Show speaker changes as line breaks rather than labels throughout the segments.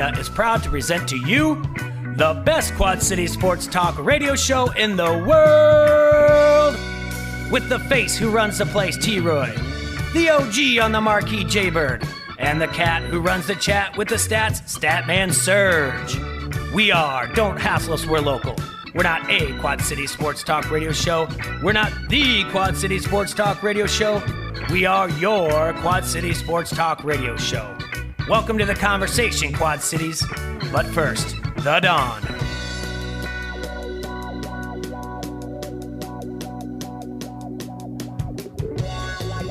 is proud to present to you the best Quad City sports talk radio show in the world. With the face who runs the place, T-Roy, the OG on the marquee, Jaybird, and the cat who runs the chat with the stats, Statman Surge. We are Don't Hassle Us, We're Local. We're not a Quad City sports talk radio show. We're not the Quad City sports talk radio show. We are your Quad City sports talk radio show. Welcome to the conversation, Quad Cities. But first, the Dawn.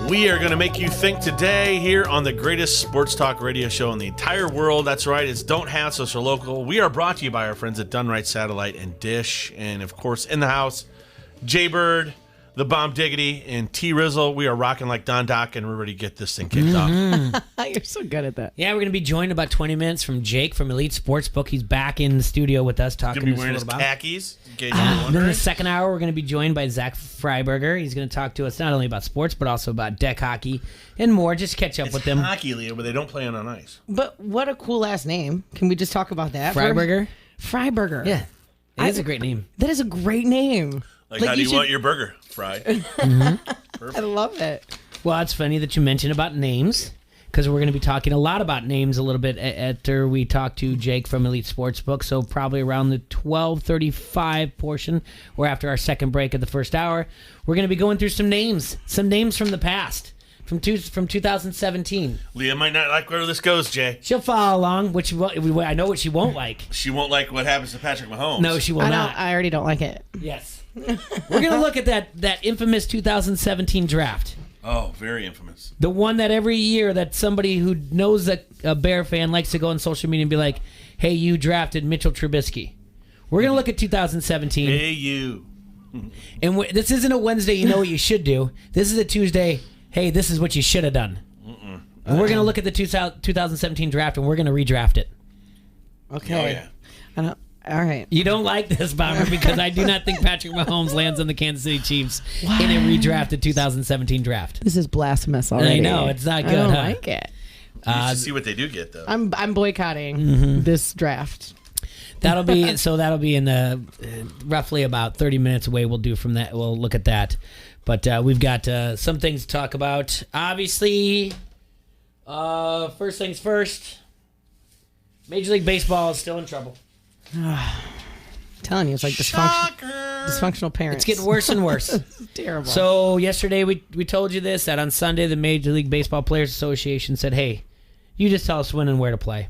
We are going to make you think today here on the greatest sports talk radio show in the entire world. That's right, it's Don't Hassle Us, We're Local. We are brought to you by our friends at Done Right Satellite and Dish. And, of course, in the house, Jaybird, the Bomb Diggity, and T-Rizzle. We are rocking like Don Doc, and we're ready to get this thing kicked off.
You're so good at that.
Yeah, we're going to be joined in about 20 minutes from Jake from Elite Sportsbook. He's back in the studio with us talking
Going to be
to us
wearing
a
his
little about.
khakis, in case you're
Then
wondering.
the second hour, we're going to be joined by Zach Freiberger. He's going to talk to us not only about sports, but also about deck hockey and more. Just catch up
It's
with them.
hockey, Leo, but they don't play on ice.
But what a cool last name. Can we just talk about that?
Freiberger?
Freiberger.
Yeah. It is a great name.
That is a great name.
Like how do you want your burger fried?
I love it.
Well, it's funny that you mentioned about names, because we're going to be talking a lot about names a little bit after we talk to Jake from Elite Sportsbook. So probably around the 12:35 portion, or after our second break of the first hour, we're going to be going through some names from the past, from 2017.
Leah might not like where this goes, Jay.
She'll follow along, which I know what she won't like.
She won't like what happens to Patrick Mahomes.
No, she will not.
I already don't like it.
Yes. We're going to look at that infamous 2017 draft.
Oh, very infamous.
The one that every year that somebody who knows that a Bear fan likes to go on social media and be like, hey, you drafted Mitchell Trubisky. We're going to look at 2017.
Hey, you.
And this isn't a Wednesday, you know what you should do. This is a Tuesday, hey, this is what you should have done. And we're going to look at the 2017 draft, and we're going to redraft it.
Okay.
Oh, yeah.
I don't, all right.
You don't like this, Bomber, because I do not think Patrick Mahomes lands on the Kansas City Chiefs in a redrafted 2017 draft.
This is blasphemous already.
I know, it's not good,
I don't
huh?
like it.
You should see what they do get, though.
I'm boycotting this draft.
That'll be in the roughly about 30 minutes away. We'll look at that. But we've got some things to talk about. Obviously, first things first, Major League Baseball is still in trouble.
I'm telling you, it's like dysfunctional parents.
It's getting worse and worse.
It's terrible.
So yesterday we told you this, that on Sunday the Major League Baseball Players Association said, hey, you just tell us when and where to play.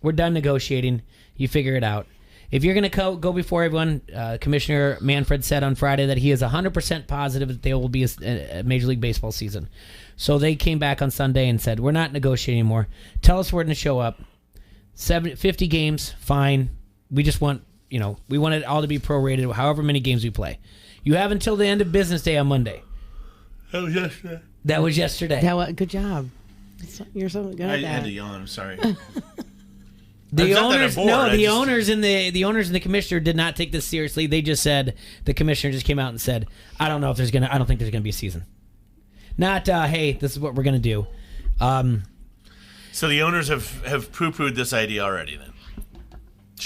We're done negotiating. You figure it out. If you're going to go before everyone, Commissioner Manfred said on Friday that he is 100% positive that there will be a Major League Baseball season. So they came back on Sunday and said, we're not negotiating anymore. Tell us when to show up. 50 games, fine. We just want, we want it all to be prorated, however many games we play. You have until the end of business day on Monday.
That was yesterday.
That was yesterday.
Good job. You're so good at
I
that.
had to yawn. I'm sorry.
The owners,
the
owners and the commissioner did not take this seriously. They just said, the commissioner just came out and said, I don't think there's gonna be a season. Not, hey, this is what we're gonna do.
So the owners have poo-pooed this idea already, then.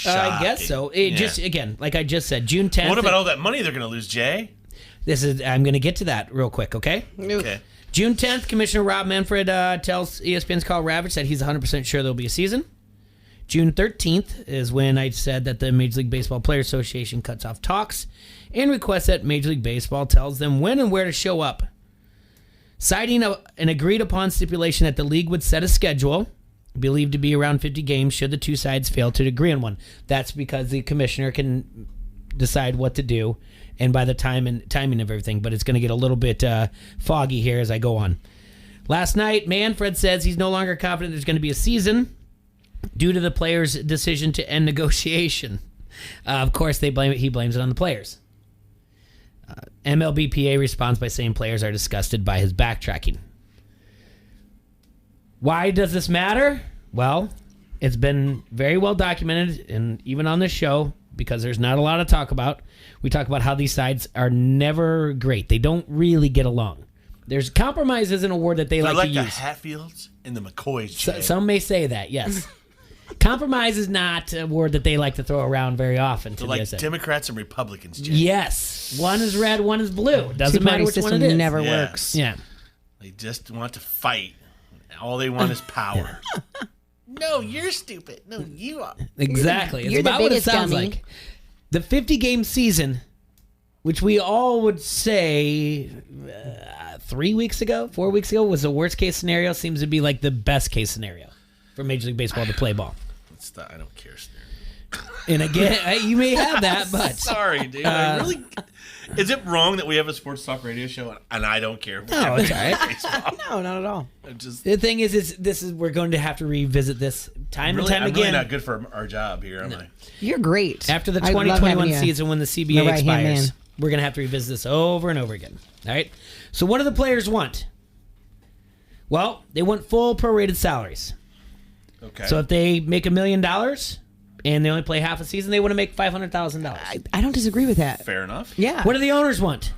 I guess so. Just again, like I just said, June 10th.
What about all that money they're gonna lose, Jay?
I'm gonna get to that real quick, okay?
Okay.
June 10th, Commissioner Rob Manfred tells ESPN's Carl Ravitch that he's 100% sure there'll be a season. June 13th is when I said that the Major League Baseball Players Association cuts off talks and requests that Major League Baseball tells them when and where to show up. Citing an agreed-upon stipulation that the league would set a schedule, believed to be around 50 games, should the two sides fail to agree on one. That's because the commissioner can decide what to do, and by the timing of everything, but it's going to get a little bit foggy here as I go on. Last night, Manfred says he's no longer confident there's going to be a season due to the players' decision to end negotiation. Of course, he blames it on the players. MLBPA responds by saying players are disgusted by his backtracking. Why does this matter? Well, it's been very well documented, and even on this show, because there's not a lot to talk about. We talk about how these sides are never great. They don't really get along. There's compromise isn't a word that they like to use.
They're like the Hatfields and the McCoys.
Some may say that, yes. Compromise is not a word that they like to throw around very often.
They're like Democrats and Republicans, Jim.
Yes. One is red, one is blue. Doesn't matter which one it is.
Never
Yeah.
works.
Yeah.
They just want to fight. All they want is power. No, you're stupid. No, you are.
Exactly. It's
you're the
about what it
biggest
sounds
dummy.
like. The 50-game season, which we all would say 4 weeks ago, was the worst case scenario, seems to be like the best case scenario for Major League Baseball to play ball.
I don't care.
And again, you may have that, but
Sorry, dude. I really. Is it wrong that we have a sports talk radio show and I don't care?
no, it's all right.
No, not at all.
The thing is we're going to have to revisit this time and time
I'm
again.
really not good for our job here, am I?
You're great.
After the
I love
2021
having you.
season, when the
My
CBA
right-hand
expires,
man.
we're going to have to revisit this over and over again. All right? So what do the players want? Well, they want full prorated salaries.
Okay.
So if they make $1 million and they only play half a season, they want to make $500,000.
I don't disagree with that.
Fair enough.
Yeah.
What do the owners want?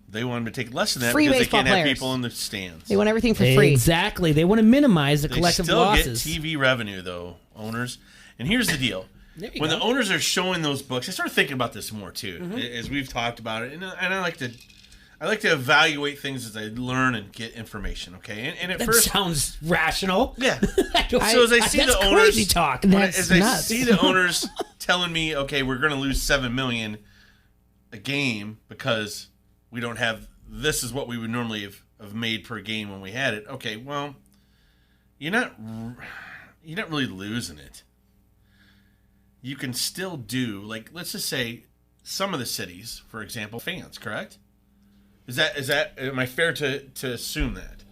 They want them to take less than that
Free
because they
baseball
can't have
players.
people in the stands.
They want everything for free.
Exactly. They want to minimize the
They
collective
still
losses.
get TV revenue, though, owners. And here's the deal.
There you
When
go.
the owners are showing those books, I started thinking about this more, too,
Mm-hmm.
as we've talked about it. And I like to evaluate things as I learn and get information, okay? And at
That
first...
sounds rational.
Yeah.
So
So as I see
that's
the owners...
crazy talk.
That's
as I
nuts.
see the owners telling me, okay, we're going to lose $7 million a game because we don't have... This is what we would normally have made per game when we had it. Okay, well, you're not really losing it. You can still do, like, let's just say some of the cities, for example, fans, correct? Is that am I fair to assume that?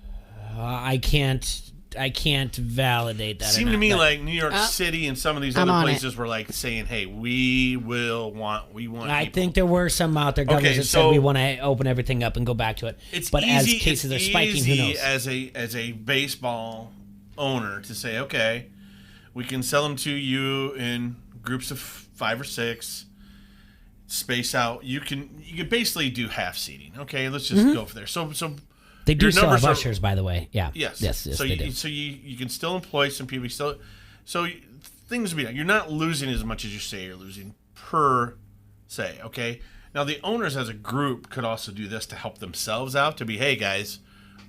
I can't validate that.
It seemed to me like New York City and some of these
I'm
other
on
places were like saying, "Hey, we want."
I
people.
think there were some out there, governors,
Okay,
that
so-
said we want to open everything up and go back to it.
It's
but
easy,
as cases
it's
are spiking,
easy
who knows?
as a baseball owner to say, okay, we can sell them to you in groups of 5 or 6, space out. You can basically do half seating. Okay, let's just go for there. So
They do
your
still have
numbers are-
ushers, by the way. Yeah.
yes,
Yes,
So
they do.
you can still employ some people. Things will be done. You're not losing as much as you say you're losing per se. Okay. Now the owners as a group could also do this to help themselves out. To be, hey guys,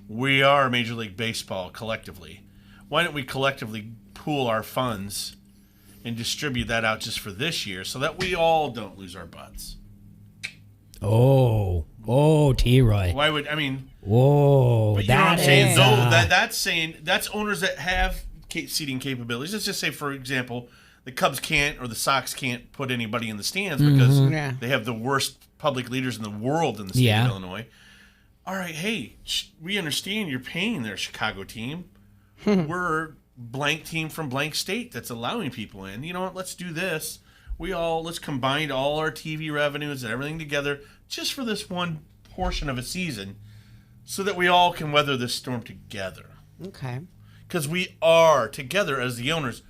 we are Major League Baseball collectively. Why don't we collectively pool our funds and distribute that out just for this year so that we all don't lose our butts?
Oh, T-Roy.
Why would I mean?
Whoa,
But you know what I'm saying?
is,
That's saying that's owners that have seating capabilities. Let's just say, for example, the Cubs can't or the Sox can't put anybody in the stands because
Yeah.
they have the worst public leaders in the world in the state
Yeah.
of Illinois. All right, hey, we understand you're paying their Chicago team. We're blank team from blank state that's allowing people in. You know what? Let's do this. Let's combine all our TV revenues and everything together just for this one portion of a season so that we all can weather this storm together.
Okay.
Because we are together as the owners.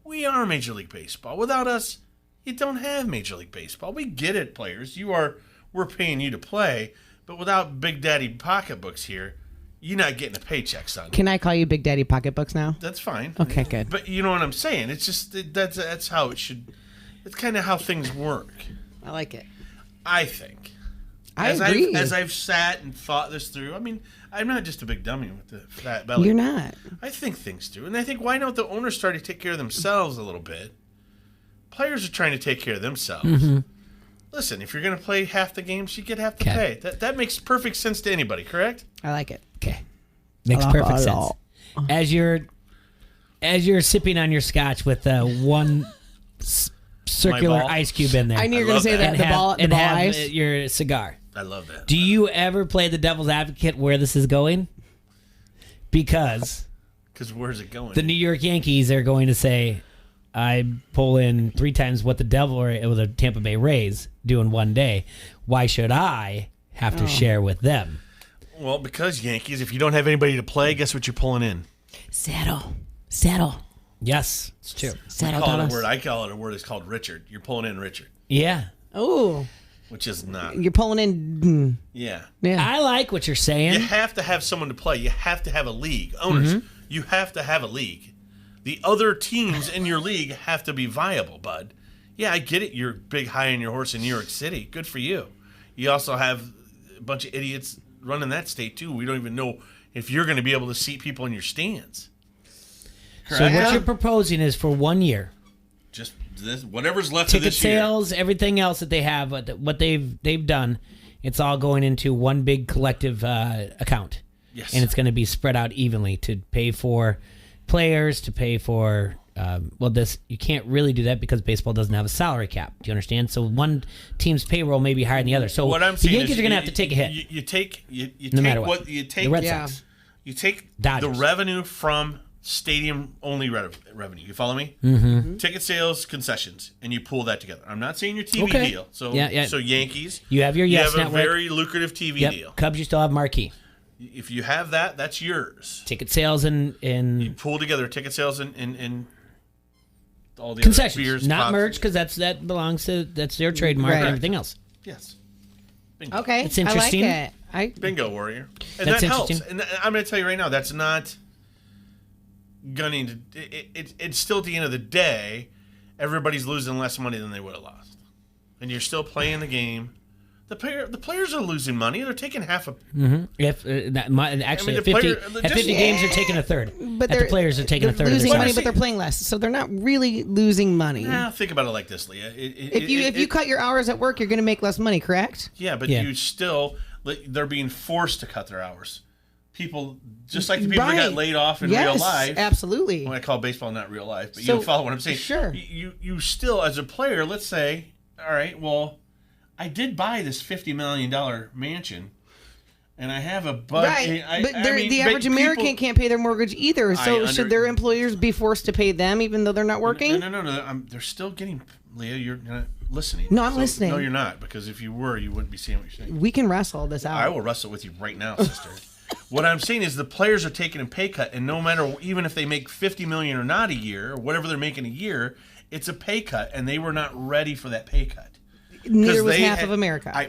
We are Major League Baseball. Without us, you don't have Major League Baseball. We get it, players. We're paying you to play, but without Big Daddy pocketbooks here, you're not getting a paycheck, son.
Can I call you Big Daddy Pocketbooks now?
That's fine.
Okay, good.
But you know what I'm saying? It's just that's how it should. It's kind of how things work.
I like it.
I think.
I
as
agree.
As I've sat and thought this through, I mean, I'm not just a big dummy with the fat belly.
You're not.
I think things through, and I think why don't the owners try to take care of themselves a little bit? Players are trying to take care of themselves.
Mm-hmm.
Listen, if you're going to play half the games, you get half the pay. That makes perfect sense to anybody, correct?
I like it.
Okay. Makes perfect sense. As you're sipping on your scotch with one circular
ball?
ice cube in there.
I knew you were
love
going to say
that.
that. The ball
have
ice.
your cigar.
I love that.
Do you ever play the devil's advocate where this is going? Because
Where's it going?
the New York Yankees are going to say, I pull in 3 times what the the Tampa Bay Rays do in one day. Why should I have to share with them?
Well, because Yankees, if you don't have anybody to play, guess what you're pulling in?
Settle.
Yes, it's true.
Settle.
I call it a word. It's called Richard. You're pulling in Richard,
Yeah.
Oh,
which is not.
you're pulling in.
Yeah.
Yeah.
I like what you're saying.
You have to have someone to play. You have to have a league. Owners, you have to have a league. The other teams in your league have to be viable, bud. Yeah, I get it. You're big, high on your horse in New York City. Good for you. You also have a bunch of idiots running that state, too. We don't even know if you're going to be able to seat people in your stands.
So what you're proposing is for 1 year.
Just this, whatever's left
Ticket
of this year.
sales, everything else that they have, what they've done, it's all going into one big collective account.
Yes.
And it's going to be spread out evenly to pay for players, to pay for you can't really do that because baseball doesn't have a salary cap. Do you understand? So one team's payroll may be higher than the other. So
what I'm
the
saying
Yankees
is
are going to have to take a hit.
You take
no matter what.
You take
the Red Sox.
You take
Dodgers.
the revenue from stadium only revenue. You follow me? Mm-hmm. Ticket sales, concessions, and you pull that together. I'm not saying your TV deal. So so Yankees.
You have your Yes
You have
Network.
a very lucrative TV deal.
Cubs, you still have Marquee.
If you have that, that's yours.
Ticket sales and
you pull together ticket sales and all the
concessions,
other beers,
not
pops.
merch, because that's their trademark and everything else.
Yes. Bingo.
Okay,
It's interesting.
I like it.
Bingo, Warrior. And
That's
that helps.
interesting.
And I'm going to tell you right now, that's not gunning to. It's still at the end of the day, everybody's losing less money than they would have lost, and you're still playing the game. The players are losing money. They're taking half a.
If actually
the player-
at 50 games, they're taking a third.
But
the players are taking a third.
losing
of their
money,
salary.
but they're playing less, so they're not really losing money.
Nah, think about it like this, Leah.
If you cut your hours at work, you're going to make less money, correct?
Yeah, but
Yeah.
you still they're being forced to cut their hours. People just like the people that got
Right.
laid off in
Yes,
real life.
absolutely.
When I call baseball not real life, but
So,
you follow what I'm saying.
sure.
You still, as a player, let's say, all right, well, I did buy this $50 million mansion, and I have a budget.
Right, but the average American can't pay their mortgage either. So should their employers be forced to pay them even though they're not working?
No. They're still getting. Leah, you're not listening.
No, I'm listening.
No, you're not, because if you were, you wouldn't be saying what you're saying.
We can wrestle this out.
I will wrestle with you right now, sister. What I'm saying is the players are taking a pay cut, and no matter, even if they make $50 million or not a year, or whatever they're making a year, it's a pay cut, and they were not ready for that pay cut.
Neither was half of America.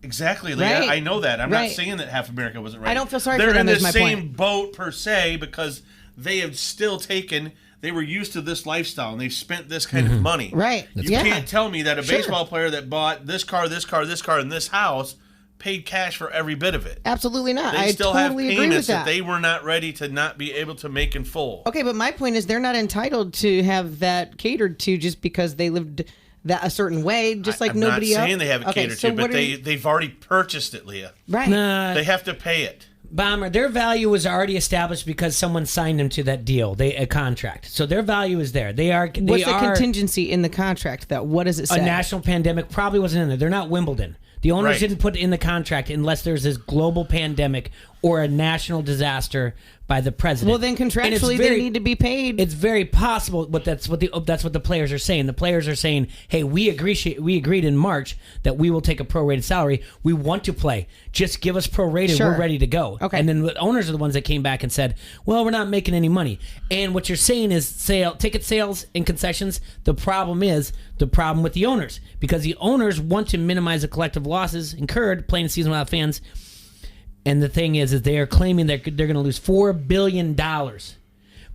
Exactly, Leah.
Right.
I know that. I'm
Right.
not saying that half America wasn't ready.
I don't feel sorry
They're
for them,
in
is
the
my
same
point.
boat per se because they have still taken. They were used to this lifestyle and they've spent this kind of money.
Right.
You
Yeah.
can't tell me that a
Sure.
baseball player that bought this car, this car, this car, and this house paid cash for every bit of it.
Absolutely not.
They
I
still
totally
have
agree with
payments
that.
they were not ready to not be able to make in full.
Okay, but my point is they're not entitled to have that catered to just because they lived that a certain way, just like
I'm
nobody else.
not saying they have it catered to, but they've already purchased it, Leah.
Right.
Nah,
They have to pay it.
Bomber, their value was already established because someone signed them to that deal, a contract. So their value is there.
What's the contingency in the contract? What does it say?
A national pandemic probably wasn't in there. They're not Wimbledon. The owners
Right.
didn't put it in the contract unless there's this global pandemic or a national disaster by the president.
Well, then contractually they need to be paid.
It's very possible, but that's what the players are saying. The players are saying, "Hey, we agreed in March that we will take a prorated salary. We want to play. Just give us prorated.
Sure.
We're ready to go."
Okay.
And then the owners are the ones that came back and said, "Well, we're not making any money." And what you're saying is ticket sales and concessions. The problem with the owners, because the owners want to minimize the collective losses incurred playing a season without fans. And the thing is they are claiming they're going to lose $4 billion,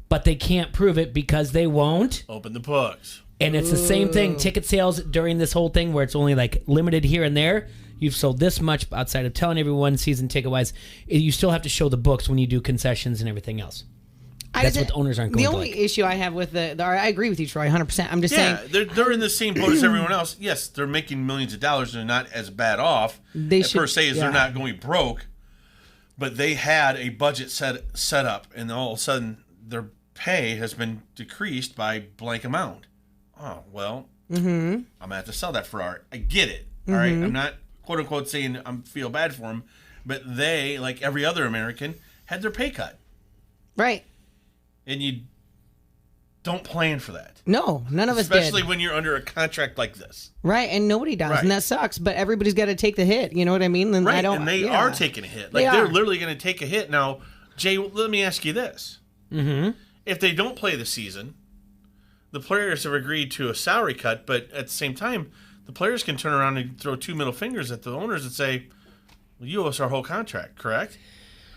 but they can't prove it because they won't.
Open the books.
And it's the same thing. Ticket sales during this whole thing where it's only like limited here and there. You've sold this much outside of telling everyone season ticket wise. You still have to show the books when you do concessions and everything else. That's what the owners aren't going
The
to
only
like.
issue I have with I agree with you, Troy, 100%. I'm just saying.
They're in the same boat as everyone else. Yes, they're making millions of dollars. They're not as bad off per se as they're not going broke. But they had a budget set up, and all of a sudden their pay has been decreased by blank amount. Oh, well, I'm going to have to sell that for art. I get it. All right. I'm not, quote unquote, saying I feel bad for them, but they, like every other American, had their pay cut.
Right.
And you don't plan for that.
No, none of us did.
Especially when you're under a contract like this.
Right, and nobody does,
Right.
and that sucks. But everybody's got to take the hit. You know what I mean? And
Right, and they are taking a hit. Like they're literally going to take a hit. Now, Jay, let me ask you this: if they don't play the season, the players have agreed to a salary cut, but at the same time, the players can turn around and throw two middle fingers at the owners and say, "Well, you owe us our whole contract, correct?"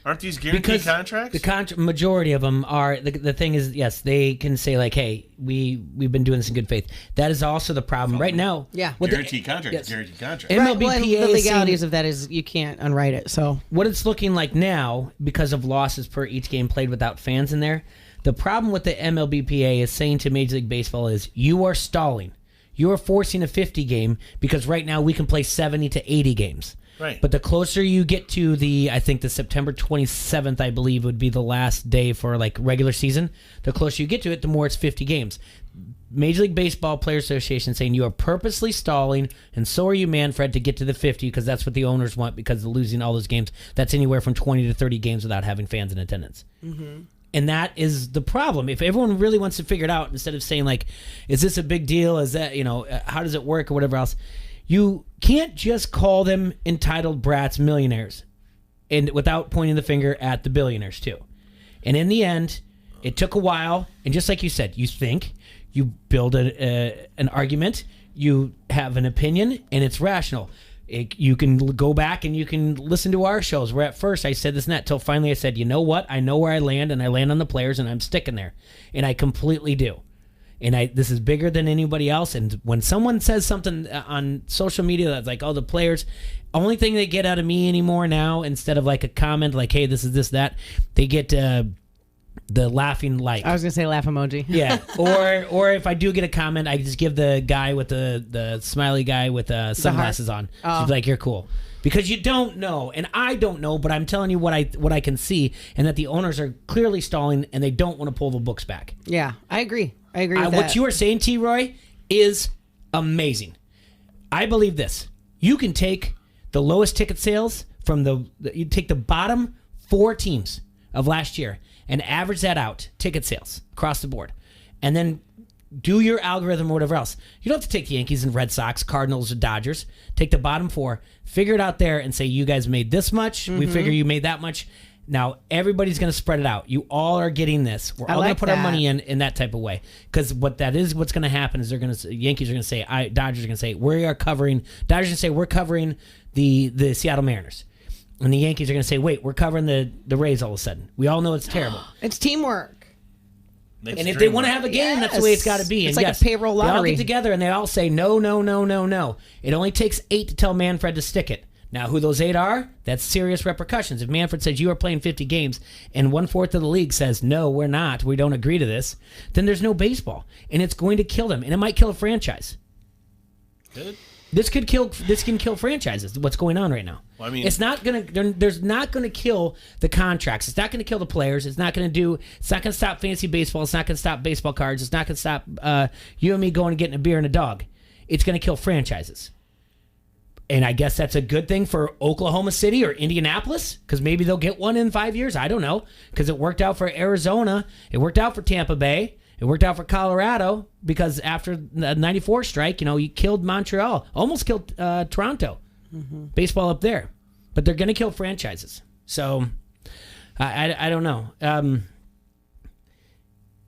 Aren't these guaranteed contracts?
The majority of them are. The thing is, yes, they can say like, "Hey, we've been doing this in good faith." That is also the problem right now.
Yeah,
guaranteed contract. Yes. Guaranteed contract.
Right, the legalities of that is you can't unwrite it. So
what it's looking like now, because of losses per each game played without fans in there, the problem with the MLBPA is saying to Major League Baseball is you are stalling. You are forcing a 50 game because right now we can play 70 to 80 games.
Right.
But the closer you get to I think the September 27th, I believe, would be the last day for like regular season. The closer you get to it, the more it's 50 games. Major League Baseball Players Association saying you are purposely stalling, and so are you, Manfred, to get to the 50 because that's what the owners want because of losing all those games. That's anywhere from 20 to 30 games without having fans in attendance. Mm-hmm. And that is the problem. If everyone really wants to figure it out, instead of saying like, is this a big deal? Is that, how does it work or whatever else? You can't just call them entitled brats millionaires and without pointing the finger at the billionaires too. And in the end, it took a while. And just like you said, you think, you build an argument, you have an opinion, and it's rational. You can go back and you can listen to our shows where at first I said this and that till finally I said, you know what? I know where I land, and I land on the players, and I'm sticking there. And I completely do. And this is bigger than anybody else. And when someone says something on social media that's like, oh, the players, only thing they get out of me anymore now, instead of like a comment like, hey, this is this, that, they get the laughing like.
I was going to say laugh emoji.
Yeah. Or if I do get a comment, I just give the guy with the smiley guy with sunglasses on. She's like, you're cool. Because you don't know, and I don't know, but I'm telling you what I can see, and that the owners are clearly stalling, and they don't want to pull the books back.
Yeah, I agree. With that.
What you are saying, T-Roy, is amazing. I believe this. You can take the lowest ticket sales from you take the bottom 4 teams of last year and average that out, ticket sales across the board, and then do your algorithm or whatever else. You don't have to take the Yankees and Red Sox, Cardinals, or Dodgers. Take the bottom 4, figure it out there, and say, you guys made this much. Mm-hmm. We figure you made that much. Now, everybody's going to spread it out. You all are getting this. We're all going to put our money in that type of way. Because what's going to happen is Yankees are going to say, Dodgers are going to say, we are covering, Dodgers are going to say, we're covering the Seattle Mariners. And the Yankees are going to say, wait, we're covering the Rays all of a sudden. We all know it's terrible.
It's teamwork.
And if they want to have a game, that's the way it's got to be.
It's
and
like a payroll lottery.
They all get together and they all say, no, no, no, no, no. It only takes 8 to tell Manfred to stick it. Now, who those 8 are, that's serious repercussions. If Manfred says you are playing 50 games and 1/4 of the league says, no, we're not, we don't agree to this, then there's no baseball. And it's going to kill them. And it might kill a franchise.
Good.
This can kill franchises. What's going on right now?
Well, I mean,
it's not gonna. There's not gonna kill the contracts. It's not gonna kill the players. It's not gonna stop fantasy baseball. It's not gonna stop baseball cards. It's not gonna stop you and me going and getting a beer and a dog. It's gonna kill franchises. And I guess that's a good thing for Oklahoma City or Indianapolis, because maybe they'll get one in 5 years. I don't know, because it worked out for Arizona. It worked out for Tampa Bay. It worked out for Colorado, because after the 94 strike, you killed Montreal. Almost killed Toronto. Mm-hmm. Baseball up there. But they're going to kill franchises. So, I don't know.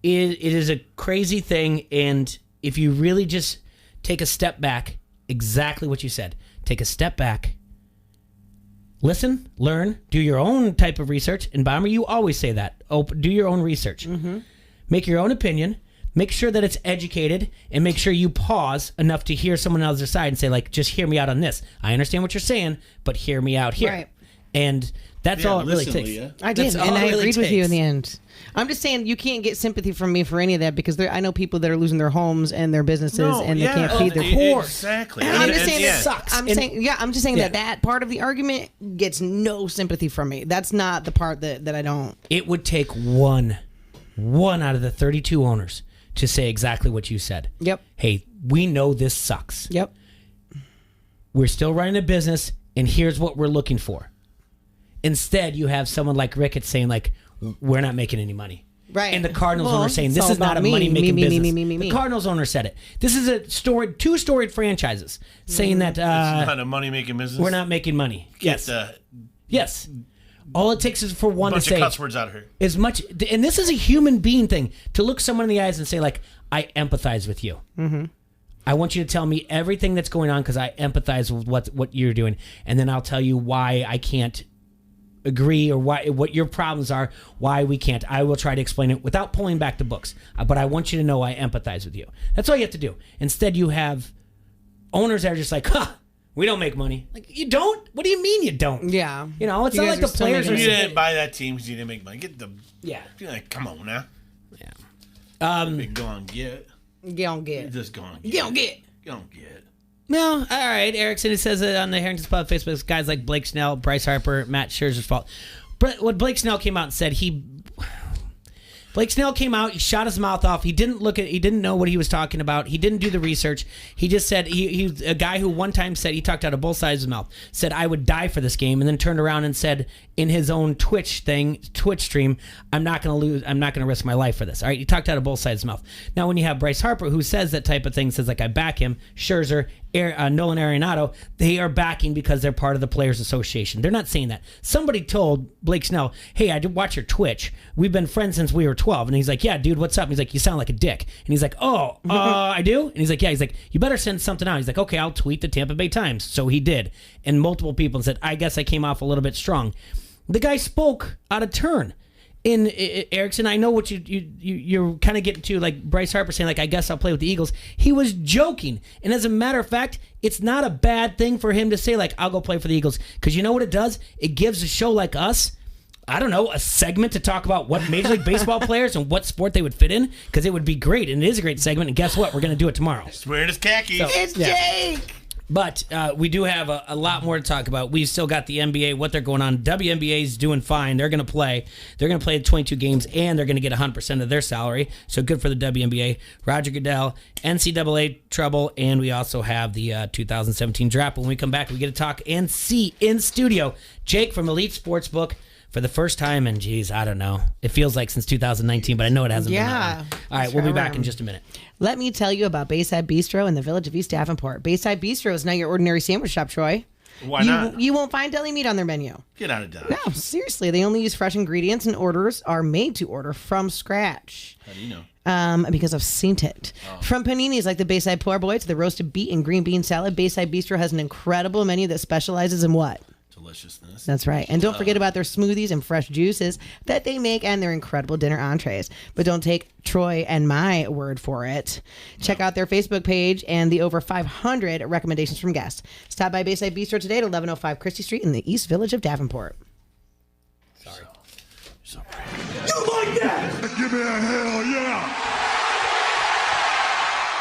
It is a crazy thing, and if you really just take a step back, exactly what you said. Take a step back, listen, learn, do your own type of research. And Bomber, you always say that. Do your own research. Mm-hmm. Make your own opinion. Make sure that it's educated, and make sure you pause enough to hear someone else's side and say, like, just hear me out on this. I understand what you're saying, but hear me out here.
Right.
And that's all it really takes.
Leah.
I did, and I agreed with you in the end. I'm just saying you can't get sympathy from me for any of that, because I know people that are losing their homes and their businesses, and they can't feed their poor.
Exactly.
And I'm just saying
it sucks.
I'm just saying that part of the argument gets no sympathy from me. That's not the part that I don't.
It would take one out of the 32 owners to say exactly what you said.
Yep.
Hey, we know this sucks.
Yep.
We're still running a business, and here's what we're looking for. Instead, you have someone like Ricketts saying, like, we're not making any money.
Right.
And the Cardinals owner saying, this is not a money-making business. The Cardinals owner said it. This is two storied franchises saying that...
it's not a money-making business?
We're not making money. Yes. Yes. All it takes is for one to say...
A bunch of cuss words out here.
As much, and this is a human being thing, to look someone in the eyes and say, like, I empathize with you. Mm-hmm. I want you to tell me everything that's going on, because I empathize with what you're doing. And then I'll tell you why I can't agree or what your problems are, why we can't. I will try to explain it without pulling back the books. But I want you to know I empathize with you. That's all you have to do. Instead, you have owners that are just like, we don't make money. Like, you don't? What do you mean you don't?
Yeah.
You know, it's not like the players are...
You didn't buy that team because you didn't make money. Get the...
Yeah.
You're like, come on now.
Yeah.
Go on, get.
Get on get.
Just go on, get.
Get on get.
Go on, get.
No, all right. Erickson, it says it on the Harrington's Pub Facebook. Guys like Blake Snell, Bryce Harper, Matt Scherzer's fault. But what Blake Snell came out and said, Blake Snell came out, he shot his mouth off. He didn't know what he was talking about. He didn't do the research. He just said he's a guy who one time said, he talked out of both sides of his mouth, said I would die for this game, and then turned around and said in his own Twitch stream, I'm not going to lose. I'm not going to risk my life for this. All right, he talked out of both sides of his mouth. Now, when you have Bryce Harper, who says that type of thing, says like I back him, Scherzer, Nolan Arenado, they are backing because they're part of the Players Association. They're not saying that. Somebody told Blake Snell, hey, I did watch your Twitch. We've been friends since we were 12. And he's like, yeah, dude, what's up? And he's like, you sound like a dick. And he's like, I do? And he's like, yeah. He's like, you better send something out. He's like, okay, I'll tweet the Tampa Bay Times. So he did. And multiple people said, I guess I came off a little bit strong. The guy spoke out of turn. In Erickson, I know what you're kind of getting to, like Bryce Harper saying, like, I guess I'll play with the Eagles. He was joking. And as a matter of fact, it's not a bad thing for him to say, like, I'll go play for the Eagles. Because you know what it does? It gives a show like us, I don't know, a segment to talk about what Major League Baseball players and what sport they would fit in. Because it would be great. And it is a great segment. And guess what? We're going to do it tomorrow.
It's wearing his khakis.
So, it's Jake!
But we do have a lot more to talk about. We've still got the NBA, what they're going on. WNBA is doing fine. They're going to play. They're going to play 22 games, and they're going to get 100% of their salary. So good for the WNBA. Roger Goodell, NCAA trouble, and we also have the 2017 draft. When we come back, we get to talk and see in studio Jake from Elite Sportsbook for the first time, and geez, I don't know. It feels like since 2019, but I know it hasn't been that long. All right, we'll be back in just a minute.
Let me tell you about Bayside Bistro in the village of East Davenport. Bayside Bistro is not your ordinary sandwich shop, Troy.
Why not?
You won't find deli meat on their menu.
Get out of Dodge.
No, seriously. They only use fresh ingredients, and orders are made to order from scratch.
How do you know?
Because I've seen it. From paninis like the Bayside Poor Boy to the roasted beet and green bean salad, Bayside Bistro has an incredible menu that specializes in what?
Deliciousness.
That's right. And don't forget about their smoothies and fresh juices that they make and their incredible dinner entrees. But don't take Troy and my word for it. Check out their Facebook page and the over 500 recommendations from guests. Stop by Bayside Bistro today at 1105 Christie Street in the East Village of Davenport.
Sorry.
You like that? Give me a hell yeah.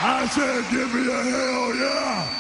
I said give me a hell yeah.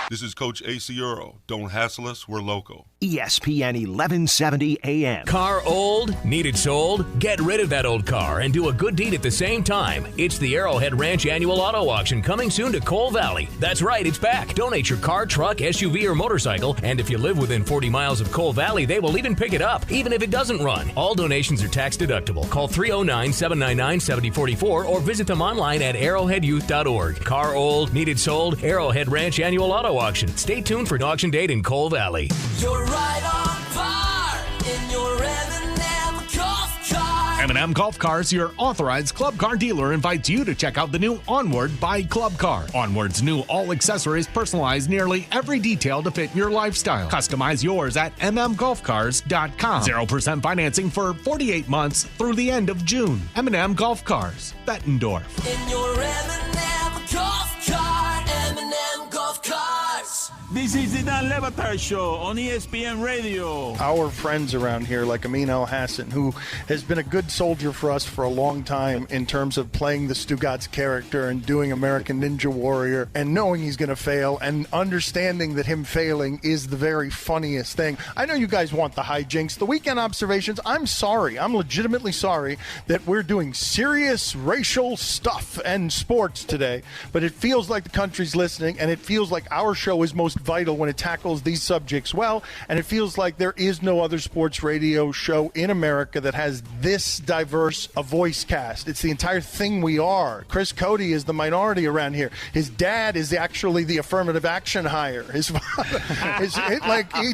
This is Coach A.C. Earl. Don't hassle us, we're local.
ESPN 1170 AM.
Car old? Need it sold? Get rid of that old car and do a good deed at the same time. It's the Arrowhead Ranch Annual Auto Auction coming soon to Coal Valley. That's right, it's back. Donate your car, truck, SUV, or motorcycle, and if you live within 40 miles of Coal Valley, they will even pick it up, even if it doesn't run. All donations are tax deductible. Call 309-799-7044 or visit them online at arrowheadyouth.org. Car old? Need it sold? Arrowhead Ranch Annual Auto Auction. Stay tuned for an auction date in Coal Valley.
You're right on par in your M&M Golf Car.
M&M Golf Cars, your authorized Club Car dealer, invites you to check out the new Onward by Club Car. Onward's new all accessories personalize nearly every detail to fit your lifestyle. Customize yours at mmgolfcars.com. 0% financing for 48 months through the end of June. M&M Golf Cars, Bettendorf.
In your M&M Golf Car, M&M Golf Cars.
This is the Dan Le Batard Show on ESPN Radio.
Our friends around here, like Amin Al-Hassan, who has been a good soldier for us for a long time in terms of playing the Stugatz character and doing American Ninja Warrior and knowing he's going to fail and understanding that him failing is the very funniest thing. I know you guys want the hijinks, the weekend observations. I'm sorry. I'm legitimately sorry that we're doing serious racial stuff and sports today, but it feels like the country's listening, and it feels like our show is most vital when it tackles these subjects well, and it feels like there is no other sports radio show in America that has this diverse a voice cast. It's the entire thing we are. Chris Cody is the minority around here. His dad is actually the affirmative action hire. His father he's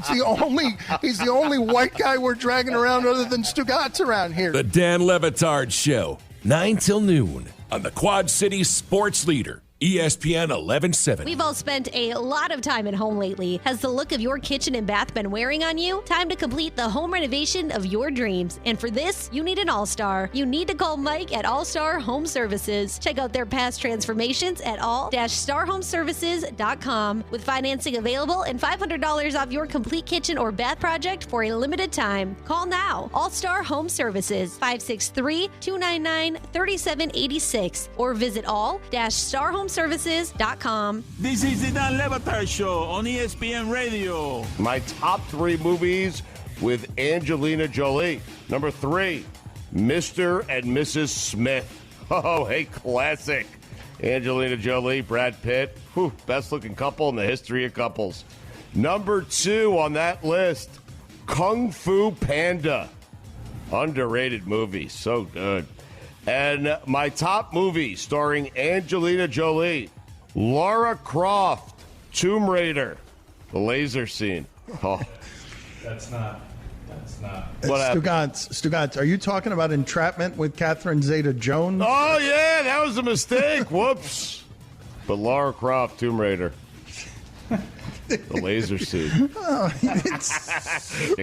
the only white guy we're dragging around other than Stugatz around here.
The Dan Le Batard Show, 9 till noon on the Quad City Sports Leader, ESPN 1170.
We've all spent a lot of time at home lately. Has the look of your kitchen and bath been wearing on you? Time to complete the home renovation of your dreams. And for this, you need an all-star. You need to call Mike at All-Star Home Services. Check out their past transformations at all-starhomeservices.com with financing available and $500 off your complete kitchen or bath project for a limited time. Call now. All-Star Home Services, 563-299-3786 or visit all-starhomeservices.com.
This is the Dan Levitar Show on ESPN Radio.
My top 3 movies with Angelina Jolie. Number 3, Mr. and Mrs. Smith. Oh, a classic. Angelina Jolie, Brad Pitt. Whew, best looking couple in the history of couples. Number 2 on that list, Kung Fu Panda. Underrated movie. So good. And my top movie starring Angelina Jolie, Lara Croft, Tomb Raider, the laser scene. Oh.
That's not.
Stugotz, are you talking about Entrapment with Catherine Zeta-Jones?
Oh, yeah, that was a mistake. Whoops. But Lara Croft, Tomb Raider. The laser scene. I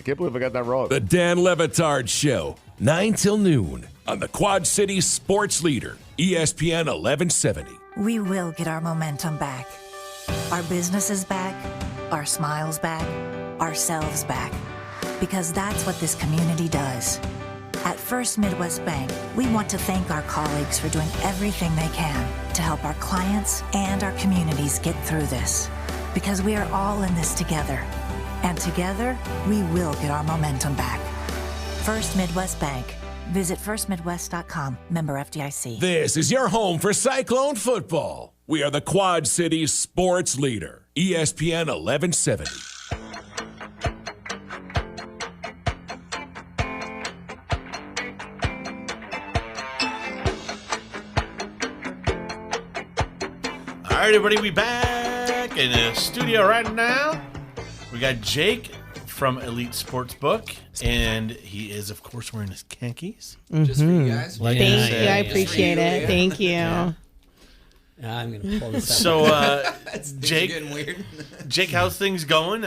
can't believe I got that wrong.
The Dan Levitard Show, 9 till noon on the Quad City Sports Leader, ESPN 1170.
We will get our momentum back. Our business is back, our smiles back, ourselves back. Because that's what this community does. At First Midwest Bank, we want to thank our colleagues for doing everything they can to help our clients and our communities get through this. Because we are all in this together. And together, we will get our momentum back. First Midwest Bank. Visit firstmidwest.com. Member FDIC.
This is your home for Cyclone football. We are the Quad City Sports Leader, ESPN 1170.
All right, everybody, we back in the studio right now. We got Jake from Elite Sportsbook, and he is, of course, wearing his khakis.
Just for you guys.
Thank you. I appreciate it. Thank you.
Yeah. I'm going to pull this up.
So,
Jake, getting weird.
Jake, how's things going?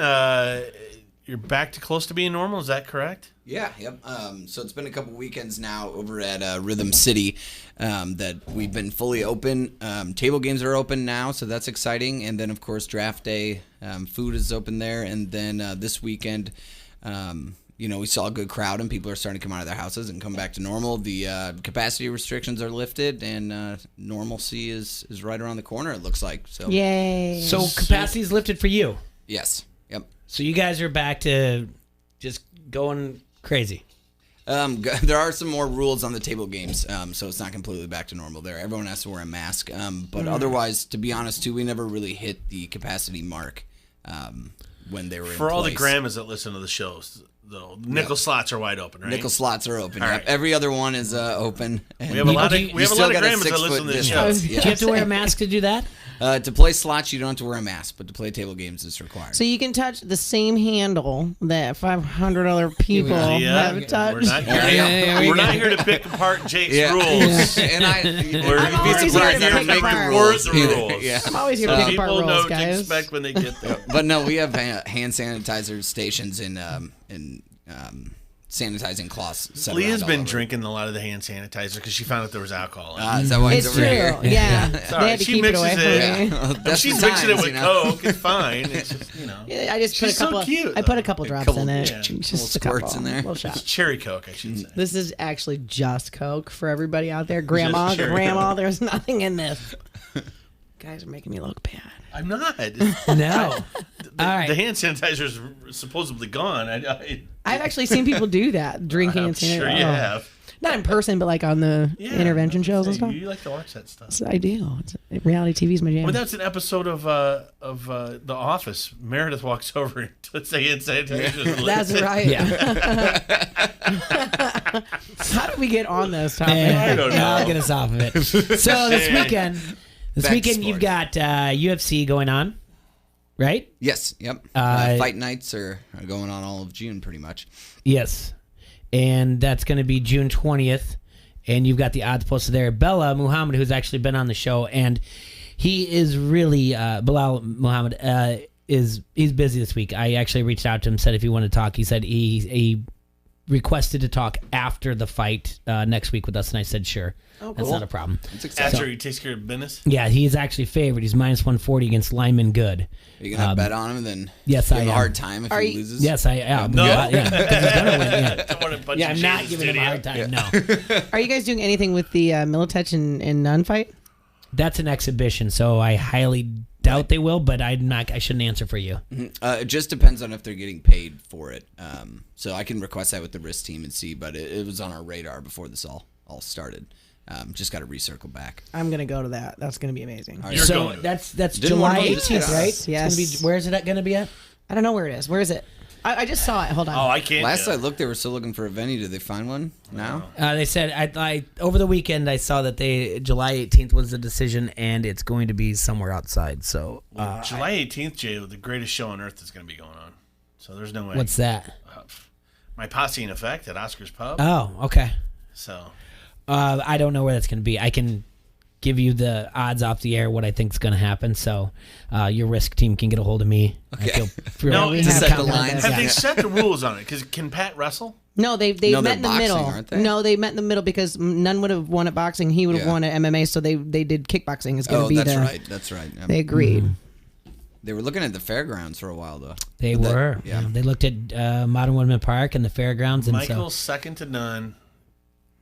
You're back to close to being normal. Is that correct?
Yeah, yep. So it's been a couple weekends now over at Rhythm City that we've been fully open. Table games are open now, so that's exciting. And then, of course, draft day, food is open there. And then this weekend, we saw a good crowd and people are starting to come out of their houses and come back to normal. The capacity restrictions are lifted and normalcy is right around the corner, it looks like. So
yay.
So capacity is lifted for you?
Yes. Yep.
So you guys are back to just going crazy.
There are some more rules on the table games, so it's not completely back to normal there. Everyone has to wear a mask. But otherwise, to be honest, too, we never really hit the capacity mark when they were
For
in
all the
place.
grandmas that listen to the shows, though, nickel slots are wide open, right?
Nickel slots are open.
All
Yep.
right.
Every other one is open. And
We have a lot of
you
grandmas
still got a
that listen
6-foot
to this
distance.
show.
Do you have to wear a mask to do that?
To play slots, you don't have to wear a mask, but to play table games, it's required.
So you can touch the same handle that 500 other people have touched.
We're not here to pick apart Jake's rules.
And
We're
always here to pick
make
apart
the rules.
Yeah.
I'm always here to pick apart
People know
rules,
what to
guys.
expect when they get there.
But no, we have hand sanitizer stations in sanitizing cloths. set
Leah's
around
been
all over.
drinking a lot of the hand sanitizer because she found out there was alcohol in it.
Is that why
It's
over
true.
here?
Yeah.
It's all
They
right.
had to
She
keep it
mixes
away from me.
If
That's
she's
the
mixing it
times,
with
you know?
Coke, it's fine. It's just,
Yeah, I just put
She's
a couple.
so cute,
I put a
though.
couple drops
couple-
in it.
yeah,
Just
little
a
squirts
couple,
in there.
Little
It's
shots.
cherry Coke, I should say.
This is actually just Coke for everybody out there. Grandma,
cherry
grandma,
Coke.
there's nothing in this. Guys are making me look bad.
I'm not.
No.
All right. The hand sanitizer's supposedly gone.
I've actually seen people do that, drink hand
I'm
sanitizer.
sure you have.
Not in person, but like on the intervention shows and stuff.
You like to watch that stuff.
So I do. Reality TV's my jam.
Well, that's an episode of The Office. Meredith walks over and puts the hand sanitizer. and
That's
licks it.
right. How did we get on this topic?
I don't know.
I'll get us off of it. So this weekend,
Back to
you've got UFC going on, right?
Yes. Yep. Fight nights are going on all of June, pretty much.
Yes. And that's going to be June 20th. And you've got the odds posted there. Bella Muhammad, who's actually been on the show, and He is really Bilal Muhammad. He's busy this week. I actually reached out to him, said if he wanted to talk. He said he requested to talk after the fight next week with us, and I said sure.
Oh,
That's
cool.
not a problem.
After he takes care of business?
Yeah, he is actually favored. He's minus 140 against Lyman Good.
Are you going to bet on him and then
yes,
give
I
him a
am.
hard time if he loses?
Yes, I am.
No.
Yeah, 'cause he's gonna win. Yeah,
Don't want to punch
yeah I'm
and
not
shake
giving
the
him a hard
studio.
time, no.
Are you guys doing anything with the Militech and Nunn fight?
That's an exhibition, so I highly doubt they will, but I shouldn't answer for you.
It just depends on if they're getting paid for it. So I can request that with the risk team and see, but it was on our radar before this all started. Just got to recircle back.
I'm gonna go to that. That's gonna be amazing.
Right.
So that's
Didn't
July
one of them just
18th,
get
right?
us?
It's
Yes.
gonna be, where is it going to be at?
I don't know where it is. Where is it? I just saw it. Hold on.
Oh, I can't.
Last I looked, they were still looking for a venue. Did they find one now?
They said I over the weekend I saw that July 18th was the decision, and it's going to be somewhere outside. So
July 18th, Jay, the greatest show on earth is going to be going on. So there's no way.
what's that?
My Posse in Effect at Oscar's Pub.
Oh, okay.
So
I don't know where that's going to be. I can give you the odds off the air what I think is going to happen. So your risk team can get a hold of me.
Okay.
I feel
no,
we
have
have
set the
confidence.
lines.
have
Yeah.
they set the rules on it? Because can Pat wrestle?
No, they
No,
met in the
they're
middle.
boxing, aren't they?
No, they met in the middle because none would have won at boxing. He would have
Yeah.
won at MMA, so they did kickboxing. Is going to
Oh,
be
that's
the.
right. That's right. Yeah.
They agreed.
They were looking at the fairgrounds for a while, though.
They
But
were.
Yeah.
They looked at Modern Woodman Park and the fairgrounds, and
Michael's second to none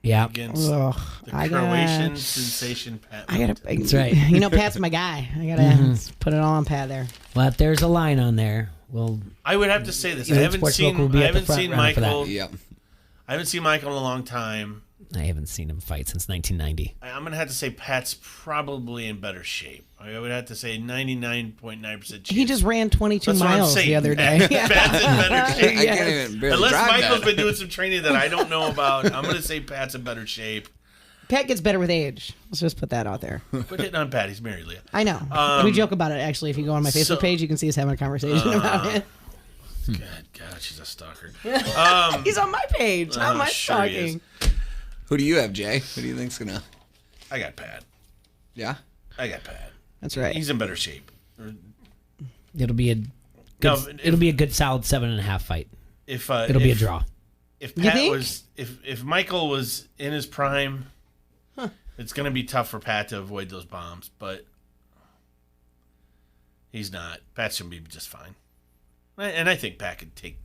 yeah.
against
Ugh,
the
I
Croatian
gotta-
sensation Pat.
I gotta.
That's right.
You know, Pat's my guy. I gotta put it all on Pat there.
Well, if there's a line on there, well,
I would have to say this. I
Elite
haven't
Sports
seen.
Local will be
I
at the
haven't
front
seen
runner for that.
Michael.
Yep.
I haven't seen Michael in a long time.
I haven't seen him fight since 1990.
I'm gonna have to say Pat's probably in better shape. I would have to say 99.9% chance.
He just ran 22
That's what I'm
miles
saying.
the other day.
Pat's in better shape.
I can't even barely
Unless
drive
Michael's
that.
been doing some training that I don't know about, I'm gonna say Pat's in better shape.
Pat gets better with age. Let's just put that out there.
Quit hitting on Pat. He's married, Leah.
I know. We joke about it, actually. If you go on my Facebook page, you can see us having a conversation about it.
God, she's a stalker.
He's on my page. How am I
sure he
stalking?
Who do you have, Jay? Who do you think's gonna?
I got Pat.
Yeah.
I got Pat.
That's right.
He's in better shape.
It'll be a good, it'll be a good solid 7.5 fight. It'll be a draw.
If
You
Pat
think?
was, if Michael was in his prime, it's going to be tough for Pat to avoid those bombs. But he's not. Pat's going to be just fine. And I think Pat can take.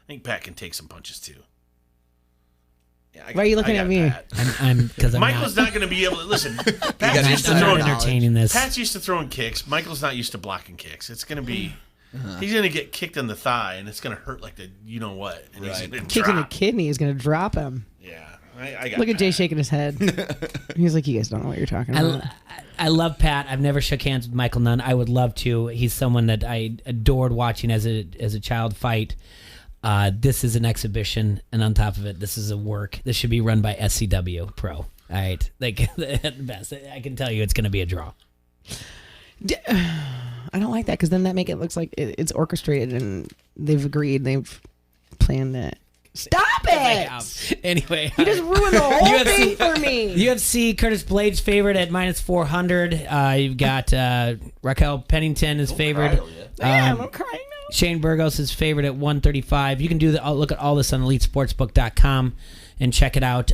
I think Pat can take some punches too. Yeah,
Why are you looking
I
at
got
me?
Pat.
Because
Michael's not going to be able to listen. Pat's
gotta
used to
I'm not
throwing.
entertaining this.
Pat's used to throwing kicks. Michael's not used to blocking kicks. It's going to be. He's going to get kicked in the thigh, and it's going to hurt like the you know what. And he's
Right.
gonna
Kicking a
drop.
kidney is going to drop him.
Yeah, I got
Look at
Pat.
Jay shaking his head. He's like, you guys don't know what you're talking about.
I love Pat. I've never shook hands with Michael Nunn. I would love to. He's someone that I adored watching as a child fight. This is an exhibition, and on top of it, this is a work. This should be run by SCW Pro. All right, like at the best. I can tell you, it's going to be a draw.
I don't like that because then that make it looks like it's orchestrated and they've agreed. They've planned it. Stop it!
Anyway,
You just ruined the whole thing for me.
UFC Curtis Blades favorite at minus 400. You've got Raquel Pennington is favored.
Damn, I'm crying now.
Shane Burgos is favored at 135. You can look at all this on EliteSportsbook.com and check it out.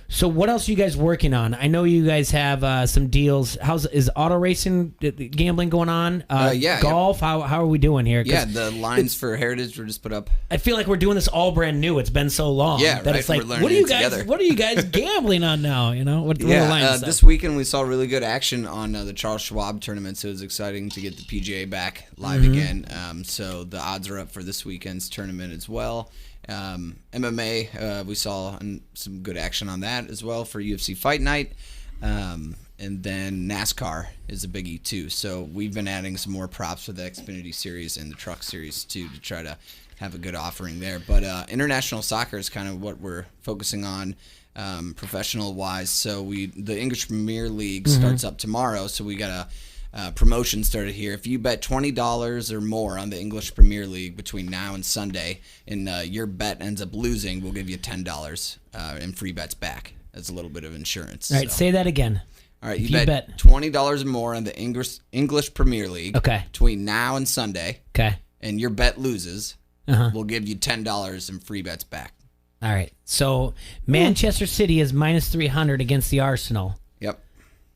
So what else are you guys working on? I know you guys have some deals. Is auto racing gambling going on?
Yeah.
Golf? How are we doing here? 'Cause
Yeah, the lines for Heritage were just put up.
I feel like we're doing this all brand new. It's been so long.
Yeah,
that
right.
it's like,
We're learning
what are you
it
guys?
together.
What are you guys gambling on now? You know, what are the
Yeah,
lines and
this
stuff?
weekend we saw really good action on the Charles Schwab tournament, so it was exciting to get the PGA back live again. So the odds are up for this weekend's tournament as well. MMA, we saw some good action on that as well for UFC Fight Night. And then NASCAR is a biggie too. So we've been adding some more props for the Xfinity Series and the Truck Series too to try to have a good offering there. But international soccer is kind of what we're focusing on professional-wise. So the English Premier League starts up tomorrow, so we got a promotion started here. If you bet $20 or more on the English Premier League between now and Sunday, and your bet ends up losing, we'll give you $10 in free bets back as a little bit of insurance.
All right,
So-
say that again.
All right,
If
you
you
bet $20 or more on the English Premier League between now and Sunday.
Okay.
And your bet loses, we'll give you $10 in free bets back.
All right. So Manchester City is minus 300 against the Arsenal.
Yep.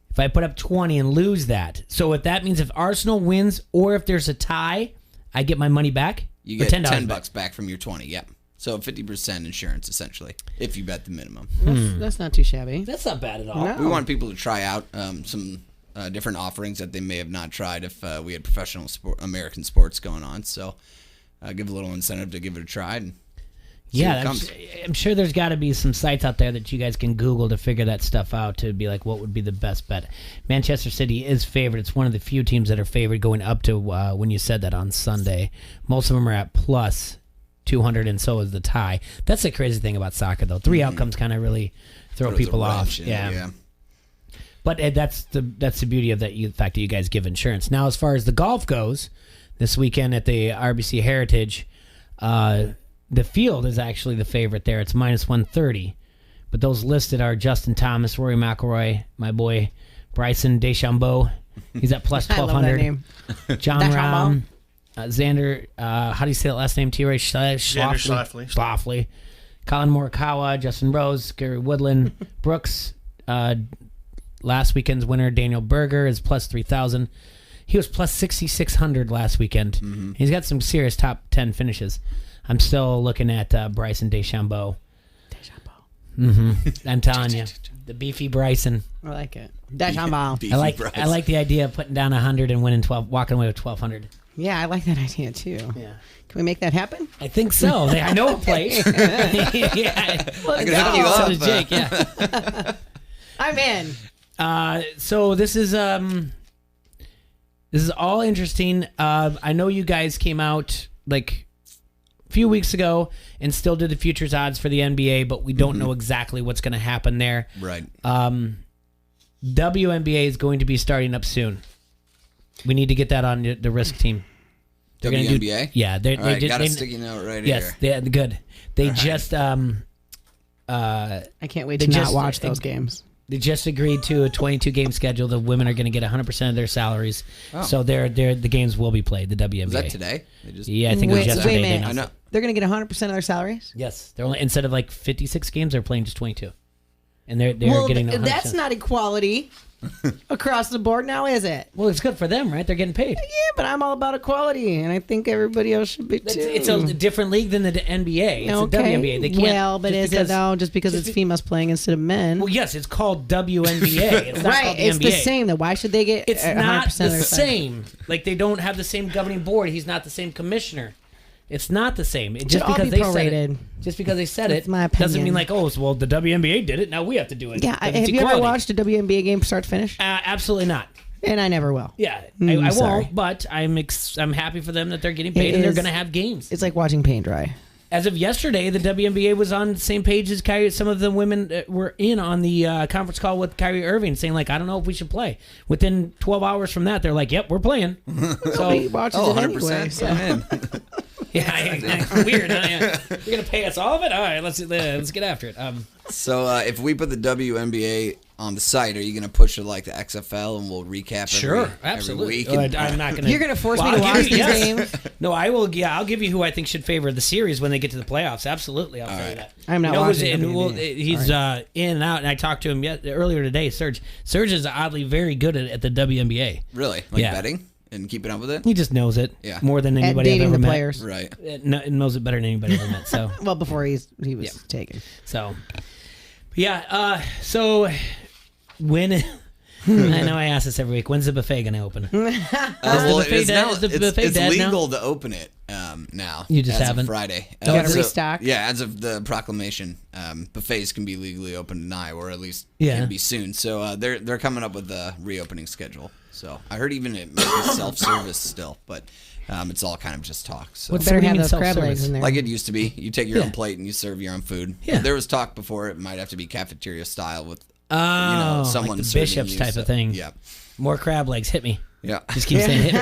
If I put up 20 and lose that, so if that means if Arsenal wins or if there's a tie, I get my money back?
You
Or
get
$10
$10 back from your 20, yep. So 50% insurance, essentially, if you bet the minimum.
That's not too shabby.
That's not bad at all.
No.
We want people to try out some different offerings that they may have not tried if we had professional American sports going on. So give a little incentive to give it a try. And see what comes.
I'm sure there's got to be some sites out there that you guys can Google to figure that stuff out to be like, what would be the best bet? Manchester City is favored. It's one of the few teams that are favored going up to when you said that on Sunday. Most of them are at plus 200, and so is the tie. That's the crazy thing about soccer, though. Three outcomes kind of really throw people off. Yeah. But that's the beauty of the fact that you guys give insurance. Now, as far as the golf goes, this weekend at the RBC Heritage, the field is actually the favorite there. It's minus 130. But those listed are Justin Thomas, Rory McIlroy, my boy Bryson DeChambeau. He's at plus 1,200.
I love that name.
John Rahm. Xander, how do you say that last name? T-Ray Schauffele. Colin Morikawa, Justin Rose, Gary Woodland, Brooks. Last weekend's winner, Daniel Berger, is plus 3,000. He was plus 6,600 last weekend. He's got some serious top 10 finishes. I'm still looking at Bryson DeChambeau. I'm telling you, the beefy Bryson.
I like it. DeChambeau.
I like the idea of putting down 100 and winning 12, walking away with 1,200.
Yeah, I like that idea too.
Yeah.
Can we make that happen?
I think so. I know a place. Yeah.
I can hook you up.
So does Jake, yeah.
I'm in.
So this is all interesting. I know you guys came out like a few weeks ago and still did the futures odds for the NBA, but we don't know exactly what's going to happen there.
Right.
WNBA is going to be starting up soon. We need to get that on the risk team. They're
WNBA?
They
got a sticky note right
here. Yes, good. They just
I can't wait to not watch those games.
They just agreed to a 22-game schedule. The women are going to get 100% of their salaries.
Oh.
So the games will be played, the WNBA.
Was that today?
Yeah, I think it was yesterday.
Wait a minute. They're going to get 100% of their salaries?
Yes. They're only, instead of like 56 games, they're playing just 22. And they're getting 100%.
That's not equality across the board now, is it?
Well, it's good for them, right? They're getting paid.
Yeah, but I'm all about equality, and I think everybody else should be too.
It's a different league than the NBA. It's
okay.
the WNBA. They can't,
well, but is it though? Just because it's females playing instead of men?
Well, yes, it's called WNBA. It's not
right,
called the
it's
NBA.
the same. Then why should they get?
It's
100%
not
of
the
their
same. Like they don't have the same governing board. He's not the same commissioner. It's not the same. Just
all
because
be
they said
prorated.
it. Just because they said
That's
it
my
doesn't
opinion.
mean like, oh, well, the WNBA did it. Now we have to do it.
Yeah,
It's
have you
equality.
ever watched a WNBA game start to finish?
Absolutely not.
And I never will.
Yeah,
I'm
I
sorry.
won't. But I'm happy for them that they're getting paid and they're going to have games.
It's like watching paint dry.
As of yesterday, the WNBA was on the same page as Kyrie. Some of the women were in on the conference call with Kyrie Irving, saying like, "I don't know if we should play." Within 12 hours from that, they're like, "Yep, we're playing." So
He watches it anyway. So.
Yeah, weird. Huh? Yeah. You're gonna pay us all of it? All right, let's get after it.
So if we put the WNBA on the site, are you going to push it like the XFL and we'll recap
absolutely.
every week?
I'm not gonna.
You're gonna force me to watch these games?
No, I will. Yeah, I'll give you who I think should favor the series when they get to the playoffs. Absolutely, I'll tell you that.
I'm not watching
He's in and out, and I talked to him earlier today. Serge is oddly very good at the WNBA.
Really? Like betting? And keeping up with it?
He just knows it more than
At
anybody I've
dating
ever
the
met.
players.
Right.
Knows it better than anybody I've ever met. So
well, before he was taken.
So so when I know I ask this every week. When's the buffet going to open?
It's legal to open it now.
You just
as
haven't?
of Friday.
You got to restock?
Yeah, as of the proclamation, buffets can be legally open now, or at least
Yeah.
can be soon. So they're coming up with a reopening schedule. So I heard even it might be self-service still, but it's all kind of just talk. So.
What's
Better
what do you
have
mean
those crab
self-service?
legs in there.
Like it used to be. You take your
Yeah.
own plate and you serve your own food.
Yeah.
There was talk before it might have to be cafeteria style with
like
someone
the
serving
bishops
you,
type
so-
of thing.
Yeah.
More crab legs. Hit me.
Yeah.
Just keep saying hit me.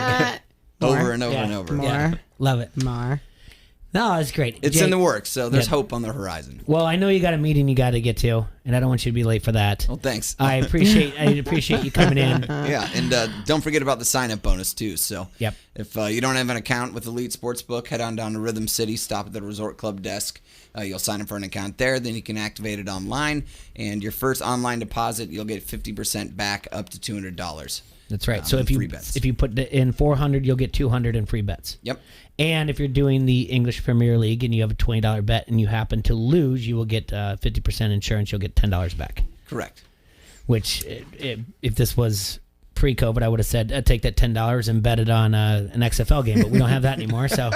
Over and over
Yeah.
and over.
More.
Yeah.
Love it.
More.
No, it's great.
It's
Jake,
in the works, so there's
yeah.
hope on the horizon.
Well, I know you got a meeting you got to get to, and I don't want you to be late for that.
Well, thanks.
I appreciate you coming in.
Yeah, and don't forget about the sign-up bonus, too. So
Yep.
if you don't have an account with Elite Sportsbook, head on down to Rhythm City, stop at the Resort Club desk. You'll sign up for an account there, then you can activate it online, and your first online deposit, you'll get 50% back up to $200.
That's right. So if
free bets.
you put in 400, you'll get 200 in free bets.
Yep.
And if you're doing the English Premier League and you have a $20 bet and you happen to lose, you will get 50% insurance. You'll get $10 back.
Correct.
Which, if this was pre-COVID, I would have said, take that $10 and bet it on an XFL game, but we don't have that anymore. So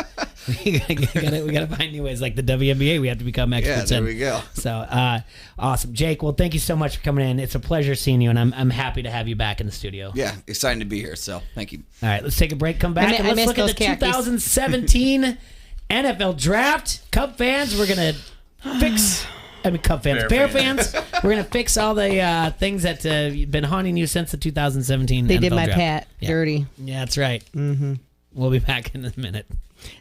we gotta find new ways. Like the WNBA, we have to become experts.
Yeah, there we go.
So awesome, Jake. Well, thank you so much for coming in. It's a pleasure seeing you, and I'm happy to have you back in the studio.
Yeah, excited to be here. So thank you.
All right, let's take a break. Come back and let's look at the 2017 NFL Draft. Cub fans, we're gonna fix. Cub fans, Bear fans. We're going to fix all the things that have been haunting you since the 2017
They
NFL
did my
draft.
pat dirty.
Yeah, that's right.
Mm-hmm.
We'll be back in a minute.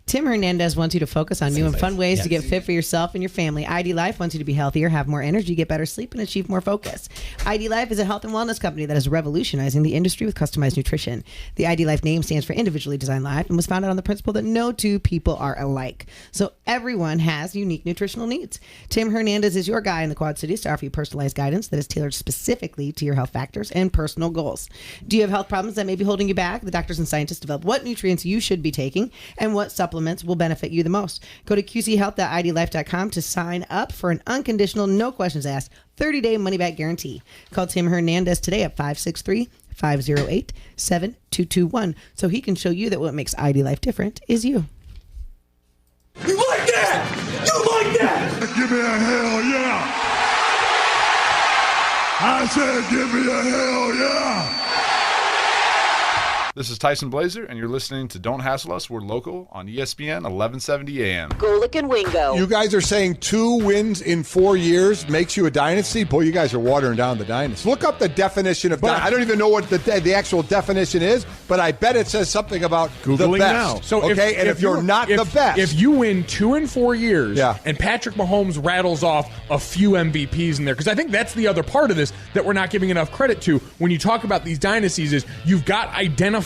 Tim Hernandez wants you to focus on new and fun ways to get fit for yourself and your family. ID Life wants you to be healthier, have more energy, get better sleep, and achieve more focus. ID Life is a health and wellness company that is revolutionizing the industry with customized nutrition. The ID Life name stands for Individually Designed Life and was founded on the principle that no two people are alike. So everyone has unique nutritional needs. Tim Hernandez is your guy in the Quad Cities to offer you personalized guidance that is tailored specifically to your health factors and personal goals. Do you have health problems that may be holding you back? The doctors and scientists develop what nutrients you should be taking and what supplements will benefit you the most. Go to qchealth.idlife.com to sign up for an unconditional, no questions asked, 30-day money-back guarantee. Call Tim Hernandez today at 563-508-7221 so he can show you that what makes ID Life different is you.
You like that? You like that? Give me a hell yeah. I said give me a hell yeah.
This is Tyson Blazer, and you're listening to Don't Hassle Us. We're local on ESPN 1170 AM.
Golick and Wingo.
You guys are saying 2 wins in 4 years makes you a dynasty? Boy, you guys are watering down the dynasty. Look up the definition of dynasty. I don't even know what the actual definition is, but I bet it says something about
Googling
the best.
now. So
okay, if you're not the best.
If you win 2 in 4 years, and Patrick Mahomes rattles off a few MVPs in there, because I think that's the other part of this that we're not giving enough credit to when you talk about these dynasties is you've got identifiable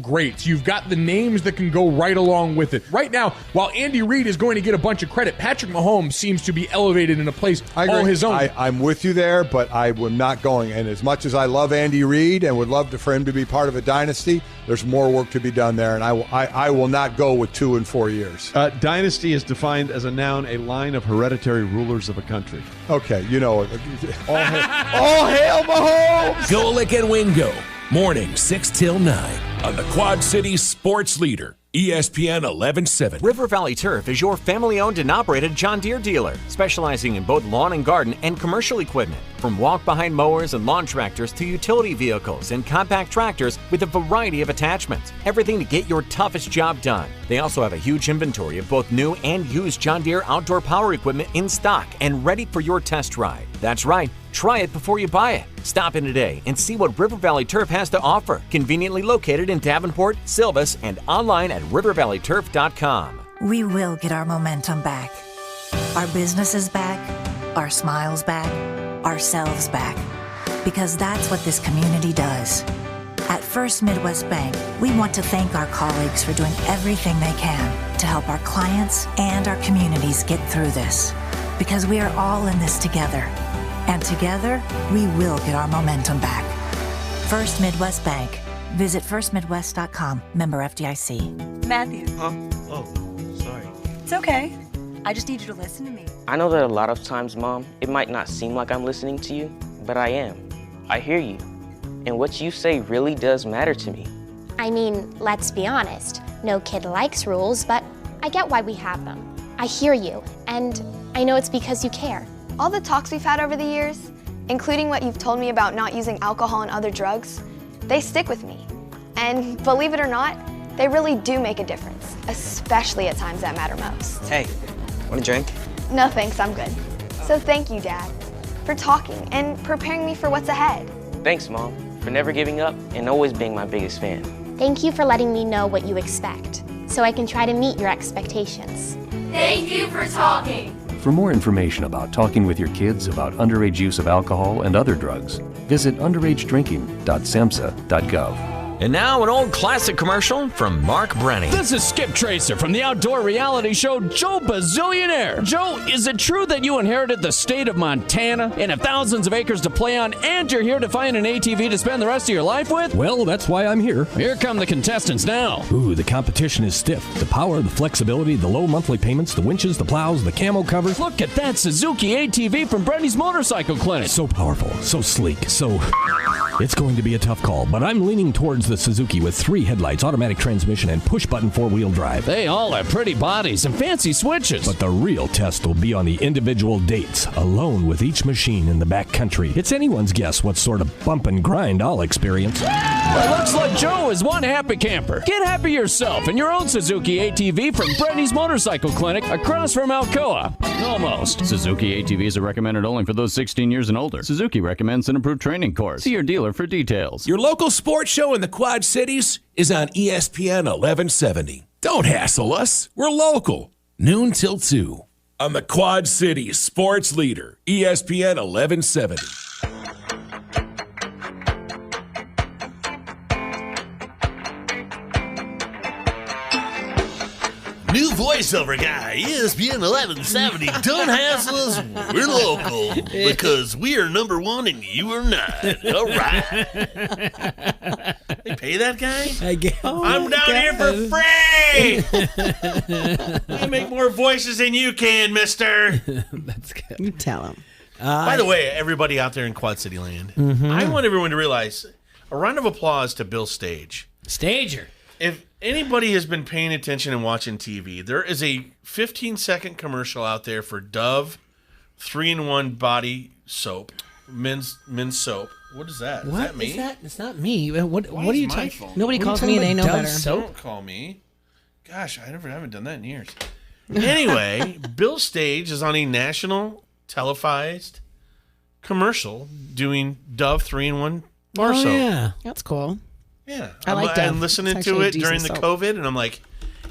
greats. You've got the names that can go right along with it. Right now, while Andy Reid is going to get a bunch of credit, Patrick Mahomes seems to be elevated in a place all his own.
I'm with you there, but I am not going. And as much as I love Andy Reid and would love for him to be part of a dynasty, there's more work to be done there, and I will not go with 2 in 4 years.
Dynasty is defined as a noun, a line of hereditary rulers of a country.
Okay, you know it. All hail Mahomes!
Golick and Wingo. Morning 6 till 9 on the Quad Cities Sports Leader, ESPN 1170.
River Valley Turf is your family-owned and operated John Deere dealer, specializing in both lawn and garden and commercial equipment. From walk-behind mowers and lawn tractors to utility vehicles and compact tractors with a variety of attachments. Everything to get your toughest job done. They also have a huge inventory of both new and used John Deere outdoor power equipment in stock and ready for your test ride. That's right. Try it before you buy it. Stop in today and see what River Valley Turf has to offer. Conveniently located in Davenport, Silvis, and online at rivervalleyturf.com.
We will get our momentum back. Our business is back, our smiles back, ourselves back. Because that's what this community does. At First Midwest Bank, we want to thank our colleagues for doing everything they can to help our clients and our communities get through this. Because we are all in this together. And together, we will get our momentum back. First Midwest Bank. Visit firstmidwest.com. Member FDIC.
Matthew.
Huh? Oh, sorry.
It's okay. I just need you to listen to me.
I know that a lot of times, Mom, it might not seem like I'm listening to you, but I am. I hear you. And what you say really does matter to me.
I mean, let's be honest. No kid likes rules, but I get why we have them. I hear you, and I know it's because you care.
All the talks we've had over the years, including what you've told me about not using alcohol and other drugs, they stick with me. And believe it or not, they really do make a difference, especially at times that matter most.
Hey, want a drink?
No thanks, I'm good. So thank you, Dad, for talking and preparing me for what's ahead.
Thanks, Mom, for never giving up and always being my biggest fan.
Thank you for letting me know what you expect, so I can try to meet your expectations.
Thank you for talking.
For more information about talking with your kids about underage use of alcohol and other drugs, visit underagedrinking.samhsa.gov.
And now an old classic commercial from Mark Brenning.
This is Skip Tracer from the outdoor reality show Joe Bazillionaire. Joe, is it true that you inherited the state of Montana and have thousands of acres to play on, and you're here to find an ATV to spend the rest of your life with?
Well, that's why I'm here.
Here come the contestants now.
Ooh, the competition is stiff. The power, the flexibility, the low monthly payments, the winches, the plows, the camo covers.
Look at that Suzuki ATV from Brenny's Motorcycle Clinic.
So powerful, so sleek, so... It's going to be a tough call, but I'm leaning towards the Suzuki with 3 headlights, automatic transmission, and push-button 4-wheel drive.
They all have pretty bodies and fancy switches.
But the real test will be on the individual dates, alone with each machine in the back country. It's anyone's guess what sort of bump and grind I'll experience.
Well, looks like Joe is one happy camper. Get happy yourself in your own Suzuki ATV from Brenny's Motorcycle Clinic across from Alcoa. Almost.
Suzuki ATVs are recommended only for those 16 years and older. Suzuki recommends an approved training course. See your dealer for details.
Your local sports show in the Quad Cities is on ESPN 1170. Don't hassle us. We're local. Noon till 2 on the Quad Cities sports leader, ESPN 1170.
New voiceover guy, ESPN 1170. Don't hassle us, we're local. Because we are number 1 and you are not. All right. They pay that guy? I'm down here for free. I make more voices than you can, mister.
That's good.
You tell him.
By the way, everybody out there in Quad City land, I want everyone to realize, a round of applause to Bill Stage.
Stager.
If anybody has been paying attention and watching TV, there is a 15-second commercial out there for Dove 3-in-1 body soap, men's soap. What is that?
What
is that me?
is that? It's not me. What are you talking?
Nobody calls me. They know better.
Don't call me. Gosh, I haven't done that in years. Anyway, Bill Stage is on a national televised commercial doing Dove 3-in-1 bar soap.
Yeah,
that's cool.
Yeah,
I like Dove.
I'm listening
It's
to
actually
it during the
decent
COVID, and I'm like,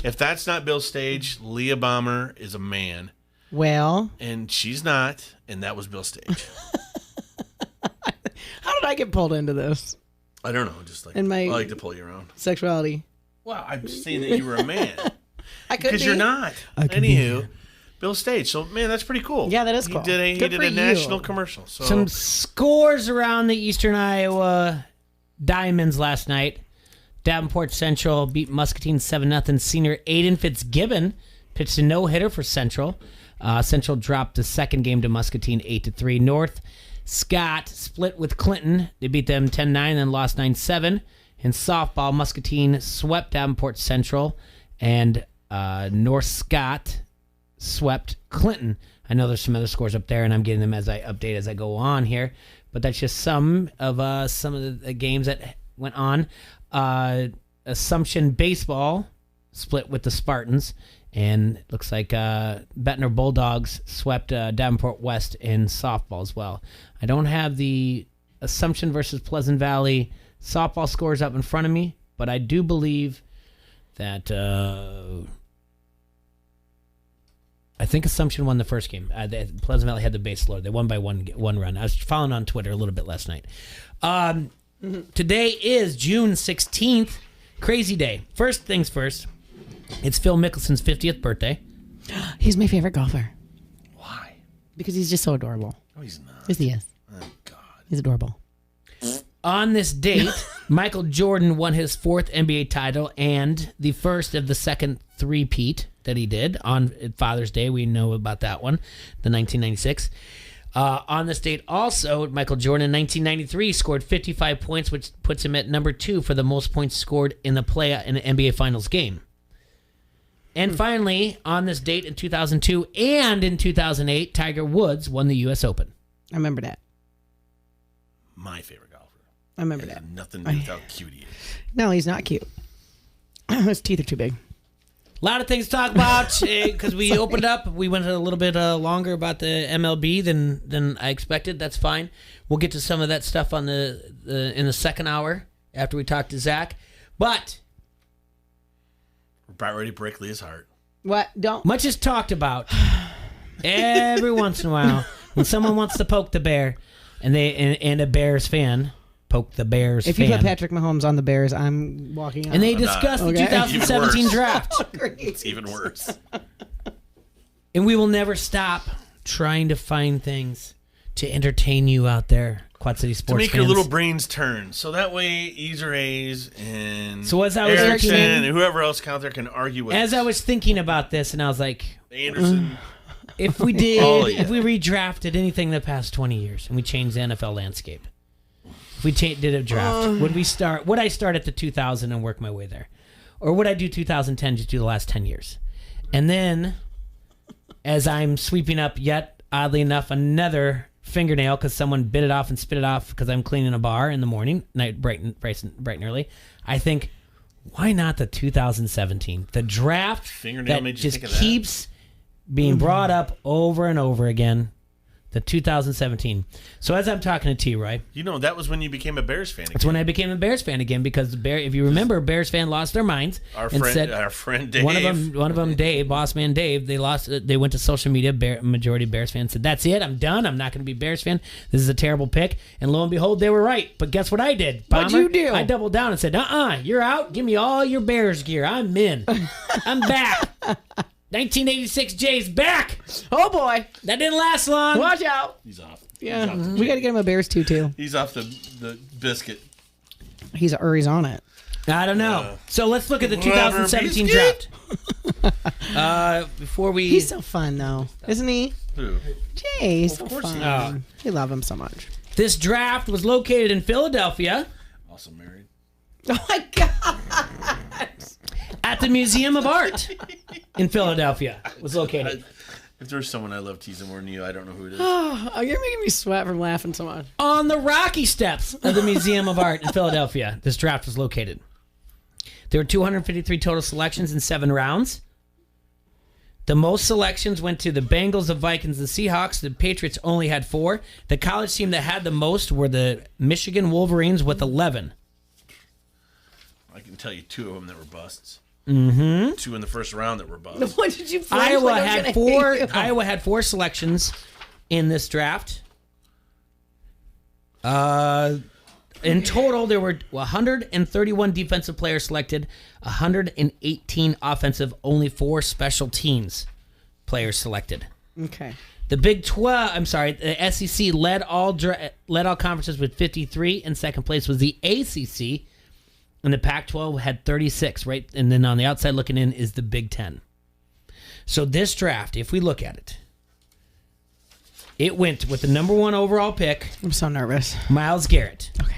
if that's not Bill Stage, Leah Bomber is a man.
Well,
and she's not, and that was Bill Stage.
How did I get pulled into this?
I don't know, just like
In my
I like to pull you around.
Sexuality.
Well, I'm just saying that you were a man.
I could
because
be.
you're not. Anywho, Bill Stage. So man, that's pretty cool.
Yeah, that is cool.
He did
Good
a
for
national
you.
commercial. So
Some scores around the Eastern Iowa Diamonds last night. Davenport Central beat Muscatine 7-0. Senior Aiden Fitzgibbon pitched a no-hitter for Central. Central dropped the second game to Muscatine 8-3. North Scott split with Clinton. They beat them 10-9 and lost 9-7. In softball, Muscatine swept Davenport Central, and North Scott swept Clinton. I know there's some other scores up there, and I'm getting them as I update as I go on here. But that's just some of the games that went on. Assumption baseball split with the Spartans, and it looks like Bettner Bulldogs swept Davenport West in softball as well. I don't have the Assumption versus Pleasant Valley softball scores up in front of me, but I do believe that I think Assumption won the first game. Pleasant Valley had the base load. They won by one run. I was following on Twitter a little bit last night. Today is June 16th. Crazy day. First things first, it's Phil Mickelson's 50th birthday.
He's my favorite golfer.
Why?
Because he's just so adorable.
No, he's not.
Yes, he is.
Oh, God.
He's adorable.
On this date, Michael Jordan won his 4th NBA title and the first of the second three-peat that he did on Father's Day. We know about that one, the 1996. On this date also, Michael Jordan in 1993 scored 55 points, which puts him at number 2 for the most points scored in an NBA Finals game. And finally, on this date in 2002 and in 2008, Tiger Woods won the U.S. Open.
I remember that.
My favorite golfer.
I remember
It
that.
has nothing to do with how cute he is.
No, he's not cute. His teeth are too big.
A lot of things to talk about because we opened up. We went a little bit longer about the MLB than I expected. That's fine. We'll get to some of that stuff on in the second hour after we talk to Zach. But
we're about ready to break Leah's heart.
What? Don't.
Much is talked about every once in a while when someone wants to poke the bear, and a Bears fan poke the Bears.
If you put Patrick Mahomes on the Bears, I'm walking out.
And they discuss the 2017 draft.
It's even worse.
And we will never stop trying to find things to entertain you out there, Quad City sports
to make
fans.
your little brains turn, so that way Easer A's and
So as I was
Erickson
looking-
and whoever else out there can argue with.
As I was thinking about this, and I was like,
Anderson.
if we did,
Oh, yeah.
if we redrafted anything the past 20 years and we changed the NFL landscape, if we did a draft, would I start at the 2000 and work my way there? Or would I do 2010, just do the last 10 years? And then, as I'm sweeping up yet, oddly enough, another fingernail because someone bit it off and spit it off because I'm cleaning a bar in the morning, night bright and early, I think, why not the 2017? The draft
Fingernail
that
made you
just
think of that?
keeps being brought up over and over again. The 2017. So as I'm talking to T-Roy,
You know, that was when you became a Bears fan.
that's when I became a Bears fan again because if you remember, Bears fan lost their minds.
Our
and
friend Dave.
One of them, Dave, boss man Dave. They lost. They went to social media. Majority Bears fans said, "That's it. I'm done. I'm not going to be a Bears fan. This is a terrible pick." And lo and behold, they were right. But guess what I did?
What'd
Bomber?
you do?
I doubled down and said, "You're out. Give me all your Bears gear. I'm in. I'm back." 1986 Jay's back.
Oh boy,
that didn't last long.
Watch out.
He's off.
Yeah, we got to get him a Bears tutu.
He's off the biscuit.
He's on it.
I don't know. So let's look at the
Whatever,
2017
biscuit.
draft. Before we,
He's so fun though, isn't he?
Who?
Jay, he's so
course he
fun. We love him so much.
This draft was located in Philadelphia.
Also married.
Oh my God.
At the Museum of Art in Philadelphia was located.
If there's someone I love teasing more than you, I don't know who it is.
Oh, you're making me sweat from laughing so much.
On the Rocky Steps of the Museum of Art in Philadelphia, this draft was located. There were 253 total selections in 7 rounds. The most selections went to the Bengals, the Vikings, the Seahawks. The Patriots only had 4. The college team that had the most were the Michigan Wolverines with 11.
I can tell you 2 of them that were busts.
Mm-hmm.
2 in the first round that were busts.
What did you?
Iowa had 4 selections in this draft. In total, there were 131 defensive players selected, 118 offensive, only 4 special teams players selected.
Okay.
The Big 12, the SEC led all conferences with 53, and second place was the ACC, and the Pac-12 had 36, right? And then on the outside looking in is the Big 10. So this draft, if we look at it, it went with the number 1 overall pick.
I'm so nervous.
Myles Garrett.
Okay.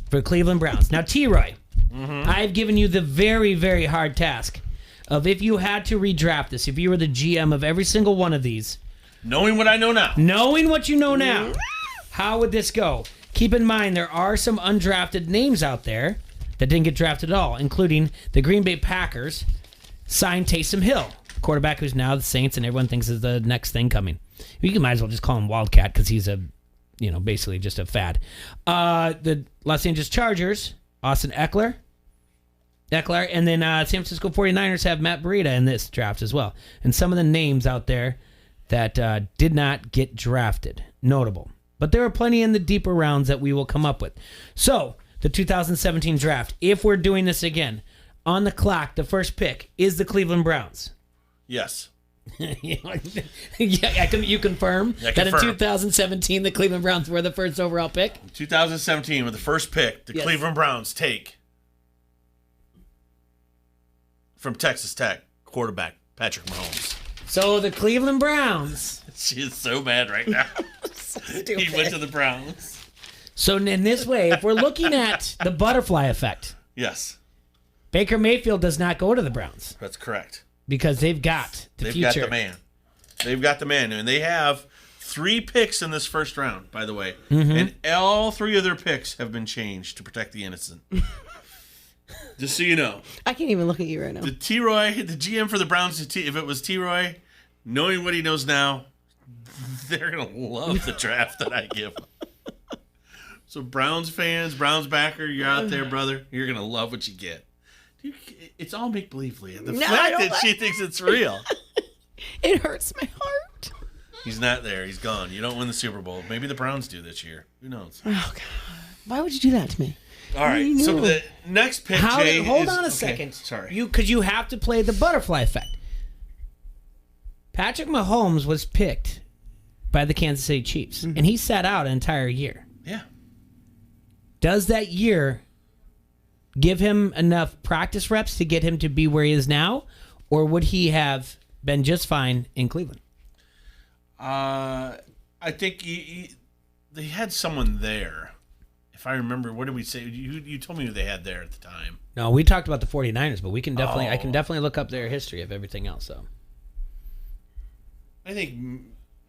For Cleveland Browns. Now, T-Roy, I've given you the very, very hard task of if you had to redraft this, if you were the GM of every single one of these.
Knowing what I know now.
Knowing what you know now. How would this go? Keep in mind, there are some undrafted names out there that didn't get drafted at all, including the Green Bay Packers signed Taysom Hill, quarterback who's now the Saints, and everyone thinks is the next thing coming. You might as well just call him Wildcat because he's basically just a fad. The Los Angeles Chargers, Austin Eckler, and then San Francisco 49ers have Matt Breida in this draft as well. And some of the names out there that did not get drafted, notable. But there are plenty in the deeper rounds that we will come up with. So, the 2017 draft, if we're doing this again, on the clock, the first pick is the Cleveland Browns.
Yes.
You confirm that in 2017 the Cleveland Browns were the first overall pick?
2017 with the first pick, the Cleveland Browns take from Texas Tech quarterback Patrick Mahomes.
So the Cleveland Browns.
She is so mad right now. He went to the Browns.
So in this way, if we're looking at the butterfly effect,
yes,
Baker Mayfield does not go to the Browns.
That's correct.
Because they've got the future.
They've got the man. They've got the man. And they have 3 picks in this first round, by the way.
Mm-hmm.
And all 3 of their picks have been changed to protect the innocent. Just so you know.
I can't even look at you right now.
The GM for the Browns, if it was T-Roy, knowing what he knows now, they're going to love the draft that I give them. So Browns fans, Browns backer, you're out there, brother. You're going to love what you get. It's all make-believe, Leah. The fact that she thinks it's real.
It hurts my heart.
He's not there. He's gone. You don't win the Super Bowl. Maybe the Browns do this year. Who knows?
Oh, God. Why would you do that to me?
All right. So the next pick, Jay,
hold
is,
on a
okay,
second.
Sorry.
Because you have to play the butterfly effect. Patrick Mahomes was picked by the Kansas City Chiefs, and he sat out an entire year.
Yeah.
Does that year give him enough practice reps to get him to be where he is now, or would he have been just fine in Cleveland?
I think they had someone there. If I remember, what did we say? You told me who they had there at the time.
No, we talked about the 49ers, but we can definitely I can definitely look up their history of everything else. So
I think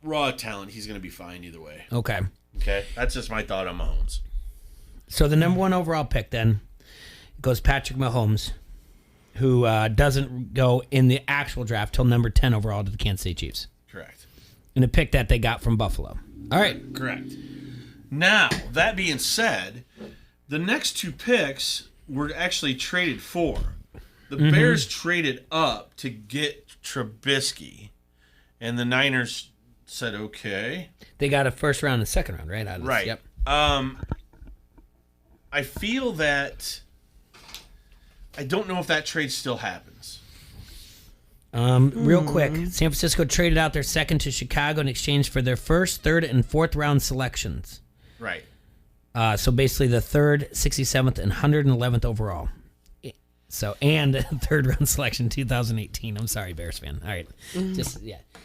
raw talent, he's going to be fine either way.
Okay.
Okay, that's just my thought on Mahomes.
So the number one overall pick then goes Patrick Mahomes, who doesn't go in the actual draft till number 10 overall to the Kansas City Chiefs.
Correct.
And a pick that they got from Buffalo. All right.
Correct. Now, that being said, the next two picks were actually traded for. The Bears traded up to get Trubisky, and the Niners said, okay.
They got a first round and second round, right?
Right.
Yep.
I feel that I don't know if that trade still happens.
Real quick, San Francisco traded out their second to Chicago in exchange for their first, third, and fourth round selections.
Right.
So basically the 3rd, 67th, and 111th overall. So, and third round selection 2018. I'm sorry, Bears fan. All right.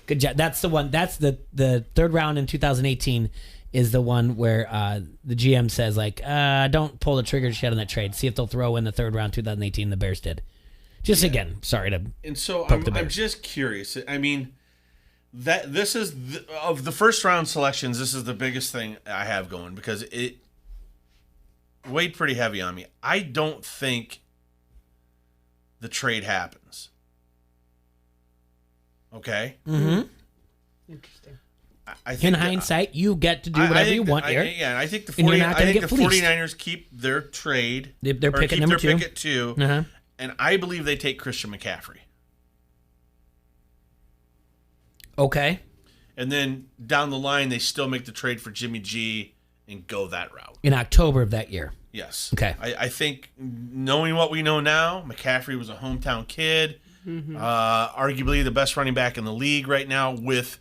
Good job. That's the one. That's the third round in 2018 is the one where the GM says, like, don't pull the trigger yet on that trade. See if they'll throw in the third round 2018. The Bears did. Just again, sorry to.
And so I'm just curious. I mean, that this is of the first round selections. This is the biggest thing I have going because it weighed pretty heavy on me. I don't think the trade happens. Okay.
Mm-hmm.
Interesting.
I think
in hindsight, you get to do whatever you want here.
I think the
49ers
keep their trade.
They're picking number 2.
Pick at 2.
Uh-huh.
And I believe they take Christian McCaffrey.
Okay.
And then down the line, they still make the trade for Jimmy G and go that route.
In October of that year.
Yes.
Okay.
I think knowing what we know now, McCaffrey was a hometown kid, arguably the best running back in the league right now with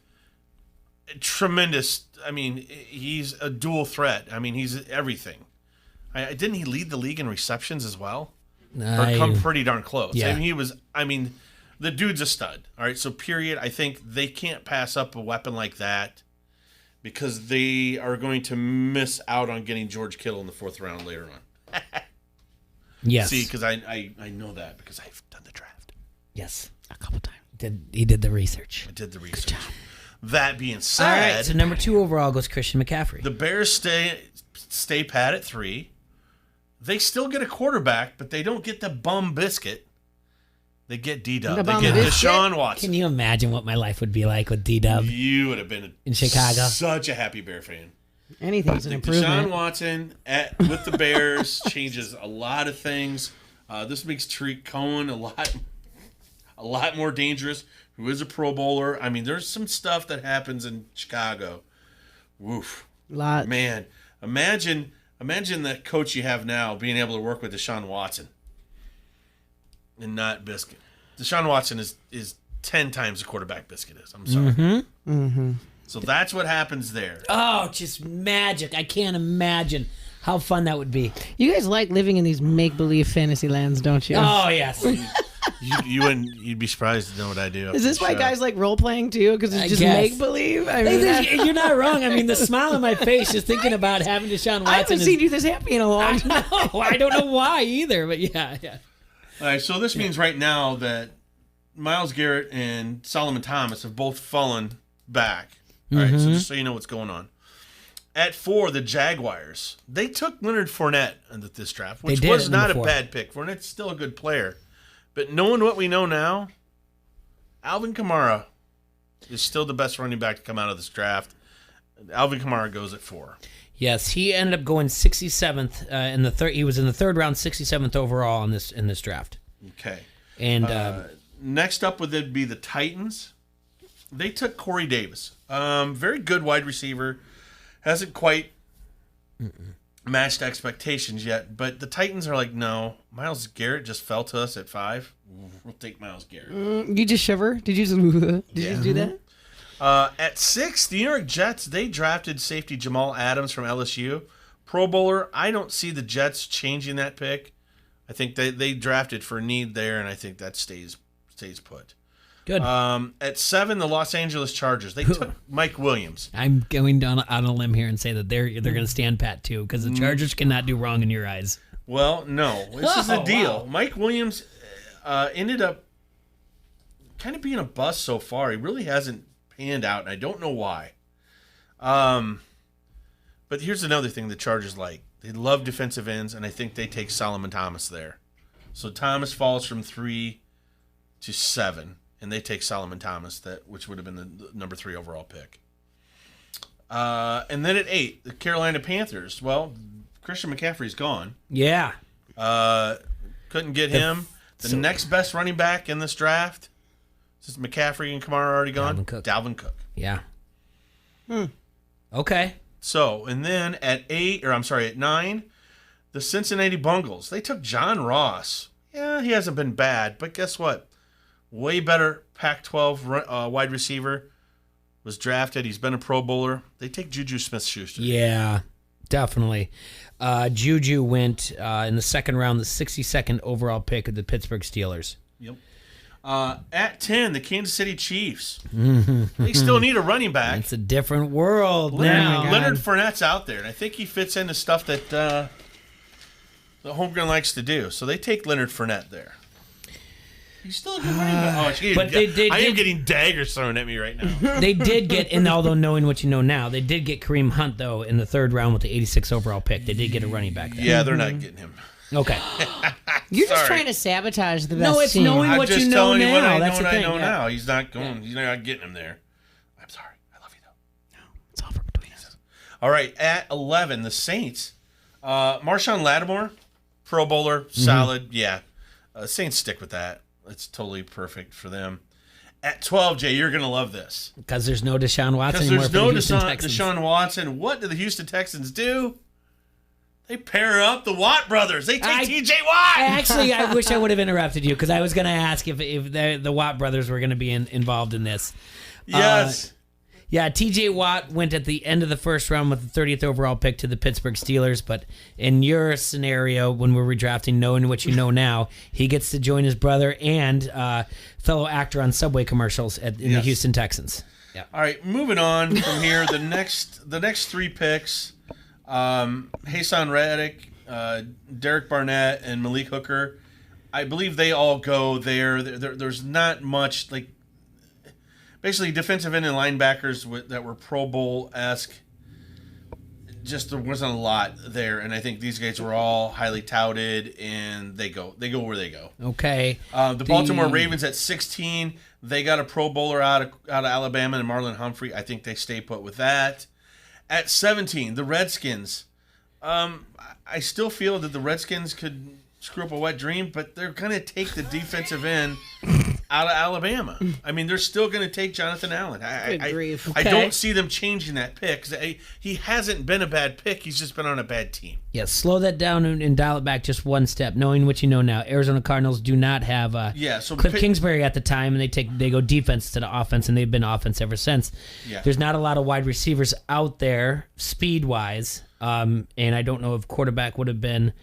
tremendous, I mean, he's a dual threat. I mean, he's everything. Didn't he lead the league in receptions as well? Or come pretty darn close.
Yeah.
And the dude's a stud. All right, so period. I think they can't pass up a weapon like that because they are going to miss out on getting George Kittle in the 4th round later on.
Yes.
See, because I know that because I've done the draft.
Yes. A couple times. He did the research.
I did the research. Good job. That being said.
All right, so number 2 overall goes Christian McCaffrey.
The Bears stay pat at 3. They still get a quarterback, but they don't get the bum biscuit. They get D-Dub. They get Deshaun Watson.
Can you imagine what my life would be like with D-Dub?
You would have been
in Chicago.
Such a happy Bear fan.
Anything's an improvement.
Deshaun Watson with the Bears changes a lot of things. This makes Tariq Cohen a lot more dangerous, who is a Pro Bowler. I mean, there's some stuff that happens in Chicago. Woof.
Lot.
Man, imagine the coach you have now being able to work with Deshaun Watson and not Biscuit. Deshaun Watson is 10 times the quarterback Biscuit is. I'm sorry. So that's what happens there.
Oh, just magic. I can't imagine how fun that would be.
You guys like living in these make-believe fantasy lands, don't you?
Oh, yes.
You'd be surprised to know what I do.
Is this why guys like role-playing too? Because it's just make-believe? I mean,
you're not wrong. I mean, the smile on my face just thinking about having Deshaun Watson.
I haven't seen you this happy in a long time.
I don't know why either, but yeah.
All right, so this means right now that Myles Garrett and Solomon Thomas have both fallen back. All right, so just so you know what's going on. At 4, the Jaguars, they took Leonard Fournette into this draft, which was not a bad pick. Fournette's still a good player. But knowing what we know now, Alvin Kamara is still the best running back to come out of this draft. Alvin Kamara goes at 4.
Yes, he ended up going 67th in the third. He was in the 3rd round, 67th overall in this draft.
Okay.
And
next up would be the Titans. they took Corey Davis. Very good wide receiver. Hasn't quite matched expectations yet, but the Titans are like, no, Myles Garrett just fell to us at 5. We'll take Myles Garrett.
You just shiver? Did you just do that?
At 6, the New York Jets, they drafted safety Jamal Adams from LSU. Pro Bowler, I don't see the Jets changing that pick. I think they drafted for need there, and I think that stays put.
Good.
At 7, the Los Angeles Chargers. They took Mike Williams.
I'm going down on a limb here and say that they're going to stand pat too, because the Chargers cannot do wrong in your eyes.
Well, no. This is the deal.
Wow.
Mike Williams ended up kind of being a bust so far. He really hasn't panned out, and I don't know why. But here's another thing the Chargers like. They love defensive ends, and I think they take Solomon Thomas there. So Thomas falls from 3 to 7, and they take Solomon Thomas, which would have been the number 3 overall pick. And then at 8, the Carolina Panthers. Well, Christian McCaffrey's gone.
Yeah.
Couldn't get him. The next best running back in this draft, since McCaffrey and Kamara are already gone, Dalvin Cook.
Yeah. Okay.
So, and then at 9, the Cincinnati Bengals. They took John Ross. Yeah, he hasn't been bad, but guess what? Way better Pac-12 wide receiver was drafted. He's been a Pro Bowler. They take Juju Smith-Schuster.
Yeah, definitely. Juju went in the second round, the 62nd overall pick of the Pittsburgh Steelers.
Yep. At 10, the Kansas City Chiefs. They still need a running back.
It's a different world now.
Leonard Fournette's out there, and I think he fits into stuff that the Holmgren likes to do. So they take Leonard Fournette there. He's still a good running back. I am getting daggers thrown at me right now.
They did get, and although knowing what you know now, they did get Kareem Hunt, though, in the 3rd round with the 86th overall pick. They did get a running back there.
Yeah, they're not getting him.
Okay.
You're just trying to sabotage the best
No, it's
team.
knowing
I'm
what
just
you know
telling you what
now.
I
That's
know,
the
what I
thing.
know
Yeah.
now. He's not going. He's not getting him there. I'm sorry. I love you though.
No, it's all for between us.
All right, at 11, the Saints. Marshawn Lattimore, Pro Bowler, solid. Yeah, Saints stick with that. It's totally perfect for them. At 12, Jay, you're gonna love this
Because there's no Deshaun Watson
because
anymore.
there's
for
no
the Houston Texans.
Deshaun Watson. What do the Houston Texans do? They pair up the Watt brothers. They take T.J. Watt.
Actually, I wish I would have interrupted you because I was going to ask if the Watt brothers were going to be involved in this.
Yes.
Yeah, T.J. Watt went at the end of the 1st round with the 30th overall pick to the Pittsburgh Steelers. But in your scenario, when we're redrafting, knowing what you know now, he gets to join his brother and fellow actor on Subway commercials in the Houston Texans. Yeah.
All right, moving on from here. The next 3 picks. Hassan Reddick, Derek Barnett, and Malik Hooker. I believe they all go there. There's not much, like, basically defensive end and linebackers that were Pro Bowl-esque. Just there wasn't a lot there, and I think these guys were all highly touted, and they go where they go.
Okay.
The Baltimore Ravens at 16, they got a Pro Bowler out of Alabama and Marlon Humphrey. I think they stay put with that. At 17, the Redskins. I still feel that the Redskins could screw up a wet dream, but they're going to take the defensive end out of Alabama. I mean, they're still going to take Jonathan Allen. I don't see them changing that pick. 'Cause he hasn't been a bad pick. He's just been on a bad team.
Yeah, slow that down and dial it back just one step. Knowing what you know now, Arizona Cardinals do not have Cliff Kingsbury at the time, and they go defense to the offense, and they've been offense ever since.
Yeah.
There's not a lot of wide receivers out there speed-wise, and I don't know if quarterback would have been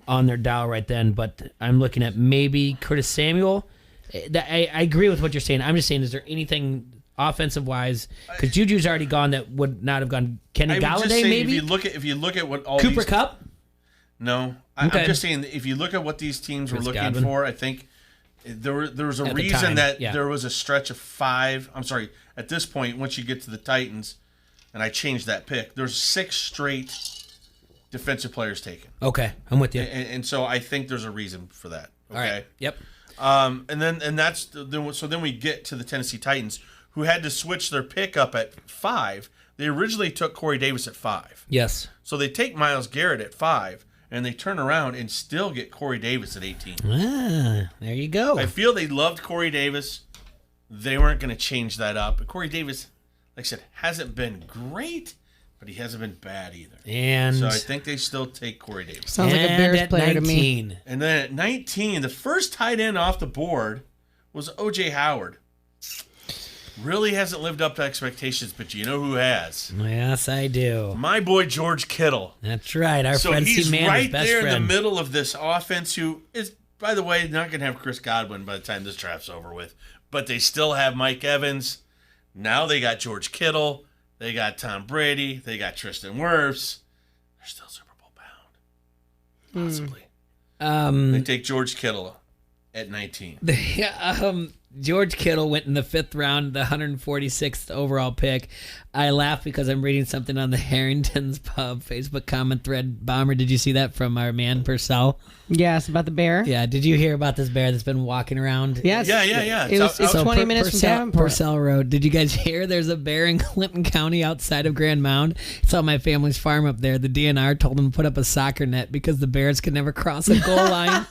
on their dial right then, but I'm looking at maybe Curtis Samuel. I agree with what you're saying. I'm just saying, is there anything offensive-wise? Because Juju's already gone that would not have gone. Kenny Galladay, maybe?
If you look at what all
Cooper Kupp?
No. I'm just saying, if you look at what these teams were looking for, I think there was a reason that there was a stretch of 5. I'm sorry, at this point, once you get to the Titans, and I changed that pick, there's 6 straight defensive players taken.
Okay, I'm with you.
And so I think there's a reason for that. Okay.
All right. Yep.
Then we get to the Tennessee Titans, who had to switch their pick up at 5. They originally took Corey Davis at 5.
Yes.
So they take Myles Garrett at 5, and they turn around and still get Corey Davis at 18.
Ah, there you go.
I feel they loved Corey Davis. they weren't going to change that up. But Corey Davis, like I said, hasn't been great, but he hasn't been bad either.
And
so I think they still take Corey Davis.
Sounds like a Bears player
19.
to me.
And then at 19, the first tight end off the board was O.J. Howard. Really hasn't lived up to expectations, but you know who has?
Yes, I do.
My boy George Kittle.
That's right. Our
So
friend
he's
C-Man,
right
his best
there
friend.
in the middle of this offense, who is, by the way, not going to have Chris Godwin by the time this draft's over with. But they still have Mike Evans. Now they got George Kittle. They got Tom Brady. They got Tristan Wirfs. They're still Super Bowl bound. Possibly. They take George Kittle at 19.
George Kittle went in the 5th round, the 146th overall pick. I laugh because I'm reading something on the Harrington's Pub Facebook comment thread. Bomber, did you see that from our man Purcell?
Yes, about the bear.
Yeah, did you hear about this bear that's been walking around?
Yes.
Yeah.
It's 20 minutes from Davenport.
Purcell Road. Did you guys hear there's a bear in Clinton County outside of Grand Mound? It's on my family's farm up there. The DNR told them to put up a soccer net because the bears could never cross a goal line.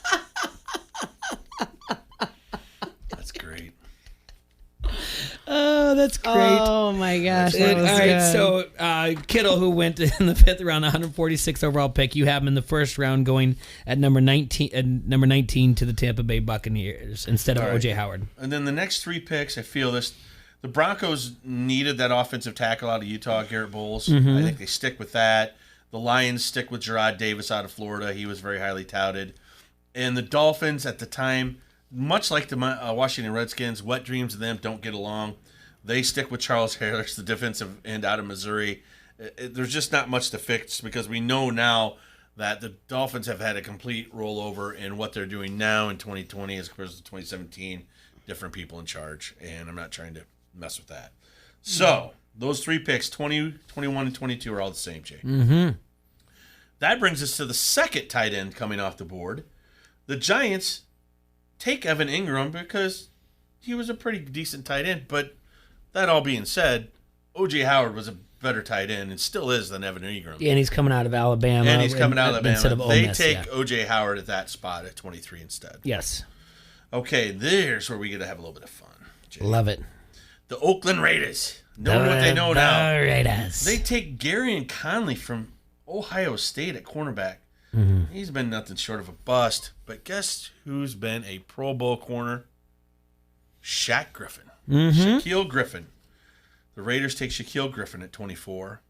Oh, that's great.
Oh, my gosh. That was
all right,
good.
so Kittle, who went in the 5th round, 146th overall pick, you have him in the 1st round going at number 19 to the Tampa Bay Buccaneers instead of
All right.
O.J. Howard.
And then the next 3 picks, I feel the Broncos needed that offensive tackle out of Utah, Garrett Bowles.
Mhm.
I think they stick with that. The Lions stick with Gerard Davis out of Florida. He was very highly touted. And the Dolphins at the time, much like the Washington Redskins, wet dreams of them don't get along. They stick with Charles Harris, the defensive end out of Missouri. There's just not much to fix because we know now that the Dolphins have had a complete rollover in what they're doing now in 2020 as opposed to 2017. Different people in charge, and I'm not trying to mess with that. So those 3 picks, 20, 21, and 22, are all the same, Jay.
Mm-hmm.
That brings us to the second tight end coming off the board. The Giants take Evan Ingram because he was a pretty decent tight end. But that all being said, O.J. Howard was a better tight end and still is than Evan Ingram.
Yeah, and he's coming out of Alabama.
And he's coming out of Alabama.
Instead of Ole
They
Miss,
take
yeah.
O.J. Howard at that spot at 23 instead.
Yes.
Okay, there's where we get to have a little bit of fun, Jay.
Love it.
The Oakland Raiders. Knowing what they know now.
The Raiders.
They take Garyon Conley from Ohio State at cornerback.
Mhm.
He's been nothing short of a bust. But guess who's been a Pro Bowl corner? Shaq Griffin.
Mhm.
Shaquille Griffin. The Raiders take Shaquille Griffin at 24.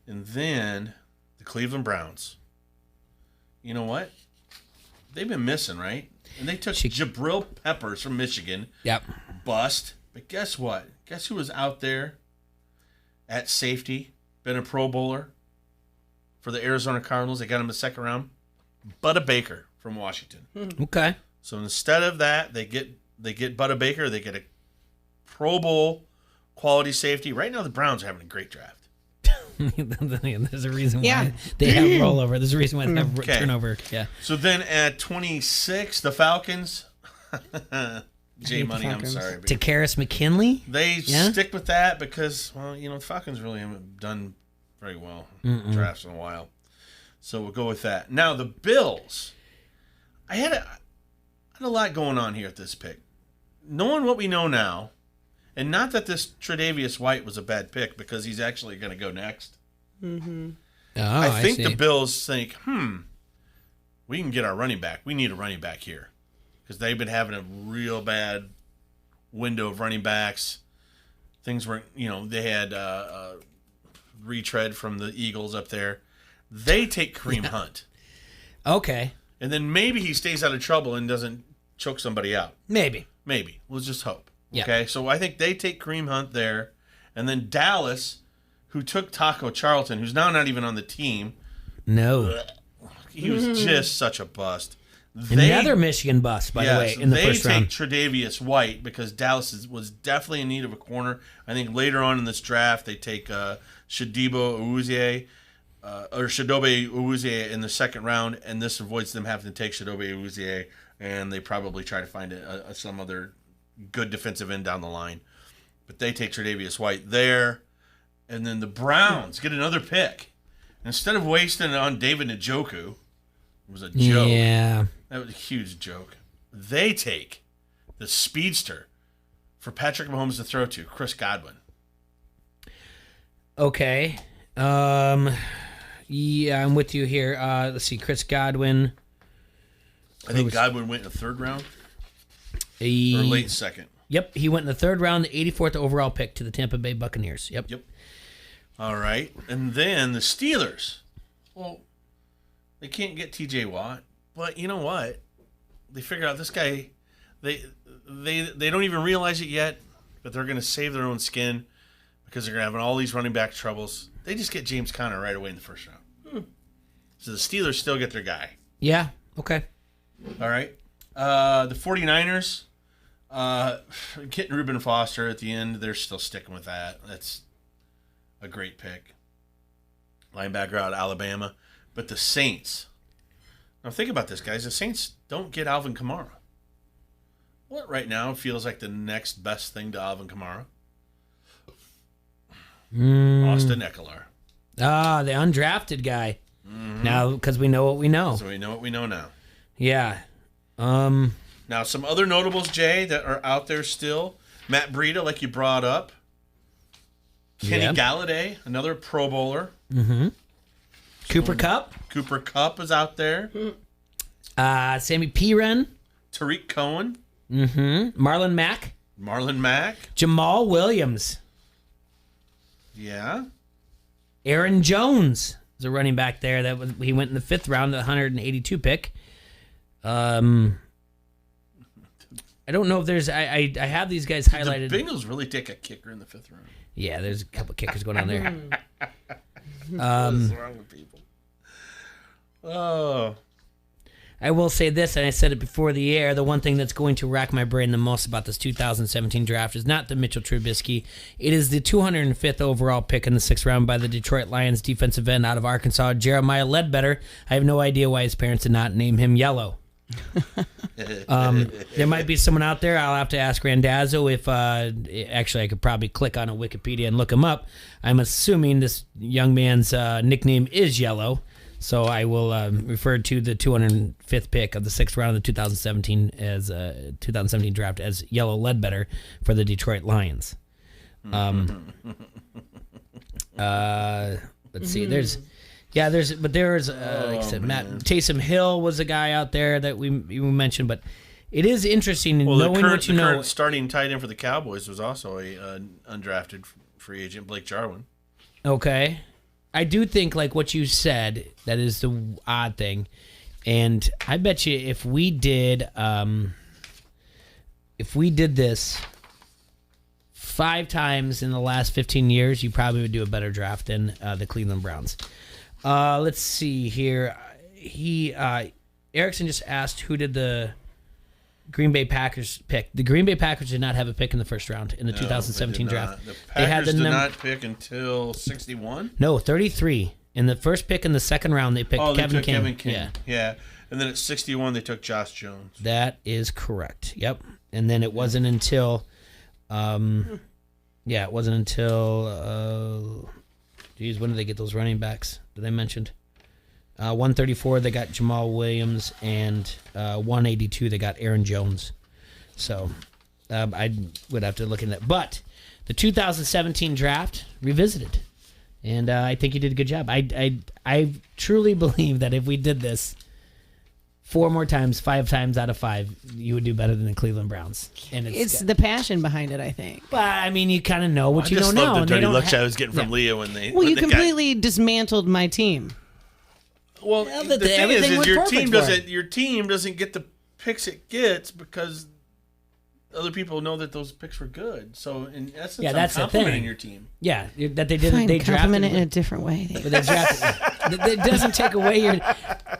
And then the Cleveland Browns. You know what? They've been missing, right? And they took Jabril Peppers from Michigan.
Yep.
Bust. But guess what? Guess who was out there at safety? Been a Pro Bowler for the Arizona Cardinals. They got him in the 2nd round. Butta Baker from Washington.
Okay.
So instead of that, they get Butta Baker. They get a Pro Bowl quality safety. Right now, the Browns are having a great draft.
There's a reason
Yeah.
why they have rollover. There's a reason why they have
Okay.
turnover. Yeah.
So then at 26, the Falcons. J Money, I'm
Falcons.
sorry.
Takaris McKinley?
They
Yeah?
stick with that because, well, the Falcons really haven't done very well in drafts in a while. So we'll go with that. Now, the Bills. I had a lot going on here at this pick. Knowing what we know now, and not that this Tre'Davious White was a bad pick because he's actually going to go next.
Mm-hmm.
Oh,
I think
see.
the Bills think, we can get our running back. We need a running back here. Because they've been having a real bad window of running backs. Things were, they had retread from the Eagles up there. They take Kareem Hunt.
Okay.
And then maybe he stays out of trouble and doesn't choke somebody out.
Maybe.
Maybe. We'll just hope.
Yeah.
Okay, so I think they take Kareem Hunt there. And then Dallas, who took Taco Charlton, who's now not even on the team.
No.
He was just such a bust.
Another Michigan bust, by the way, in the first round.
They take Tre'Davious White because Dallas was definitely in need of a corner. I think later on in this draft, they take Shadobe Awuzie in the 2nd round, and this avoids them having to take Shadobe Awuzie, and they probably try to find some other good defensive end down the line. But they take Tre'Davious White there, and then the Browns get another pick. Instead of wasting it on David Njoku, it was a joke.
Yeah.
That was a huge joke. They take the speedster for Patrick Mahomes to throw to? Chris Godwin.
Okay. Yeah, I'm with you here. Let's see. Chris Godwin.
I think Godwin went in the third round. Or late second.
Yep, he went in the third round, the 84th overall pick to the Tampa Bay Buccaneers. Yep.
All right. And then the Steelers. Well, they can't get TJ Watt, but you know what? They figure out this guy, they don't even realize it yet, but they're going to save their own skin because they're going to have all these running back troubles. They just get James Conner right away in the first round. So the Steelers still get their guy.
Yeah, okay.
All right. The 49ers, getting Reuben Foster at the end, they're still sticking with that. That's a great pick. Linebacker out of Alabama. But the Saints. Now think about this, guys. The Saints don't get Alvin Kamara. What right now feels like the next best thing to Alvin Kamara? Austin Eckler.
Ah, the undrafted guy. Now, because we know what we know.
So we know what we know now.
Yeah.
Now, some other notables, Jay, that are out there still. Matt Breida, like you brought up. Kenny Galladay, another Pro Bowler.
Mm-hmm. Cooper Kupp.
Cooper Kupp is out there.
Sammy Piran.
Tariq Cohen.
Mm-hmm. Marlon Mack. Jamal Williams.
Yeah.
Aaron Jones is a running back there. He went in the 5th round, the 182 pick. I don't know if there's. I have these guys highlighted.
Did the Bengals really take a kicker in the 5th round?
Yeah, there's a couple kickers going on there.
What is wrong with people? Oh.
I will say this, and I said it before the air, the one thing that's going to rack my brain the most about this 2017 draft is not the Mitchell Trubisky. It is the 205th overall pick in the 6th round by the Detroit Lions defensive end out of Arkansas, Jeremiah Ledbetter. I have no idea why his parents did not name him Yellow. There might be someone out there. I'll have to ask Randazzo if actually I could probably click on a Wikipedia and look him up. I'm assuming this young man's nickname is Yellow, so I will refer to the 205th pick of the 6th round of the 2017 draft as Yellow Ledbetter for the Detroit Lions. Let's see. There's like I said, Taysom Hill was a guy out there that we mentioned, but it is interesting knowing what you know.
The current starting tight end for the Cowboys was also a undrafted free agent, Blake Jarwin.
Okay, I do think like what you said, that is the odd thing, and I bet you if we did this 5 times in the last 15 years, you probably would do a better draft than the Cleveland Browns. Let's see here. Erickson just asked who did the Green Bay Packers pick. The Green Bay Packers did not have a pick in the first round in the 2017 draft.
The Packers did not pick until 61?
No, 33. In the first pick in the second round, they picked Kevin King.
Yeah. And then at 61, they took Josh Jones.
That is correct. Yep. And then it wasn't until when did they get those running backs that I mentioned? 134, they got Jamal Williams, and 182, they got Aaron Jones. So I would have to look into that. But the 2017 draft revisited, and I think you did a good job. I truly believe that if we did this 4 more times, 5 times out of 5, you would do better than the Cleveland Browns. And
it's the passion behind it, I think.
But I mean, you kind of know what you know now.
I just love the dirty looks I was getting from Leah when they.
Well, you completely dismantled my team.
Well, the thing is your team doesn't get the picks it gets because other people know that those picks were good. So in essence,
that's
I'm complimenting your team.
Yeah, that they did.
Fine,
they
compliment
drafted
it in a different way.
But they drafted. It doesn't take away your.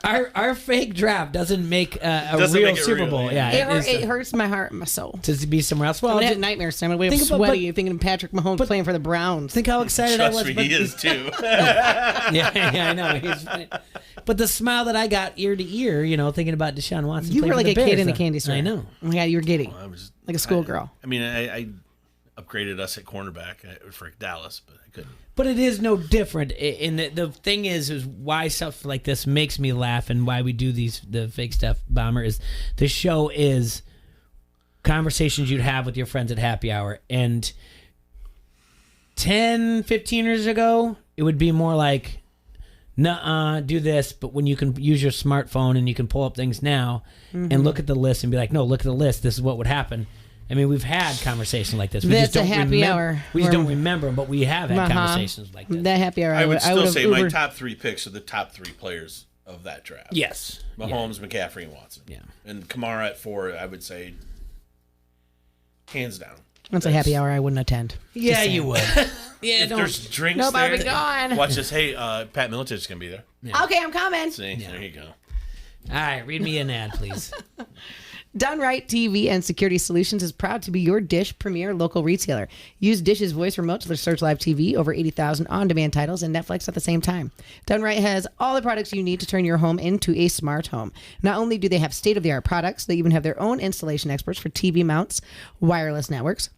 Our fake draft doesn't make a real Super Bowl.
It hurts my heart and my soul
to be somewhere else. Well,
I had nightmares. I'm way up sweaty thinking of Patrick Mahomes playing for the Browns.
Think how excited I was.
Trust me, he is too.
Yeah, I know. But the smile that I got ear to ear, thinking about Deshaun Watson.
You were like a
Bears,
kid in a candy store.
I know.
Oh my God, you were giddy. Like a schoolgirl.
I mean, I upgraded us at cornerback for Dallas, but I couldn't.
But it is no different. And the thing is why stuff like this makes me laugh and why we do the fake stuff, Bomber, is the show is conversations you'd have with your friends at happy hour. And 10, 15 years ago, it would be more like, nuh-uh, do this, but when you can use your smartphone and you can pull up things now and look at the list and be like, no, look at the list, this is what would happen. I mean, we've had conversations like this. We
That's
just don't
a happy hour.
We just don't remember them, but we have had conversations like this.
That happy hour.
I would still say my top 3 picks are the top 3 players of that draft.
Yes.
Mahomes, McCaffrey, and Watson.
Yeah.
And Kamara at 4, I would say, hands down.
That's a happy hour I wouldn't attend.
Yeah, you would.
If there's drinks
Nobody
there,
gone.
watch this. Hey, Pat Miletich is going to be there.
Okay, I'm coming.
See, there you go.
All right, read me an ad, please.
Done Right TV and Security Solutions is proud to be your Dish premier local retailer. Use Dish's voice remote to search live TV, over 80,000 on-demand titles, and Netflix at the same time. Done Right has all the products you need to turn your home into a smart home. Not only do they have state-of-the-art products, they even have their own installation experts for TV mounts, wireless networks,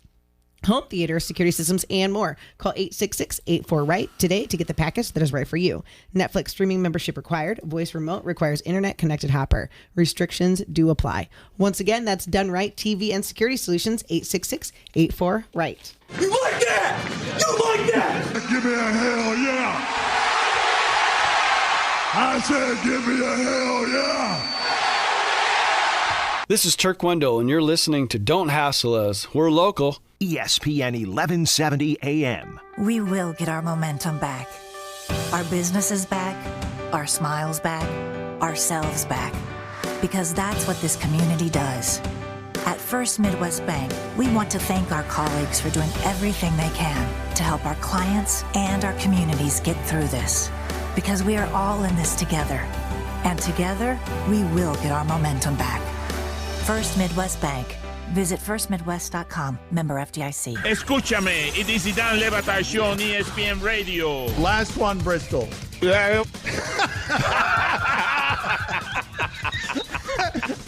home theater, security systems, and more. Call 866-84-RIGHT today to get the package that is right for you. Netflix streaming membership required. Voice remote requires internet-connected Hopper. Restrictions do apply. Once again, that's Done Right TV and Security Solutions, 866-84-RIGHT.
You like that? You like that? Give me a hell yeah. I said give me a hell yeah.
This is Turk Wendell, and you're listening to Don't Hassle Us. We're local.
ESPN 1170 AM.
We will get our momentum back. Our businesses back, our smiles back, ourselves back. Because that's what this community does. At First Midwest Bank, we want to thank our colleagues for doing everything they can to help our clients and our communities get through this. Because we are all in this together. And together, we will get our momentum back. First Midwest Bank. Visit firstmidwest.com. Member FDIC.
Escúchame, it is Zidane Levatación, ESPN Radio.
Last one, Bristol.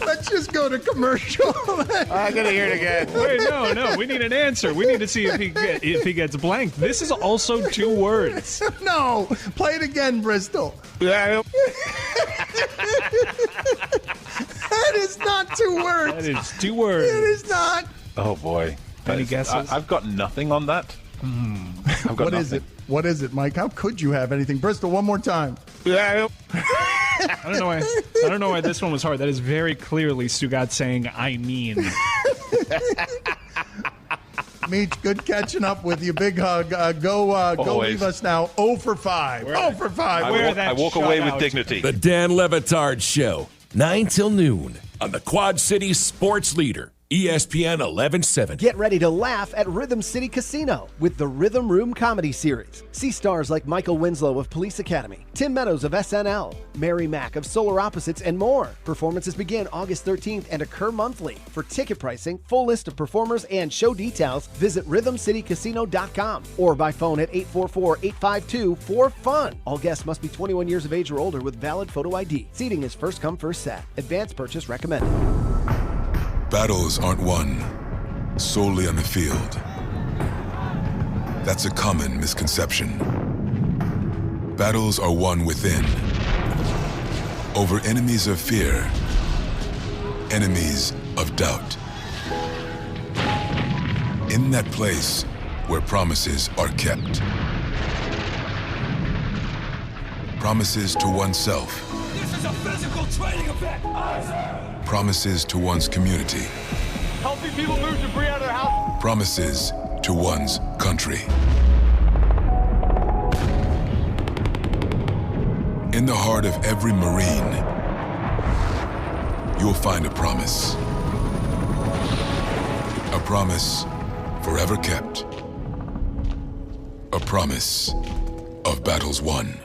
Let's just go to commercial.
I gotta hear it again.
Wait, no. We need an answer. We need to see if he gets blank. This is also 2 words.
No, play it again, Bristol. That is not 2 words.
That is 2 words.
It is not.
Oh boy.
Any guesses?
I've got nothing on that. I've got
What is it? What is it, Mike? How could you have anything? Bristol, one more time.
I don't know why this one was hard. That is very clearly Stugat saying I mean.
Meech, good catching up with you. Big hug. Go leave us now. 0 for 5. 0 for 5.
I walk away with dignity.
The Dan Levitard Show, 9 till noon on the Quad Cities Sports Leader, ESPN 1170.
Get ready to laugh at Rhythm City Casino with the Rhythm Room Comedy Series. See stars like Michael Winslow of Police Academy, Tim Meadows of SNL, Mary Mack of Solar Opposites, and more. Performances begin August 13th and occur monthly. For ticket pricing, full list of performers, and show details, visit rhythmcitycasino.com or by phone at 844-852-4FUN. All guests must be 21 years of age or older with valid photo ID. Seating is first come, first set. Advance purchase recommended.
Battles aren't won solely on the field. That's a common misconception. Battles are won within, over enemies of fear, enemies of doubt. In that place where promises are kept. Promises to oneself.
This is a physical training event.
Promises to one's community.
Helping people move debris out of their house.
Promises to one's country. In the heart of every Marine, you'll find a promise. A promise forever kept. A promise of battles won.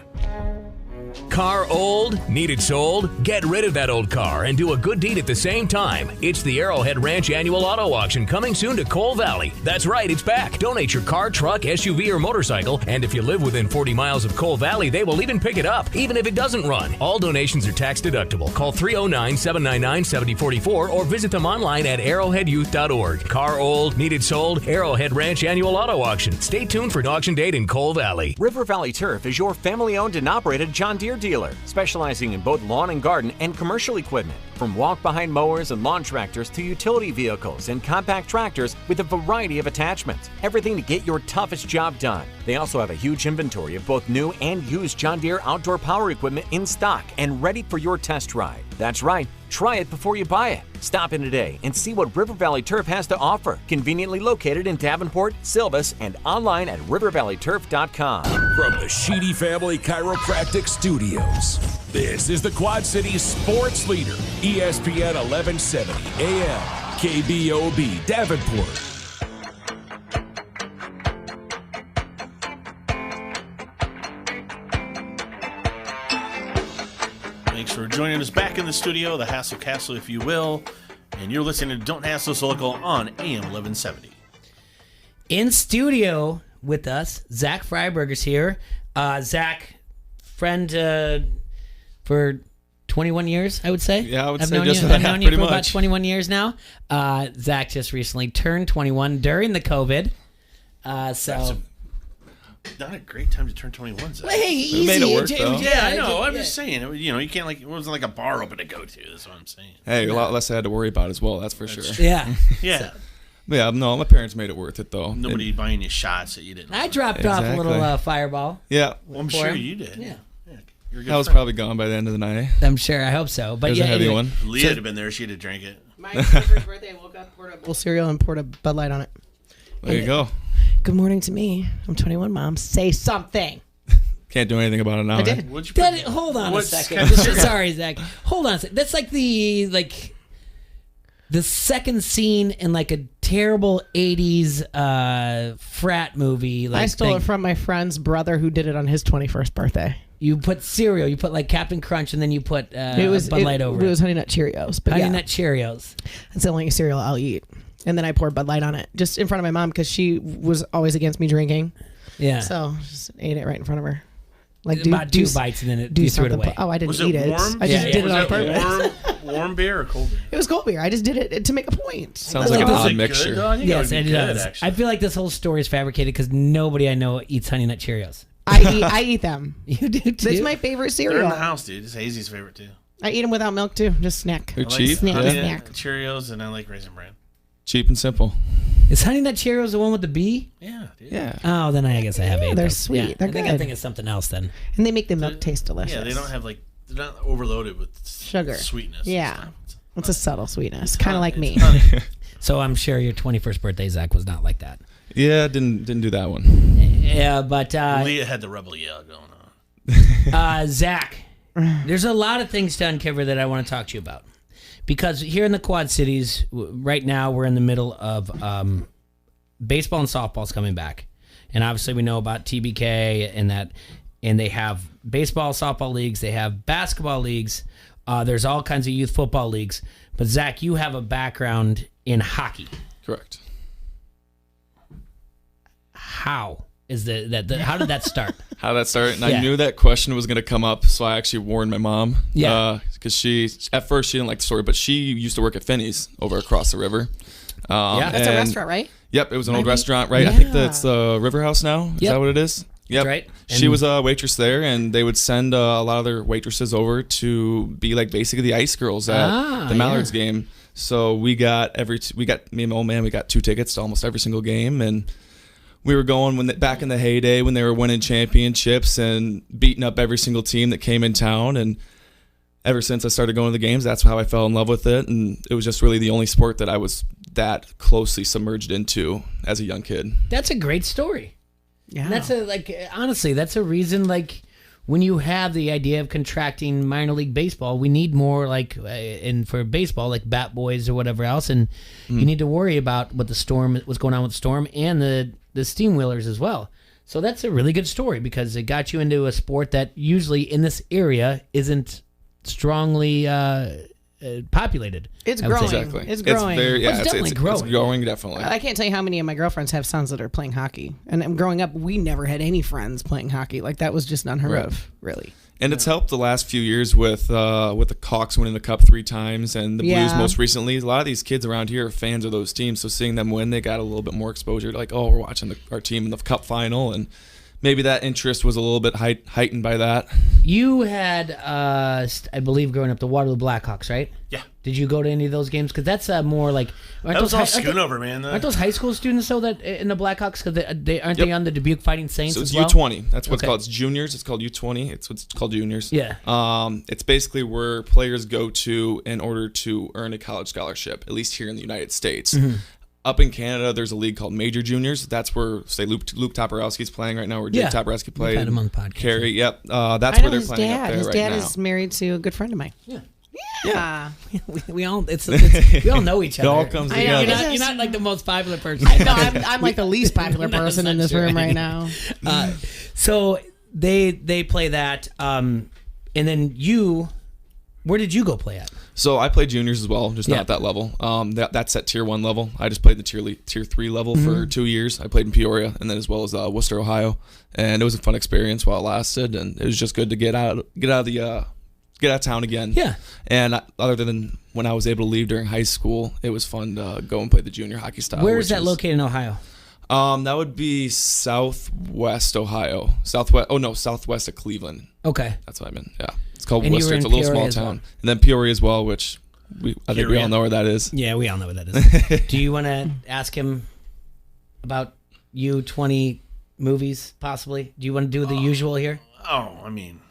Car old? Need it sold? Get rid of that old car and do a good deed at the same time. It's the Arrowhead Ranch Annual Auto Auction coming soon to Coal Valley. That's right, it's back. Donate your car, truck, SUV, or motorcycle, and if you live within 40 miles of Coal Valley, they will even pick it up, even if it doesn't run. All donations are tax deductible. Call 309-799-7044 or visit them online at arrowheadyouth.org. Car old? Need it sold? Arrowhead Ranch Annual Auto Auction. Stay tuned for an auction date in Coal Valley.
River Valley Turf is your family-owned and operated John Deere dealer, specializing in both lawn and garden and commercial equipment. From walk-behind mowers and lawn tractors to utility vehicles and compact tractors with a variety of attachments. Everything to get your toughest job done. They also have a huge inventory of both new and used John Deere outdoor power equipment in stock and ready for your test ride. That's right. Try it before you buy it. Stop in today and see what River Valley Turf has to offer. Conveniently located in Davenport, Silvis, and online at rivervalleyturf.com.
From the Sheedy Family Chiropractic Studios, this is the Quad Cities sports leader, ESPN 1170 AM, KBOB Davenport.
Thanks for joining us back in the studio, the Hassle Castle, if you will. And you're listening to Don't Hassle Us Local on AM 1170.
In studio with us, Zach Freiberger's here. Zach, friend for 21 years, I would say.
Yeah, I would
I've
say
known
just
you,
that,
I've known you
pretty
for about
much.
21 years now. Zach just recently turned 21 during the COVID.
Not a great time to turn 21, Zach.
Hey, easy.
made it work, though.
Yeah, I know. I'm just saying. You can't it wasn't like a bar open to go to. That's what I'm saying.
Hey, a lot less I had to worry about as well, that's for sure.
Yeah.
Yeah.
But yeah, no, my parents made it worth it, though.
Nobody buying you shots that you didn't.
I dropped off a little fireball.
Yeah.
Well, I'm
for
sure
him.
you did.
Yeah.
You're a good
I was
friend.
probably gone by the end of the night.
I'm sure. I hope so. But
It was
yeah,
a heavy
anyway.
one.
Leah would have been there. She'd have drank it.
My first birthday, I woke up, poured a bowl cereal, and poured a Bud Light on it.
There you go.
Good morning to me. I'm 21, Mom. Say something.
Can't do anything about it now.
I did.
Hold on a
What's-
second. Sorry, Zach. Hold on a second. That's like the second scene in like a terrible 80s frat movie. Like
I stole it from my friend's brother who did it on his 21st birthday.
You put cereal. You put like Captain Crunch, and then you put Bud Light over
it. It was Honey Nut Cheerios. But
Honey
yeah,
Nut Cheerios.
that's the only cereal I'll eat. And then I poured Bud Light on it just in front of my mom because she was always against me drinking.
Yeah.
So just ate it right in front of her. Like
About two bites, and then you threw it
something
away.
Oh, I didn't
Was
eat
it
it.
warm?
I just did it
Was
on purpose.
Warm beer or cold beer?
It was cold beer. I just did it to make a point.
Sounds like an
Was
odd
it
mixture.
good, though? I think
Yes,
it
it
would be good,
does.
actually.
I feel like this whole story is fabricated because nobody I know eats Honey Nut Cheerios.
I eat them.
You do too.
It's my favorite
They're in
cereal.
the house, dude. It's Hazy's favorite, too.
I eat them without milk too. Just snack.
They're
I like
cheap.
Snack,
Yeah.
snack.
Cheerios, and I like Raisin Bran.
Cheap and simple.
Is Honey Nut Cheerios the one with the bee?
Yeah, dude.
Yeah.
Oh, then I guess I have ate
they're
those.
sweet.
Yeah,
They're
I think
good.
it's something else then.
And they make the milk taste delicious.
Yeah, they don't have they're not overloaded with
sugar,
sweetness.
Yeah, it's a subtle sweetness, kind of like me.
So I'm sure your 21st birthday, Zach, was not like that.
Yeah, didn't do that one.
Yeah, but
Leah had the rebel yell going on.
Zach, there's a lot of things to uncover that I want to talk to you about. Because here in the Quad Cities, right now we're in the middle of baseball and softball's coming back. And obviously we know about TBK and they have baseball, softball leagues, they have basketball leagues, there's all kinds of youth football leagues. But Zach, you have a background in hockey.
Correct.
How is how did that start?
How did that start? And
Yeah.
I knew that question was going to come up, so I actually warned my mom.
Yeah.
Because at first she didn't like the story, but she used to work at Finney's over across the river.
Yeah, that's a
and-
restaurant, right?
Yep, it was an old
Maybe.
restaurant, right? I
Yeah.
think that's the River House now. Is
Yep.
that what it is? Yep.
right.
She
And-
was a waitress there, and they would send a lot of their waitresses over to be like basically the ice girls at the Mallards game. So we got me and my old man, we got 2 tickets to almost every single game, and we were going back in the heyday when they were winning championships and beating up every single team that came in town. And ever since I started going to the games, that's how I fell in love with it. And it was just really the only sport that I was that closely submerged into as a young kid.
That's a great story.
Yeah.
And that's honestly, that's a reason when you have the idea of contracting minor league baseball, we need more and for baseball, like bat boys or whatever else. And you need to worry about what's going on with the Storm and the Steamwheelers as well. So that's a really good story because it got you into a sport that usually in this area isn't strongly populated.
It's
I would say.
growing.
Exactly.
It's growing.
It's definitely growing.
It's growing, definitely.
I can't tell you how many of my girlfriends have sons that are playing hockey. And growing up, we never had any friends playing hockey. Like that was just unheard
Right.
of, really.
And it's helped the last few years with the Hawks winning the Cup 3 times and the Blues
Yeah.
most recently. A lot of these kids around here are fans of those teams, so seeing them win, they got a little bit more exposure. Like, oh, we're watching our team in the Cup final, and maybe that interest was a little bit heightened by that.
You had, I believe, growing up, the Waterloo Blackhawks, right?
Yeah.
Did you go to any of those games? Because that's more like...
That was all Schoonover, man.
Aren't those high school students, though, that in the Blackhawks? Because they on the Dubuque Fighting Saints
so it's
as well?
U20. That's what it's called. It's juniors. It's called U20. It's what's called juniors.
Yeah.
It's basically where players go to in order to earn a college scholarship, at least here in the United States.
Mm-hmm.
Up in Canada, there's a league called Major Juniors. That's where, say, Luke Toporowski's playing right now, where Jake Toporowski played.
Had him on the podcast.
Carey, yep. That's where they're playing up there
his
right
dad
now.
is married to a good friend of mine.
Yeah. we all we all know each other.
It all comes together.
You're not like the most popular person.
I know, I'm like the least popular person in this room right now.
So they play that, and then where did you go play at?
So I played juniors as well, just not at that level. That's at tier 1 level. I just played the tier 3 level for 2 years. I played in Peoria and then as well as Worcester, Ohio, and it was a fun experience while it lasted. And it was just good to get out of town again.
Yeah.
And other than when I was able to leave during high school, it was fun to go and play the junior hockey style.
Where is that located in Ohio?
That would be southwest Ohio. Southwest of Cleveland.
Okay.
That's what I meant. Yeah. It's called
And you
Worcester.
were in
It's a little
Peoria
small
as well.
town. And then Peoria as well, which I think we all know where that is.
Yeah, we all know what that is. Do you want to ask him about U20 movies, possibly? Do you want to do the usual here?
Oh, I mean,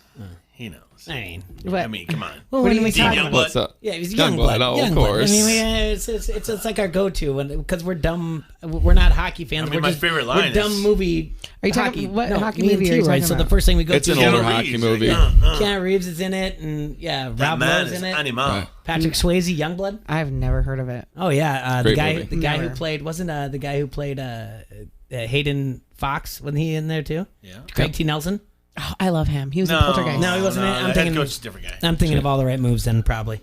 he knows.
I
mean, come on.
Well, what do you mean?
Dean Youngblood?
What's up?
Yeah, he's
Youngblood.
Youngblood.
Oh, of
Youngblood.
course.
I mean, it's like our go-to because we're dumb. We're not hockey fans.
I mean,
we're
my
just,
favorite line
we're dumb
is-
movie.
Are you
hockey?
talking what
No,
hockey
me and
movie
T,
are you
right?
talking
So
about?
the first thing we go
It's
to
an
is
older
Keanu
hockey
Reeves.
movie.
Keanu Reeves is in it, and
That
Rob
man
Lowe's
is
in it.
animal.
Right.
Patrick Swayze, Youngblood.
I've never heard of it.
Oh yeah, the
Great
guy
movie.
who
Never.
played wasn't the guy who played Hayden Fox, wasn't he in there too?
Yeah.
Craig T. Nelson.
Oh, I love him. He was
No.
a poltergeist.
No, he wasn't.
No,
I'm
the
thinking
head coach is a different guy.
I'm thinking of All the Right Moves then probably.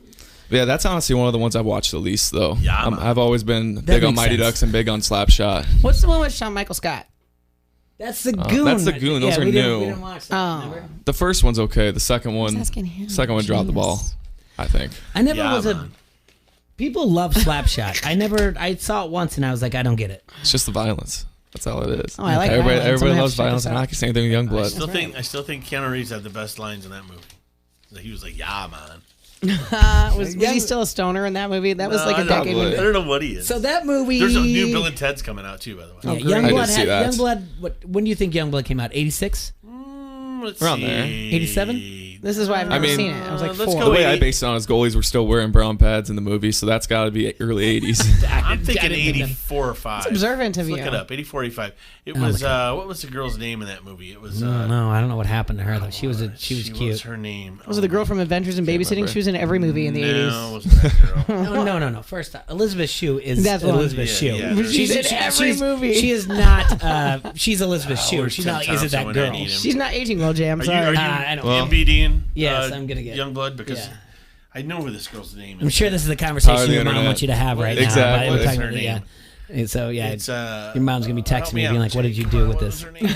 Yeah, that's honestly one of the ones I've watched the least, though.
Yeah, man.
I've always been big on
makes
Mighty
sense.
Ducks and big on Slapshot.
What's the one with Shawn Michael Scott?
That's the Goon.
That's the Goon. Those
Yeah,
are
we
new.
didn't watch that.
Oh.
Remember?
The first one's okay. The second one
asking him.
dropped the ball, I think.
I never
Yeah,
was
man.
People love Slapshot. I saw it once and I was like, I don't get it.
It's just the violence. That's all it is.
Oh, I like
everybody.
violence. I'm
Everybody
gonna have
loves
to check
violence
this
and
out.
hockey. Same thing with Youngblood.
I still think Keanu Reeves had the best lines in that movie. He was like, "Yeah, man."
Was he still a stoner in that movie? That was like a decade
probably.
I
ago.
don't know what he is.
So that movie.
There's a new Bill and Ted's coming out too, by the way.
Yeah,
I
Youngblood.
did see that.
Youngblood. When do you think Youngblood came out? 86.
Let's
Around
see.
there.
87?
This is why I've never
mean,
seen it. I was like
let's
4.
go
The way I
80.
based it on is goalies were still wearing brown pads in the movie, so that's got to be early 80s.
I'm thinking
I didn't think
84 or 5.
It's observant of
Let's
you.
look it up. 84, 85. It was what was the girl's name in that movie? It was
No, I don't know what happened to her though. She was
What
cute.
was her name?
Was it the girl from Adventures in Babysitting?
remember.
She was in every movie in the
No,
80s.
it wasn't that girl.
No. First, Elizabeth Shue is
That's one.
Elizabeth Shue.
Yeah, yeah.
She's in every movie.
She is not. She's Elizabeth Shue.
or
She's
Tim
not. Is it
Thompson
that
when I
girl?
need him.
She's not aging well, Jam.
Are
Sorry.
you
I don't
Well,
MBDing?
Yes, I'm gonna get
Youngblood because
Yeah.
I know who this girl's name is.
I'm sure this is the
Power
conversation
of the
your mom
internet.
wants you to have right
Exactly.
now. We're
What's
talking
her
about-
name?
yeah. And so yeah,
It's
your mom's gonna be
help
texting
me
me,
out,
being like, "What did you
Jake.
do with
What
this?"
was her name?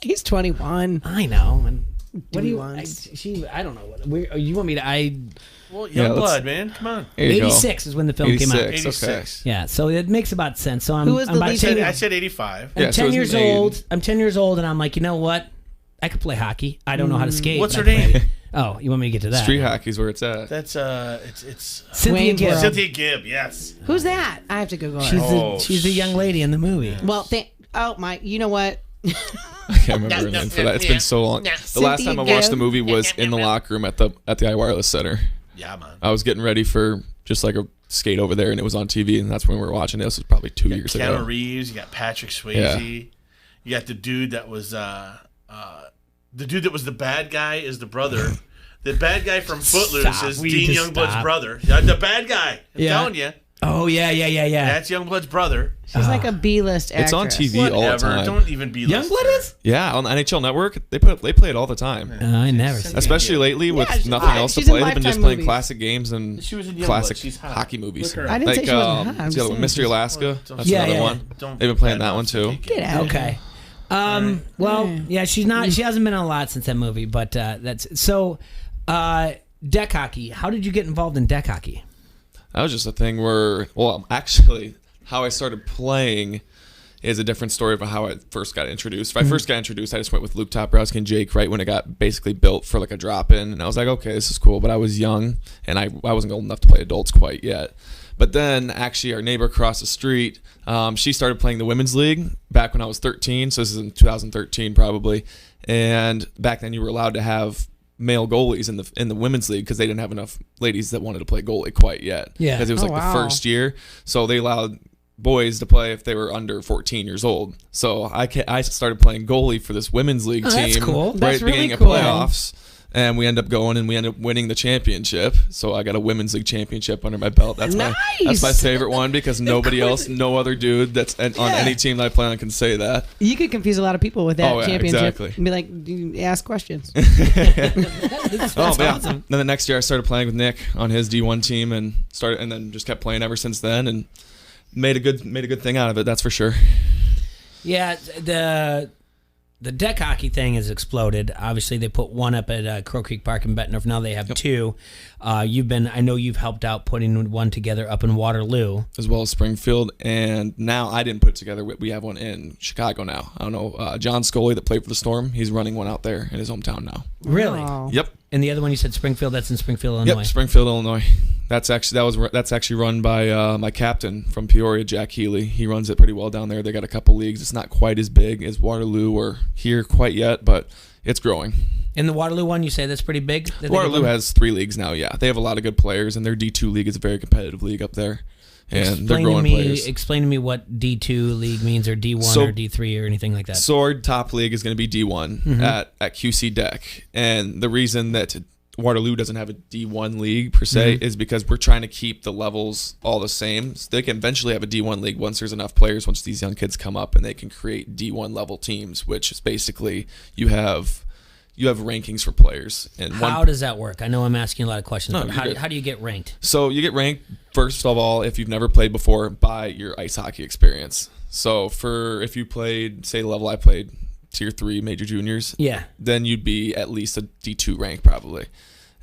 He's 21.
I know. And what do you?
once.
I don't know. You want me to?
Well,
Yeah, let's-
Youngblood, man. Come on.
There you go.
86 is when the film came out.
86, okay.
86.
Yeah, so it makes about sense. So I'm,
Who was
I'm
the
about
lead
10
singer?
I said 85.
I'm
Yeah, so
10
it was
years
made-
old. I'm 10 years old, and I'm like, you know what? I could play hockey. I don't know how to skate.
What's
but
her
I can
name?
play- Oh, you want me to get to that?
Street hockey's where it's at.
That's it's
Cynthia
Wayne's
Gibb.
World.
Cynthia Gibb. Yes.
Who's that? I have to Google
She's
her.
she's the young lady in the movie.
Well, my. You know what?
I can't remember her name for that. It's been so long. The last time I watched the movie was in the locker room at the iWireless Center.
Yeah, man.
I was getting ready for just like a skate over there, and it was on TV, and that's when we were watching it. This was probably 2 years
Keanu
ago.
Reeves. You got Patrick Swayze.
Yeah.
You got the dude that was the bad guy is the brother. The bad guy from Footloose
Stop.
is
Will
Dean
you just
Youngblood's
stop?
brother. Yeah, the bad guy. I'm
Yeah.
telling you.
Oh yeah.
That's Youngblood's brother.
She's like a B-list actress.
It's on TV all the
Whatever.
time.
Don't even be
Youngblood is?
Yeah, on the NHL Network, they play it all the time.
I never seen it.
Especially lately with
she's
nothing
hot.
else to
She's in
play. They've been just
Lifetime
playing
movies.
classic games and
She was in Youngblood.
classic
She's hot.
hockey movies.
Look her up.
I didn't say she wasn't hot. I'm
what's the other one?
just
Mystery
saying.
Alaska. That's
Yeah,
another
yeah.
one.
Don't
They've been playing that one too.
Get out.
Okay. Well, yeah, she's not. She hasn't been in a lot since that movie, but that's so. Deck hockey. How did you get involved in deck hockey?
That was just a thing where, well, actually, how I started playing is a different story of how I first got introduced. If I first got introduced, I just went with Luke Toporowski and Jake right when it got basically built for like a drop-in. And I was like, okay, this is cool. But I was young, and I wasn't old enough to play adults quite yet. But then actually our neighbor across the street, she started playing the women's league back when I was 13. So this is in 2013 probably. And back then you were allowed to have male goalies in the women's league because they didn't have enough ladies that wanted to play goalie quite yet.
Yeah.
Because it was the first year. So they allowed boys to play if they were under 14 years old. So I started playing goalie for this women's league team.
That's cool.
Right
That's
at the
really
beginning
cool.
of playoffs. And we end up going and we end up winning the championship. So I got a women's league championship under my belt. That's my favorite one because nobody else, no other dude that's on any team that I play on can say that.
You could confuse a lot of people with that championship.
Exactly.
And be like, you ask questions.
That's awesome.
Then the next year I started playing with Nick on his D1 team and then just kept playing ever since then and made a good thing out of it. That's for sure.
Yeah, the deck hockey thing has exploded. Obviously, they put one up at Crow Creek Park in Bettendorf. Now they have two. I know you've helped out putting one together up in Waterloo,
as well as Springfield. And now I didn't put it together. We have one in Chicago now. I don't know. John Scully that played for the Storm. He's running one out there in his hometown now.
Really?
Wow.
Yep.
And the other one you said Springfield. That's in Springfield, Illinois.
Yep, Springfield, Illinois. That's actually run by my captain from Peoria, Jack Healy. He runs it pretty well down there. They got a couple leagues. It's not quite as big as Waterloo or here quite yet, but it's growing.
In the Waterloo one, you say that's pretty big?
Waterloo has 3 leagues now, yeah. They have a lot of good players, and their D2 league is a very competitive league up there. And they're growing players.
Explain to me what D2 league means, or D1 or D3 or anything like that.
So our top league is going to be D1 at QC Deck. And the reason that Waterloo doesn't have a D1 league per se is because we're trying to keep the levels all the same. So they can eventually have a D1 league once there's enough players, once these young kids come up and they can create D1 level teams, which is basically you have rankings for players. And
how does that work? I know I'm asking a lot of questions, but how do you get ranked?
So you get ranked, first of all, if you've never played before, by your ice hockey experience. So if you played, say the level I played, Tier 3 major juniors, then you'd be at least a D2 rank probably.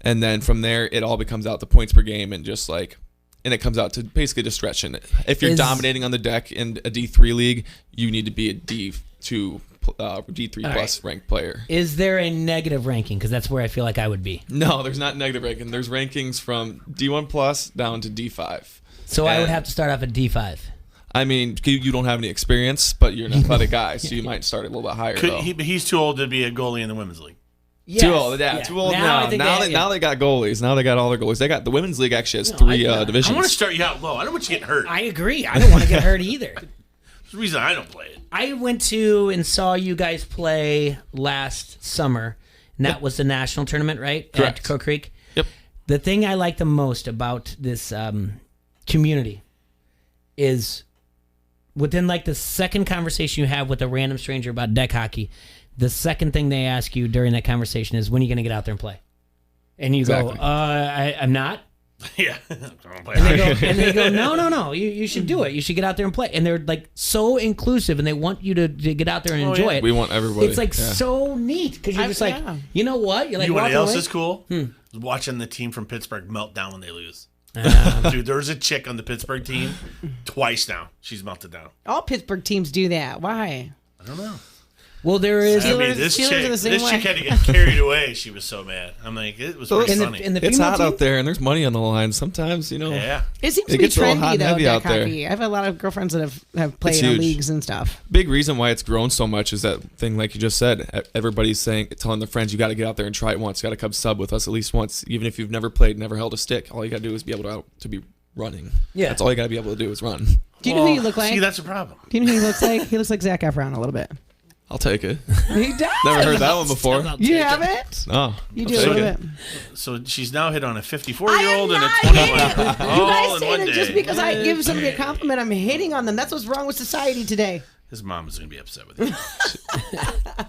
And then from there, it all becomes out the points per game and it comes out to basically just stretching it. If you're dominating on the deck in a D3 league, you need to be a D2 D3 plus ranked player.
Is there a negative ranking? Because that's where I feel like I would be.
No, there's not negative ranking. There's rankings from D1 plus down to D5.
So I would have to start off at D5.
I mean, you don't have any experience, but you're an athletic guy, so you might start a little bit higher.
He's too old to be a goalie in the women's league.
Yes.
Too old now. Now they got goalies. Now they got all their goalies. They got the women's league actually has 3 divisions.
I want to start you out low. I don't want you getting hurt.
I agree. I don't want to get hurt either.
That's the reason I don't play it.
I went to and saw you guys play last summer, and that was the national tournament, right?
Correct.
At Crow Creek.
Yep.
The thing I like the most about this community is within like the second conversation you have with a random stranger about deck hockey, the second thing they ask you during that conversation is, when are you going to get out there and play? And you go, I'm not.
Yeah.
And they go, no, you should do it. You should get out there and play. And they're like so inclusive, and they want you to get out there and enjoy it.
We want everybody.
It's like so neat because you're just like, you know what? You're like,
you know what else is cool? Watching the team from Pittsburgh melt down when they lose. Dude, there's a chick on the Pittsburgh team twice now. She's melted down.
All Pittsburgh teams do that. Why?
I don't know.
Well, there is.
This chick had to get carried away. She was so mad. I'm like, it was pretty funny.
It's hot out there, and there's money on the line. Sometimes,
Yeah.
It seems to be trendy, though, deck hockey. I have a lot of girlfriends that have played in leagues and stuff.
Big reason why it's grown so much is that thing, like you just said. Everybody's telling their friends, you got to get out there and try it once. You got to come sub with us at least once. Even if you've never played, never held a stick, all you got to do is be able to be running. Yeah. That's all you got to be able to do is run.
Do you know who you look like?
See, that's a problem.
Do you know who he looks like? He looks like Zac Efron a little bit.
I'll take it.
He does.
Never heard that one before.
You haven't?
No.
You do a little bit.
So she's now hit on a 54-year-old and a 21-year-old.
You guys say that just because I give somebody a compliment, I'm hating on them. That's what's wrong with society today.
His mom is going to be upset with you.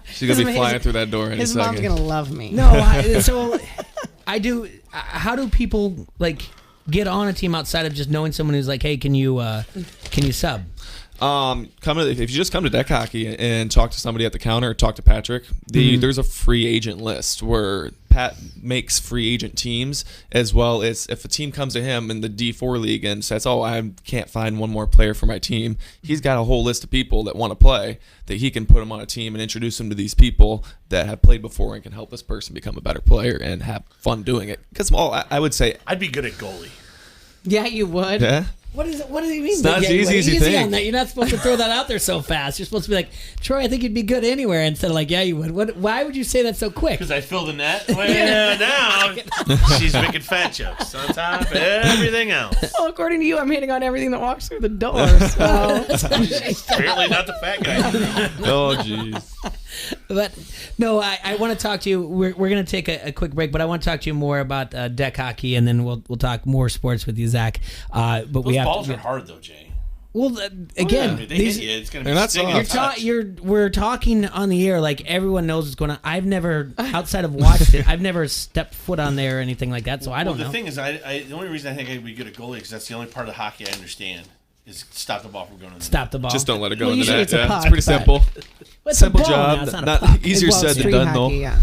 She's going to be flying through that door in a second.
His mom's going to love me.
No, I do. How do people get on a team outside of just knowing someone who's like, hey, can you sub?
If you just come to deck hockey and talk to somebody at the counter or talk to Patrick, there's a free agent list where Pat makes free agent teams, as well as if a team comes to him in the D4 league and says, oh, I can't find one more player for my team, he's got a whole list of people that want to play that he can put them on a team and introduce them to these people that have played before and can help this person become a better player and have fun doing it. Because I would say
I'd be good at goalie.
Yeah, you would.
Yeah.
What do you mean?
It's not as easy as you think.
On that. You're not supposed to throw that out there so fast. You're supposed to be like, Troy, I think you'd be good anywhere, instead of like, yeah, you would. Why would you say that so quick?
Because I fill the net. Well, now she's making fat jokes on top of everything else.
Well, according to you, I'm hitting on everything that walks through the door. So.
Apparently not the fat guy.
Oh, jeez.
But no, I want to talk to you. We're going to take a quick break, but I want to talk to you more about deck hockey, and then we'll talk more sports with you, Zach. But
those balls are hard though, Jay.
Well, again,
they hit you. It's going to be stinging.
We're talking on the air like everyone knows what's going on. I've never, outside of watched it, I've never stepped foot on there or anything like that, so I don't know.
The thing is, the only reason I think I'd be good at goalie is that's the only part of hockey I understand. Is stop the ball from going in the net.
Stop the ball.
Just don't let it go in the net.
It's a puck,
it's pretty simple.
Simple
job.
Now,
not easier said than done, though.
Yeah.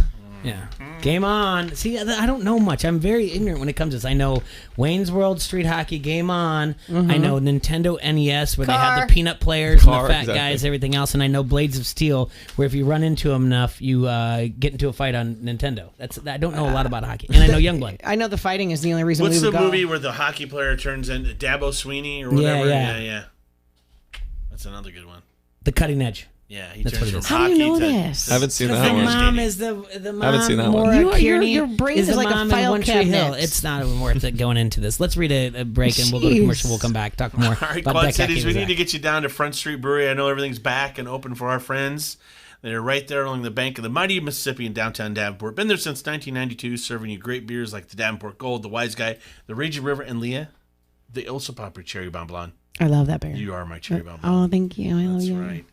Game on. See, I don't know much. I'm very ignorant when it comes to this. I know Wayne's World Street Hockey, Game On. I know Nintendo NES, where they had the peanut players and the fat guys, everything else. And I know Blades of Steel, where if you run into them enough, you get into a fight on Nintendo. I don't know a lot about hockey. And I know Youngblood.
I know the fighting is the only reason
What's
we would
the
go.
movie where the hockey player turns into Dabo Sweeney or whatever?
Yeah.
That's another good one.
The Cutting Edge.
Yeah, he turns from
How do
hockey
you know
to...
this?
I haven't seen that
The
one.
mom is the mom.
Haven't seen that one.
Your brain is like
mom
a file
in One Tree Hill.
cabinet.
It's not even worth it going into this. Let's read a break and we'll go to commercial. We'll come back, talk more
All right,
about
Quad
deck
Cities,
hockey
we need to get you down to Front Street Brewery. I know everything's back and open for our friends. They're right there along the bank of the mighty Mississippi in downtown Davenport. Been there since 1992, serving you great beers like the Davenport Gold, the Wise Guy, the Raging River, and Leah, the also popular Cherry Bonbon.
I love that beer.
You are my cherry bonbon.
Oh, thank you. I love you.
That's right.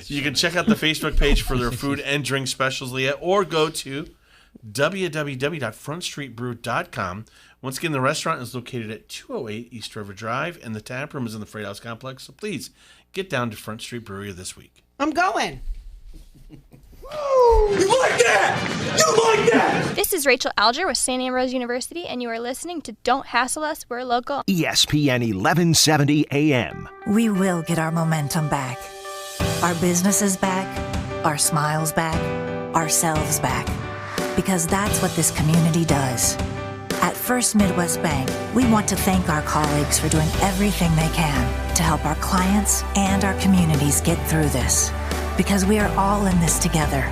You can check out the Facebook page for their food and drink specials, Leah, or go to www.frontstreetbrew.com. Once again, the restaurant is located at 208 East River Drive, and the tap room is in the Freight House Complex. So please get down to Front Street Brewery this week.
I'm going.
You like that? You like that?
This is Rachel Alger with St. Ambrose University, and you are listening to Don't Hassle Us, We're Local.
ESPN 1170 AM.
We will get our momentum back. Our businesses back, our smiles back, ourselves back. Because that's what this community does. At First Midwest Bank, we want to thank our colleagues for doing everything they can to help our clients and our communities get through this. Because we are all in this together.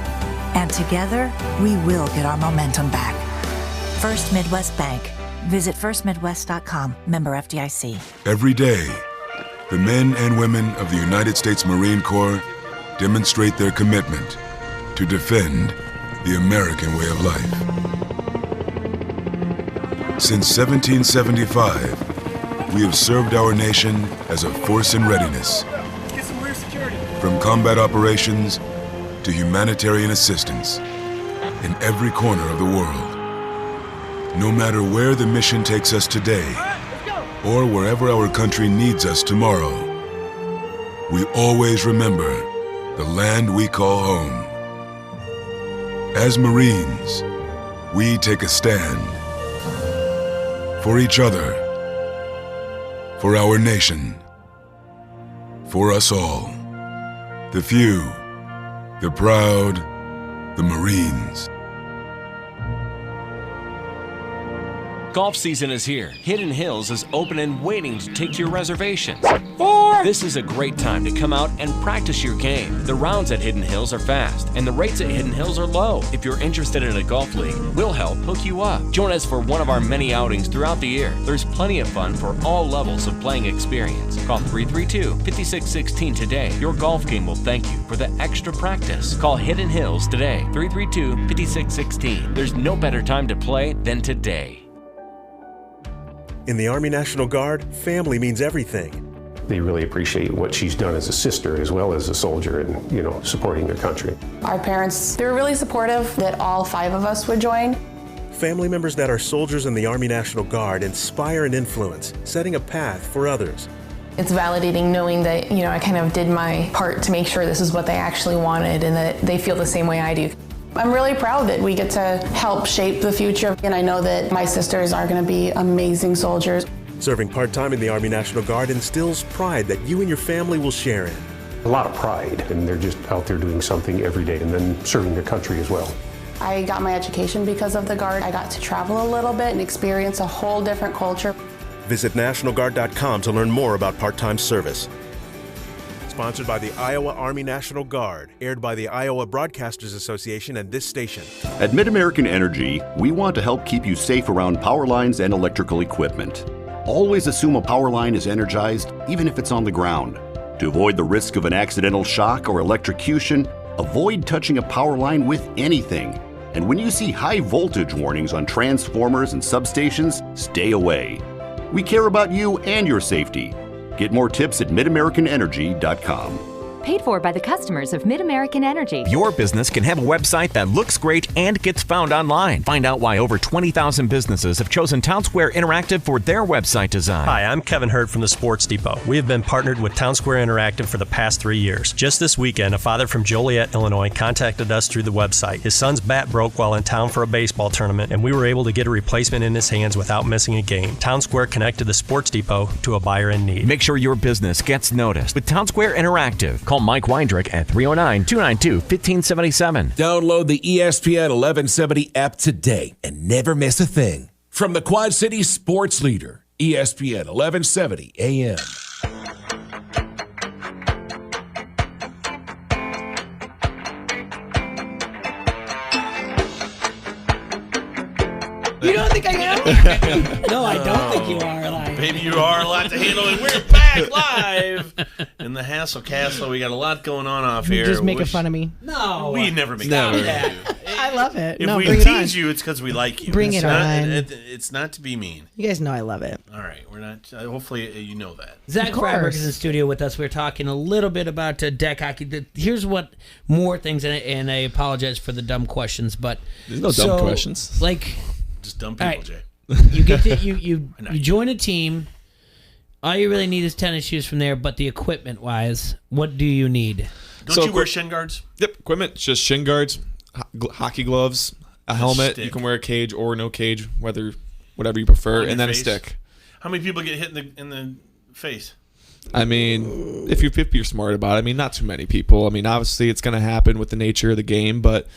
And together, we will get our momentum back. First Midwest Bank. Visit firstmidwest.com. Member FDIC.
Every day, the men and women of the United States Marine Corps demonstrate their commitment to defend the American way of life. Since 1775, we have served our nation as a force in readiness. From combat operations to humanitarian assistance in every corner of the world. No matter where the mission takes us today or wherever our country needs us tomorrow, we always remember the land we call home. As Marines, we take a stand for each other, for our nation, for us all. The few, the proud, the Marines.
Golf season is here. Hidden Hills is open and waiting to take your reservations. This is a great time to come out and practice your game. The rounds at Hidden Hills are fast, and the rates at Hidden Hills are low. If you're interested in a golf league, we'll help hook you up. Join us for one of our many outings throughout the year. There's plenty of fun for all levels of playing experience. Call 332-5616 today. Your golf game will thank you for the extra practice. Call Hidden Hills today, 332-5616. There's no better time to play than today.
In the Army National Guard, family means everything.
They really appreciate what she's done as a sister as well as a soldier and, supporting their country.
Our parents, they were really supportive that all 5 of us would join.
Family members that are soldiers in the Army National Guard inspire and influence, setting a path for others.
It's validating knowing that, I kind of did my part to make sure this is what they actually wanted and that they feel the same way I do. I'm really proud that we get to help shape the future, and I know that my sisters are going to be amazing soldiers.
Serving part-time in the Army National Guard instills pride that you and your family will share in.
A lot of pride, and they're just out there doing something every day and then serving their country as well.
I got my education because of the Guard. I got to travel a little bit and experience a whole different culture.
Visit NationalGuard.com to learn more about part-time service. Sponsored by the Iowa Army National Guard, aired by the Iowa Broadcasters Association and this station.
At Mid-American Energy, we want to help keep you safe around power lines and electrical equipment. Always assume a power line is energized, even if it's on the ground. To avoid the risk of an accidental shock or electrocution, avoid touching a power line with anything. And when you see high voltage warnings on transformers and substations, stay away. We care about you and your safety. Get more tips at midamericanenergy.com.
Paid for by the customers of Mid-American Energy.
Your business can have a website that looks great and gets found online. Find out why over 20,000 businesses have chosen Townsquare Interactive for their website design.
Hi, I'm Kevin Hurt from the Sports Depot. We have been partnered with Townsquare Interactive for the past 3 years. Just this weekend, a father from Joliet, Illinois contacted us through the website. His son's bat broke while in town for a baseball tournament, and we were able to get a replacement in his hands without missing a game. Townsquare connected the Sports Depot to a buyer in need.
Make sure your business gets noticed with Townsquare Interactive. Call Mike Weindrich at 309-292-1577.
Download the ESPN 1170 app today and never miss a thing. From the Quad Cities sports leader, ESPN 1170 AM.
You don't think I am? No, I don't think you are.
Baby, you are a lot to handle, and we're back live in the Hassle Castle. We got a lot going on off here.
Just making fun of me.
No.
We never make fun of you.
I love it.
If
No,
we
bring it on.
tease you, it's because we like you.
Bring
it's
it
not,
on.
It's not to be mean.
You guys know I love it.
All right, we're not. Hopefully, you know that.
Zach
Of course.
Freiberg is in the studio with us. We're talking a little bit about deck hockey. Here's what more things, and I apologize for the dumb questions, but
There's no dumb questions.
Like,
just dumb people,
all right,
Jay.
You get to you join a team. All you really need is tennis shoes from there, but the equipment wise, what do you need?
Don't you wear shin guards?
Yep, equipment, just shin guards, hockey gloves, a helmet.
stick.
You can wear a cage or no cage, whatever you prefer,
On
and
your
then a
face?
stick.
How many people get hit in the face?
I mean, if you're smart about it, I mean, not too many people. I mean, obviously it's going to happen with the nature of the game, but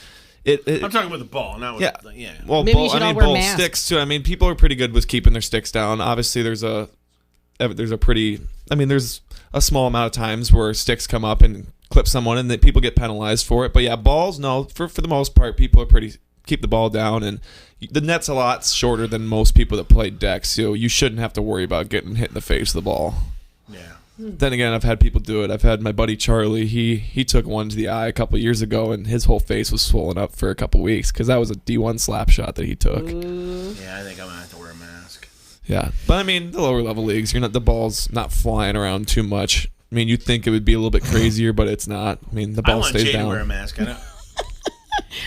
I'm talking with the ball, not with yeah.
Well,
Maybe you should all wear
both
masks.
sticks too. I mean, people are pretty good with keeping their sticks down. Obviously, there's a small amount of times where sticks come up and clip someone, and that people get penalized for it. But yeah, balls, no. For the most part, people are keep the ball down, and the net's a lot shorter than most people that play decks, so you shouldn't have to worry about getting hit in the face with the ball.
Yeah.
Then again, I've had people do it. I've had my buddy Charlie. He took one to the eye a couple years ago, and his whole face was swollen up for a couple weeks because that was a D1 slap shot that he took.
Yeah, I think I'm gonna have to wear a mask.
Yeah, but I mean, the lower level leagues, the ball's not flying around too much. I mean, you'd think it would be a little bit crazier, but it's not. I mean, the ball stays
Jay
down.
to wear a mask. I don't.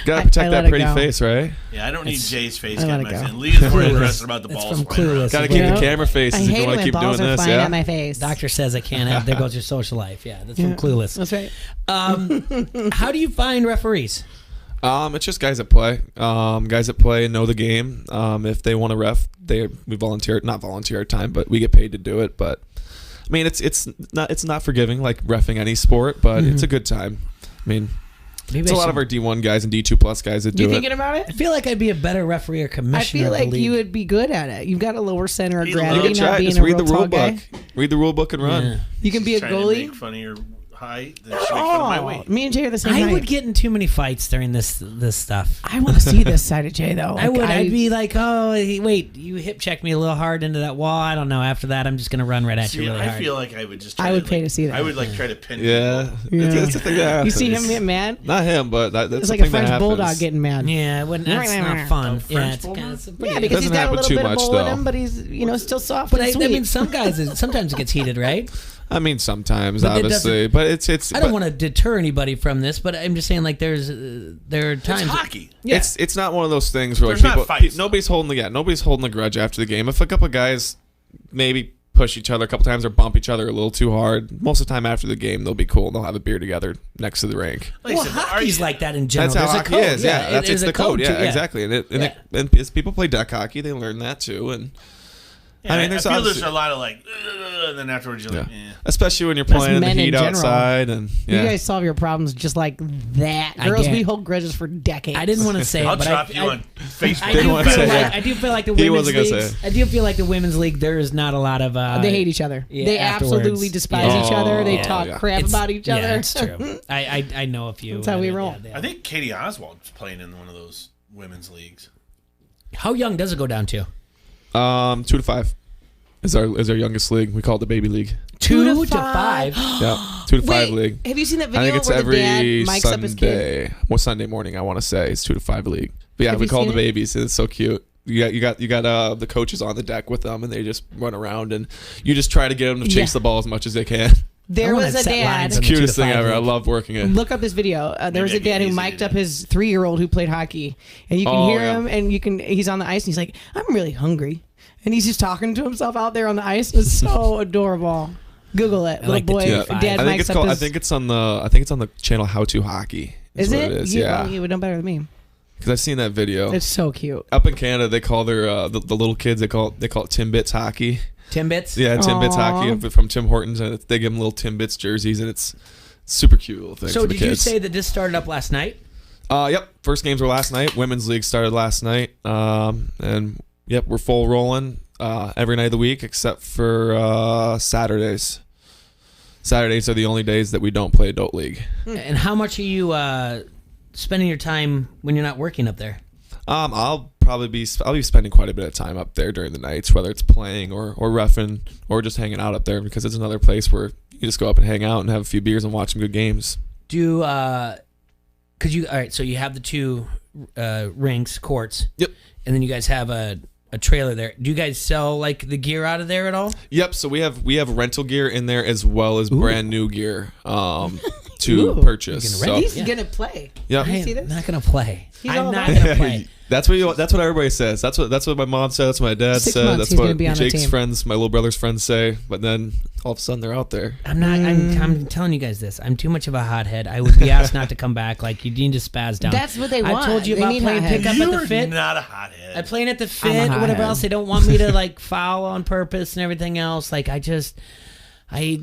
Gotta protect
I
that
let it
pretty
go.
face, right?
Yeah, I don't need Jay's face
I let
getting
it
my
go.
Leah's more interested about the
It's
balls.
from
flying around.
Clueless.
Gotta keep the camera faces
I
if
hate
you
it
want
when
to keep
balls
doing
are
this.
flying
Yeah.
at my face.
Doctor says I can't have. There goes your social life. Yeah, that's from Clueless.
That's right.
How do you find referees?
It's just guys that play. Guys that play and know the game. If they want to ref, we not volunteer our time, but we get paid to do it. But I mean, it's not forgiving like reffing any sport, but it's a good time. I mean, it's a lot of our D1 guys and D2 plus guys that do
You
it.
thinking about it?
I feel like I'd be a better referee or
I
commissioner.
feel
of the
like
league.
you would be good at it. You've got a lower center of
You can
gravity,
You can
not
try.
being
Just
a
read
real
the
tall
rule
guy.
book. Read the rule book and run.
Yeah.
You can be a
Trying to
goalie.
make fun of your height. That should make fun of my weight.
Me and Jay are the same
I
height.
would get in too many fights during this stuff.
I want to see this side of Jay though.
I would. I'd be like, oh, wait, you hip checked me a little hard into that wall. I don't know. After that, I'm just gonna run right at
See,
you really
I
hard.
feel like I would just.
I would pay to see that.
I would try to pin.
Yeah.
people.
It's a thing that
You see him
happens.
get mad?
Not him, but that's
It's
the
like a
thing that
French
happens.
bulldog getting mad.
Yeah, that's not fun. Yeah, it's kind of
Yeah, because he's
doesn't
got a
happen
little
too
bit of
much,
bull in
though.
him, but he's still soft
But
and
I
sweet.
mean, sometimes it gets heated, right?
I mean, sometimes,
But it
obviously,
doesn't-
but it's.
I don't want to deter anybody from this, but I'm just saying, like, there are times.
It's hockey.
Yeah.
It's not one of those things where
There's not
like
fights,
nobody's holding a grudge after the game. If a couple of guys maybe push each other a couple times or bump each other a little too hard. Most of the time after the game, they'll be cool and they'll have a beer together next to the rink.
Well, hockey's like that in general.
That's how
There's a
hockey
code.
is. Yeah, that's
there's
it's
a
the code.
too,
Yeah, exactly. And as people play deck hockey, they learn that too. And
Yeah, I feel there's a lot of like, and then afterwards you're like,
especially when you're playing in the heat outside. And
you guys solve your problems just like that. Girls, we hold grudges for decades.
I didn't want to say it,
I'll
but
drop you on Facebook.
I do feel like the women's league. I do feel like the women's league. There is not a lot of.
They hate each other. They absolutely despise each other. They talk crap about each other.
Yeah, it's true. I know a few.
That's how we roll.
I think Katie Oswald's playing in one of those women's leagues.
How young does it go down to?
2 to 5 is our youngest league. We call it the baby league.
2 to 5.
Yeah, 2 to 5 league.
Have you seen that video?
I think it's
where
every
the dad mics
Sunday.
up his kid?
What Sunday morning? I want to say it's 2 to 5 league. But yeah,
Have
we
you
call
seen
them the
it?
babies. It's so cute. You got the coaches on the deck with them, and they just run around, and you just try to get them to chase the ball as much as they can.
There was a dad.
It's the cutest thing ever. I love working it.
Look up this video. There was a dad who mic'd up his 3-year-old who played hockey, and you can hear him, and he's on the ice, and he's like, "I'm really hungry," and he's just talking to himself out there on the ice. It's so adorable. Google it, little boy. Dad mics up his.
I think it's on the channel How to Hockey.
Is it?
What it is.
Yeah, you would know better than me.
Because I've seen that video.
It's so cute.
Up in Canada, they call their the little kids. They call it Timbits hockey.
Timbits?
Yeah, Timbits hockey from Tim Hortons, and they give them little Timbits jerseys, and it's super cute little thing.
So
for the
did you
kids.
say that this started up last night?
Yep. First games were last night. Women's league started last night, and yep, we're full rolling every night of the week except for Saturdays. Saturdays are the only days that we don't play adult league.
And how much are you spending your time when you're not working up there?
I'll be spending quite a bit of time up there during the nights, whether it's playing or reffing or just hanging out up there, because it's another place where you just go up and hang out and have a few beers and watch some good games.
All right, so you have the 2 courts.
Yep.
And then you guys have a trailer there. Do you guys sell like the gear out of there at all?
Yep. So we have rental gear in there as well as brand new gear to purchase.
He's gonna play.
Yeah.
I'm not gonna play.
He's
I'm
all
not
about
gonna play.
That's what everybody says. That's what my mom said. That's what my dad
6
said.
months,
That's
he's
what
gonna be on the
Jake's
team.
friends, my little brother's friends say. But then all of a sudden they're out there.
I'm not. I'm telling you guys this. I'm too much of a hothead. I would be asked not to come back. Like you need to spaz down.
That's what they want.
I told you
They
about
need
playing
hotheads.
pickup at the fit.
Not a hothead.
I'm playing at the
I'm
fit
a
or whatever
hothead.
else. They don't want me to like foul on purpose and everything else. Like it's
I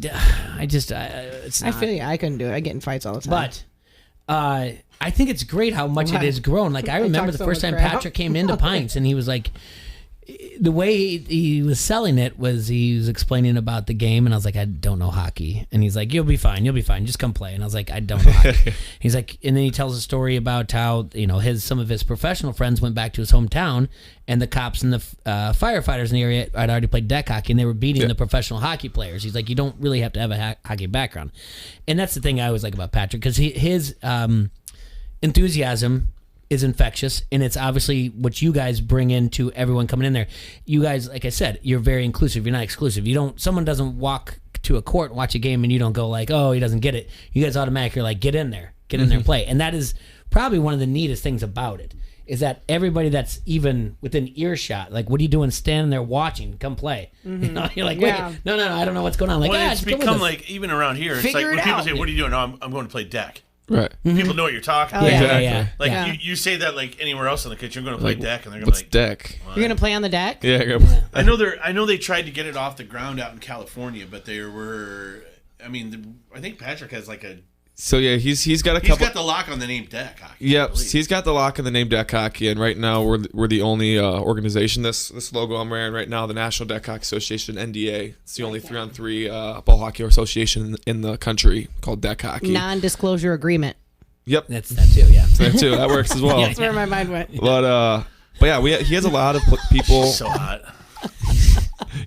feel you. I couldn't do it. I get in fights all the time.
But I think it's great how much it has grown. Like I remember the
talk so
first
much
time
crap.
Patrick came into Pints and he was like, the way he was selling it was he was explaining about the game, and I was like, I don't know hockey, and he's like, you'll be fine, just come play. And I was like, I don't know hockey. He's like, and then he tells a story about how some of his professional friends went back to his hometown, and the cops and the firefighters in the area had already played deck hockey, and they were beating the professional hockey players. He's like, you don't really have to have a hockey background, and that's the thing I always like about Patrick, because his enthusiasm is infectious, and it's obviously what you guys bring into everyone coming in there. You guys, like I said, you're very inclusive. You're not exclusive. Someone doesn't walk to a court and watch a game and you don't go like, oh, he doesn't get it. You guys automatically are like, get in there and play. And that is probably one of the neatest things about it, is that everybody that's even within earshot, like, what are you doing standing there watching? Come play. You're like, wait, no, I don't know what's going on. Like,
it's
just go with
become
us.
like, even around here, it's
Figure
like
it
when people
out.
say, what are you doing? No, I'm going to play deck.
Right.
People know what you're talking about.
Yeah.
Like you say that like anywhere else in the kitchen, you're going to play deck, and they're going to
What's
be like,
deck?
You're gonna play on the deck?
Yeah.
I know they tried to get it off the ground out in California, but they were. I mean, I think Patrick has like a.
So yeah, he's got a
He's
couple.
got the lock on the name deck hockey.
Yep, he's got the lock in the name Deck Hockey, and right now we're the only organization. This logo I'm wearing right now, the National Deck Hockey Association (NDA). It's the only 3-on-3 ball hockey association in the country called Deck Hockey.
Non-disclosure agreement.
Yep,
that's that too. Yeah,
that too. That works as well.
That's where my mind went.
But yeah, he has a lot of people.
So hot.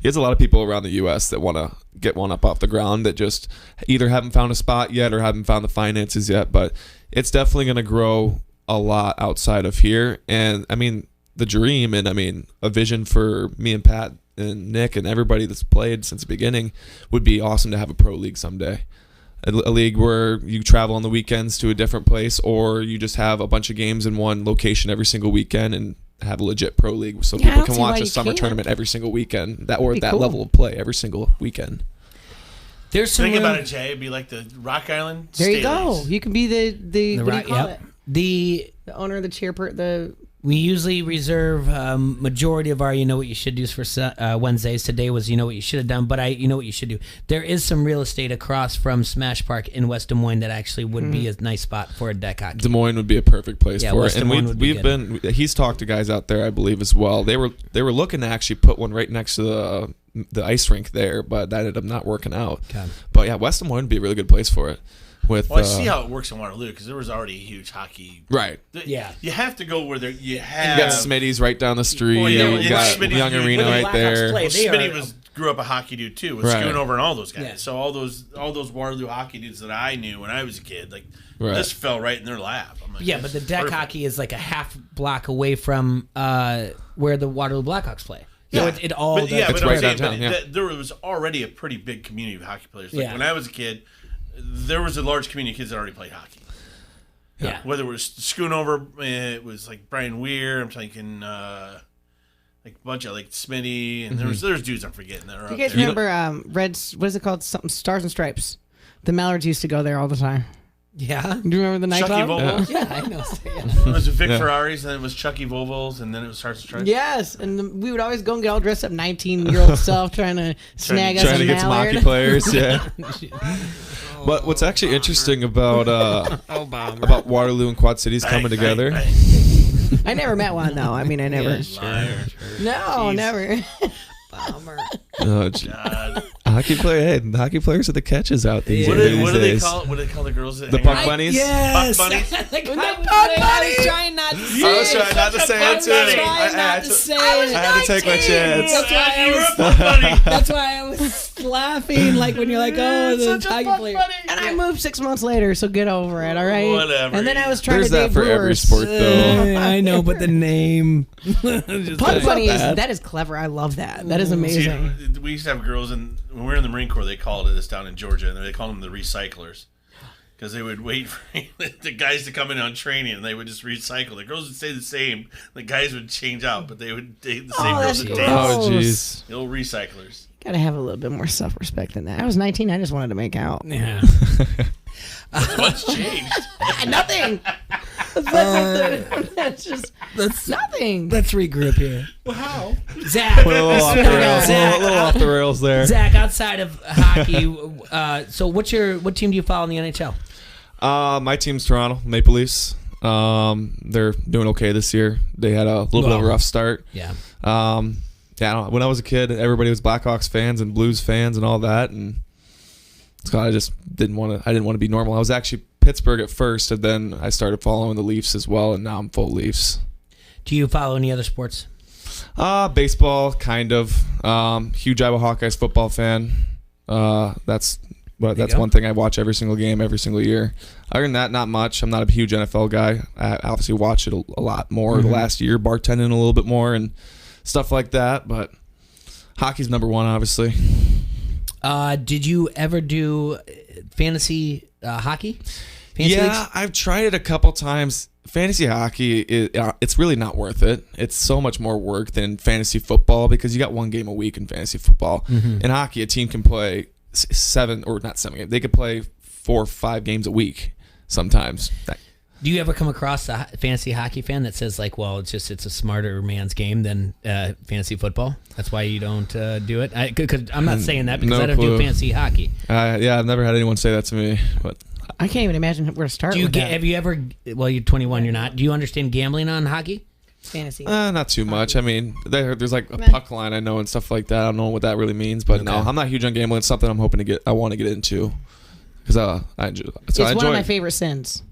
He has a lot of people around the U.S. that want to get one up off the ground that just either haven't found a spot yet or haven't found the finances yet. But it's definitely going to grow a lot outside of here. And I mean, the dream and I mean, a vision for me and Pat and Nick and everybody that's played since the beginning would be awesome to have a pro league someday. A league where you travel on the weekends to a different place, or you just have a bunch of games in one location every single weekend, and have a legit pro league so
Yeah, I
people
don't
can
see why
watch a
you
summer
can't.
tournament every single weekend. That
That'd be
that
cool.
level of play every single weekend.
There's some
Think
room-
about it, Jay. It'd be like the Rock Island.
There you
Staleys.
go. You can be the what do you call it?
The
owner of the chairperson.
We usually reserve majority of our you know what you should do for Wednesdays. Today was you know what you should have done, but you know what you should do. There is some real estate across from Smash Park in West Des Moines that actually would be a nice spot for a deck hockey.
Des Moines would be a perfect place for
West
it.
Des
And
Moines would be
we've
good.
been he's talked to guys out there, I believe, as well. They were looking to actually put one right next to the ice rink there, but that ended up not working out.
Okay.
But yeah, West Des Moines would be a really good place for it. With
Well, I see how it works in Waterloo because there was already a huge hockey.
Right.
Yeah.
You have to go where you
you
have.
got Smitty's right down the street.
Well, yeah,
you got
Smitty's
Young
huge.
Arena
Well, the
right there.
Well, Smitty grew up a hockey dude too, with
Right.
Schoonover and all those guys.
Yeah.
So all those Waterloo hockey dudes that I knew when I was a kid, like
Right.
this fell right in their lap. I'm like,
Yeah,
this
but the
is
deck
perfect.
hockey is like a half block away from where the Waterloo Blackhawks play. So it all
but, yeah,
does-
but I'm
right
saying
downtown, yeah.
there was already a pretty big community of hockey players. Like
Yeah.
when I was a kid, there was a large community of kids that already played hockey.
Yeah.
Whether it was Schoonover, it was like Brian Weir. I'm thinking like a bunch of like Smitty, and there's dudes I'm forgetting that are
Do
up
you guys
there.
remember Reds? What is it called? Something Stars and Stripes. The Mallards used to go there all the time.
Yeah.
Do you remember the
Chucky
nightclub?
Vogels?
Yeah, I know.
It was Vic
Yeah.
Ferraris, and then it was Chucky Vogels, and then it was Stars and Stripes.
Yes, and we would always go and get all dressed up, 19-year-old self, trying to snag us
Trying
a
to get some
mallard.
hockey players, yeah. But what's actually interesting about Waterloo and Quad Cities coming together?
I never met one though. I mean, I never. No, never.
Oh, hockey players are the catches out these
What
days.
do they call it? What do they call the girls? That
The
hang
Puck
out?
Bunnies?
Yes.
Puck Bunnies.
I was trying not to say
I was trying not to say it too.
trying not to say it.
I had to take my chance.
That's why I
You were a
was.
Puck Bunny.
That's why I was laughing, like when you're like, "Oh, the hockey player."
And I moved 6 months later, so get over it, all right?
Whatever.
And then I was trying
There's
to date
that for every
Brewers.
sport, though.
I know, but the name.
Puck Bunny that is clever. I love that. That is amazing.
See, we used to have girls, and when we were in the Marine Corps, they called it this down in Georgia, and they called them the recyclers. Because they would wait for the guys to come in on training, and they would just recycle. The girls would stay the same. The guys would change out, but they would date the same girls
that's
that
gross.
dated.
Oh, jeez.
The old recyclers.
Gotta have a little bit more self-respect than that. I was 19. I just wanted to make out.
Yeah.
What's changed?
Nothing. That's just nothing.
Let's regroup here.
Wow.
Zach,
A little off the rails. A little off the rails there.
Zach, outside of hockey, so what team do you follow in the NHL?
My team's Toronto Maple Leafs. They're doing okay this year. They had a little bit of a rough start.
Yeah.
Yeah. I don't know. When I was a kid, everybody was Blackhawks fans and Blues fans and all that, and so I just didn't want to. I didn't want to be normal. I was actually Pittsburgh at first, and then I started following the Leafs as well, and now I'm full Leafs.
Do you follow any other sports?
Baseball, kind of. Huge Iowa Hawkeyes football fan. That's one thing I watch every single game, every single year. Other than that, not much. I'm not a huge NFL guy. I obviously watch it a lot more the last year, bartending a little bit more and stuff like that. But hockey's number one, obviously.
Did you ever do fantasy hockey? Fantasy
Yeah,
leagues?
I've tried it a couple times. Fantasy hockey, it's really not worth it. It's so much more work than fantasy football because you got one game a week in fantasy football. In hockey, a team can play they could play 4 or 5 games a week sometimes.
Do you ever come across a fantasy hockey fan that says like, well, it's a smarter man's game than fantasy football? That's why you don't do it? Because I'm not saying that because
No
I don't
clue.
do fantasy hockey.
Yeah, I've never had anyone say that to me. But
I can't even imagine where to start.
Do you
with that.
have you ever? Well, you're 21. You're not. Do you understand gambling on hockey?
Fantasy?
Not too much. I mean, there's like a puck line I know and stuff like that. I don't know what that really means, but no, I'm not huge on gambling. It's something I'm hoping to get. I want to get into because I enjoy.
It's one of my favorite sins.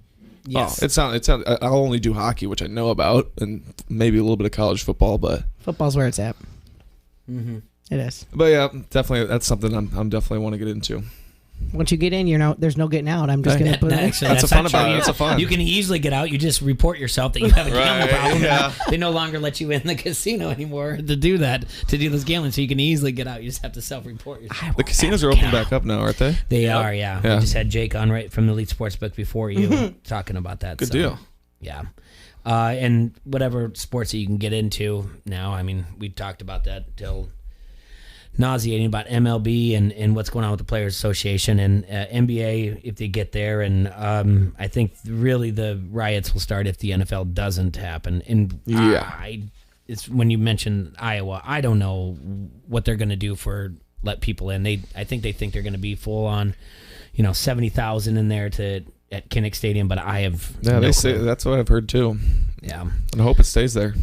Yes.
I'll only do hockey, which I know about, and maybe a little bit of college football, but
Football's where it's at.
Mm-hmm.
It is.
But yeah, definitely that's something I'm definitely want to get into.
Once you get in, there's no getting out. I'm just going to put it.
Actually,
That's the fun
not
about
true.
it. That's the fun.
You can easily get out. You just report yourself that you have a gambling
Right,
problem.
yeah.
They no longer let you in the casino anymore to do this gambling. So you can easily get out. You just have to self-report yourself.
The casinos are open back up now, aren't they?
They are, yeah. We just had Jake on right from the Elite Sportsbook before you talking about that.
Good
so,
deal.
Yeah. and whatever sports that you can get into now. I mean, we talked about that till nauseating about MLB and what's going on with the Players Association and NBA if they get there. And I think really the riots will start if the NFL doesn't happen. And it's when you mentioned Iowa, I don't know what they're going to do for let people in. I think they're going to be full on, 70,000 in there at Kinnick Stadium, but I have
they say that's what I've heard too.
Yeah,
and I hope it stays there.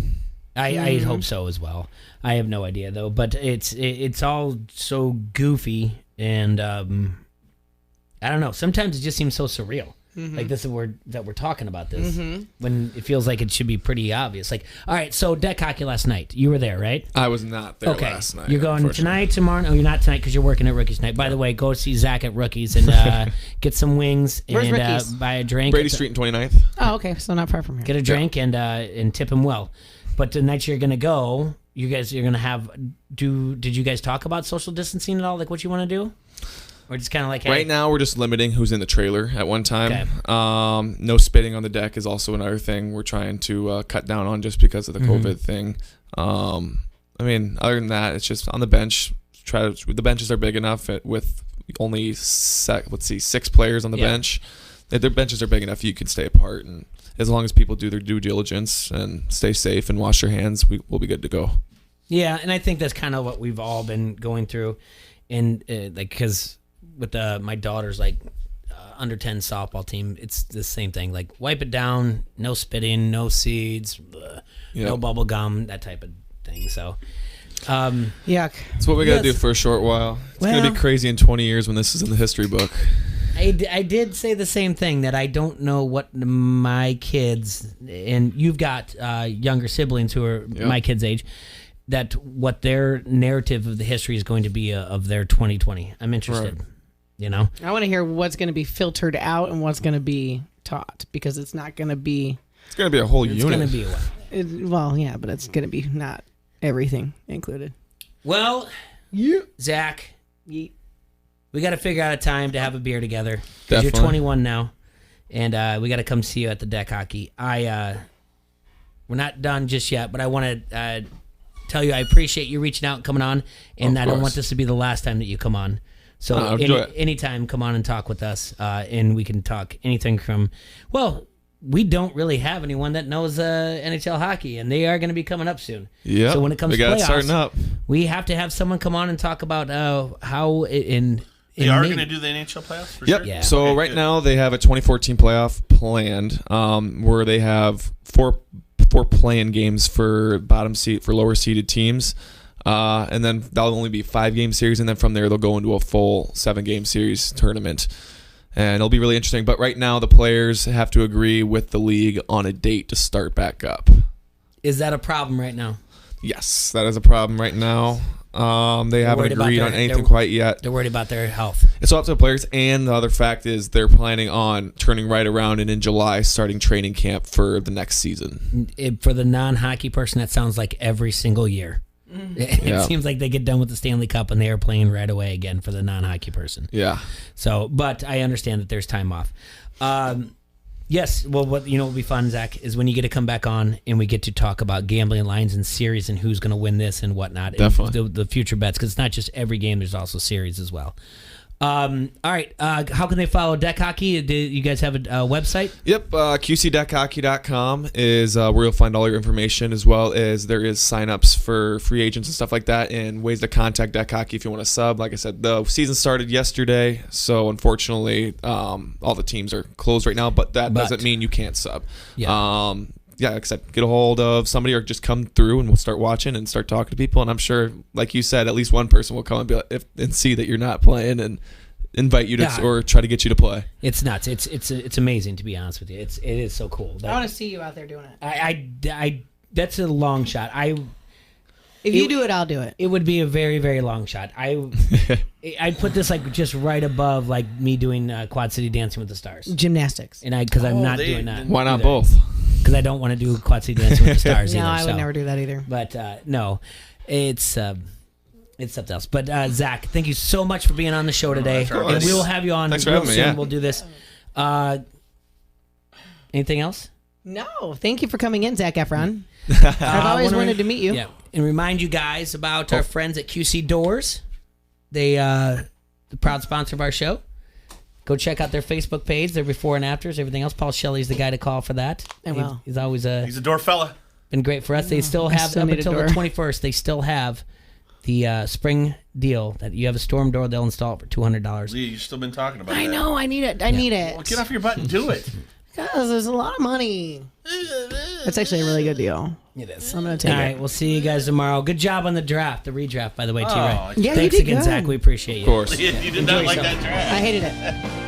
I hope so as well. I have no idea though, but it's all so goofy, and I don't know. Sometimes it just seems so surreal.
Mm-hmm.
Like this is that we're talking about this when it feels like it should be pretty obvious. Like, all right, so deck hockey last night. You were there, right?
I was not there last night.
You're going tonight, tomorrow? No, you're not tonight because you're working at Rookies night. By the way, go see Zach at Rookies and get some wings
Where's
and
Rookies?
Buy a drink.
Brady Street and 29th.
Oh, okay, so not far from here.
Get a drink and tip him well. But the night you're gonna go, you guys are gonna have. Did you guys talk about social distancing at all? Like what you want to do? Or just kind of like, hey.
Right now, we're just limiting who's in the trailer at one time.
Okay.
No spitting on the deck is also another thing we're trying to cut down on just because of the COVID thing. I mean, other than that, it's just on the bench. The benches are big enough with only 6 players on the bench. Their benches are big enough you can stay apart, and as long as people do their due diligence and stay safe and wash their hands, we'll be good to go.
Yeah, and I think that's kind of what we've all been going through, and because with my daughter's under 10 softball team, it's the same thing. Like wipe it down, no spitting, no seeds, no bubble gum, that type of thing. So,
yuck.
That's what we got to do for a short while. It's going to be crazy in 20 years when this is in the history book.
I did say the same thing, that I don't know what my kids, and you've got younger siblings who are my kids' age, that what their narrative of the history is going to be of their 2020. I'm interested.
Right.
I want to hear what's going to be filtered out and what's going to be taught, because it's not going to be.
It's going to be a whole unit.
It's going to be a while.
Well, yeah, but it's going to be not everything included.
Well, Zach, we got to figure out a time to have a beer together. 'Cause you're 21 now, and we got to come see you at the deck hockey. We're not done just yet, but I want to tell you I appreciate you reaching out and coming on, and I don't want this to be the last time that you come on. So anytime, come on and talk with us, and we can talk anything from, we don't really have anyone that knows NHL hockey, and they are going to be coming up soon.
Yeah.
So when it comes to playoffs,
starting up.
we have to have someone come on and talk about how
They are going to do the NHL playoffs for sure?
Yeah. So right now they have a 2014 playoff planned, where they have four play-in games for lower seeded teams. And then that'll only be 5-game series, and then from there they'll go into a full 7-game series tournament, and it'll be really interesting. But right now the players have to agree with the league on a date to start back up.
Is that a problem right now?
Yes, that is a problem right now. They haven't agreed on anything quite yet.
They're worried about their health.
It's all up to the players, and the other fact is they're planning on turning right around and in July starting training camp for the next season.
For the non-hockey person, that sounds like every single year. It seems like they get done with the Stanley Cup and they are playing right away again for the non-hockey person.
Yeah.
So, but I understand that there's time off. Yes. Well, what will be fun, Zach, is when you get to come back on and we get to talk about gambling lines and series and who's going to win this and whatnot.
Definitely.
And the future bets, because it's not just every game. There's also series as well. All right. How can they follow Deck Hockey? Do you guys have a website?
Yep. QCDeckHockey.com is where you'll find all your information, as well as there is signups for free agents and stuff like that, and ways to contact Deck Hockey if you want to sub. Like I said, the season started yesterday, so unfortunately all the teams are closed right now, but that doesn't mean you can't sub.
Yeah.
Like I said, get a hold of somebody or just come through and we'll start watching and start talking to people. And I'm sure, like you said, at least one person will come and be like, and see that you're not playing and invite you to or try to get you to play.
It's nuts. It's amazing, to be honest with you. It is so cool.
I want to see you out there doing it.
I that's a long shot.
If you do it, I'll do it.
It would be a very, very long shot. I'd put this just right above me doing Quad City Dancing with the Stars,
gymnastics,
and because I'm not doing that.
Why not
either.
Both?
Because I don't want to do Quad City Dancing with the Stars.
No,
either,
I would never do that either.
But no, it's something else. But Zach, thank you so much for being on the show today, and we will have you on real soon. We'll do this. Anything else?
No, thank you for coming in, Zac Efron. I've always wanted to meet you.
Yeah, and remind you guys about our friends at QC Doors. They the proud sponsor of our show. Go check out their Facebook page, their before and afters, everything else. Paul Shelley's the guy to call for that.
I will.
He's always
He's a door fella.
been great for us. They still have, up until the 21st, they still have the spring deal that you have a storm door, they'll install it for $200.
Lee, you've still been talking about
I
that.
know, I need it. I need it.
Well, get off your butt and do it.
Because there's a lot of money. It's actually a really good deal.
It is.
I'm going to take
All
it.
right, we'll see you guys tomorrow. Good job on the draft, the redraft, by the way, T-Ray.
Yeah,
Thanks
you did
again,
good.
Zach. We appreciate you.
Of course.
You did
Enjoy
not like
yourself.
that draft.
I hated it.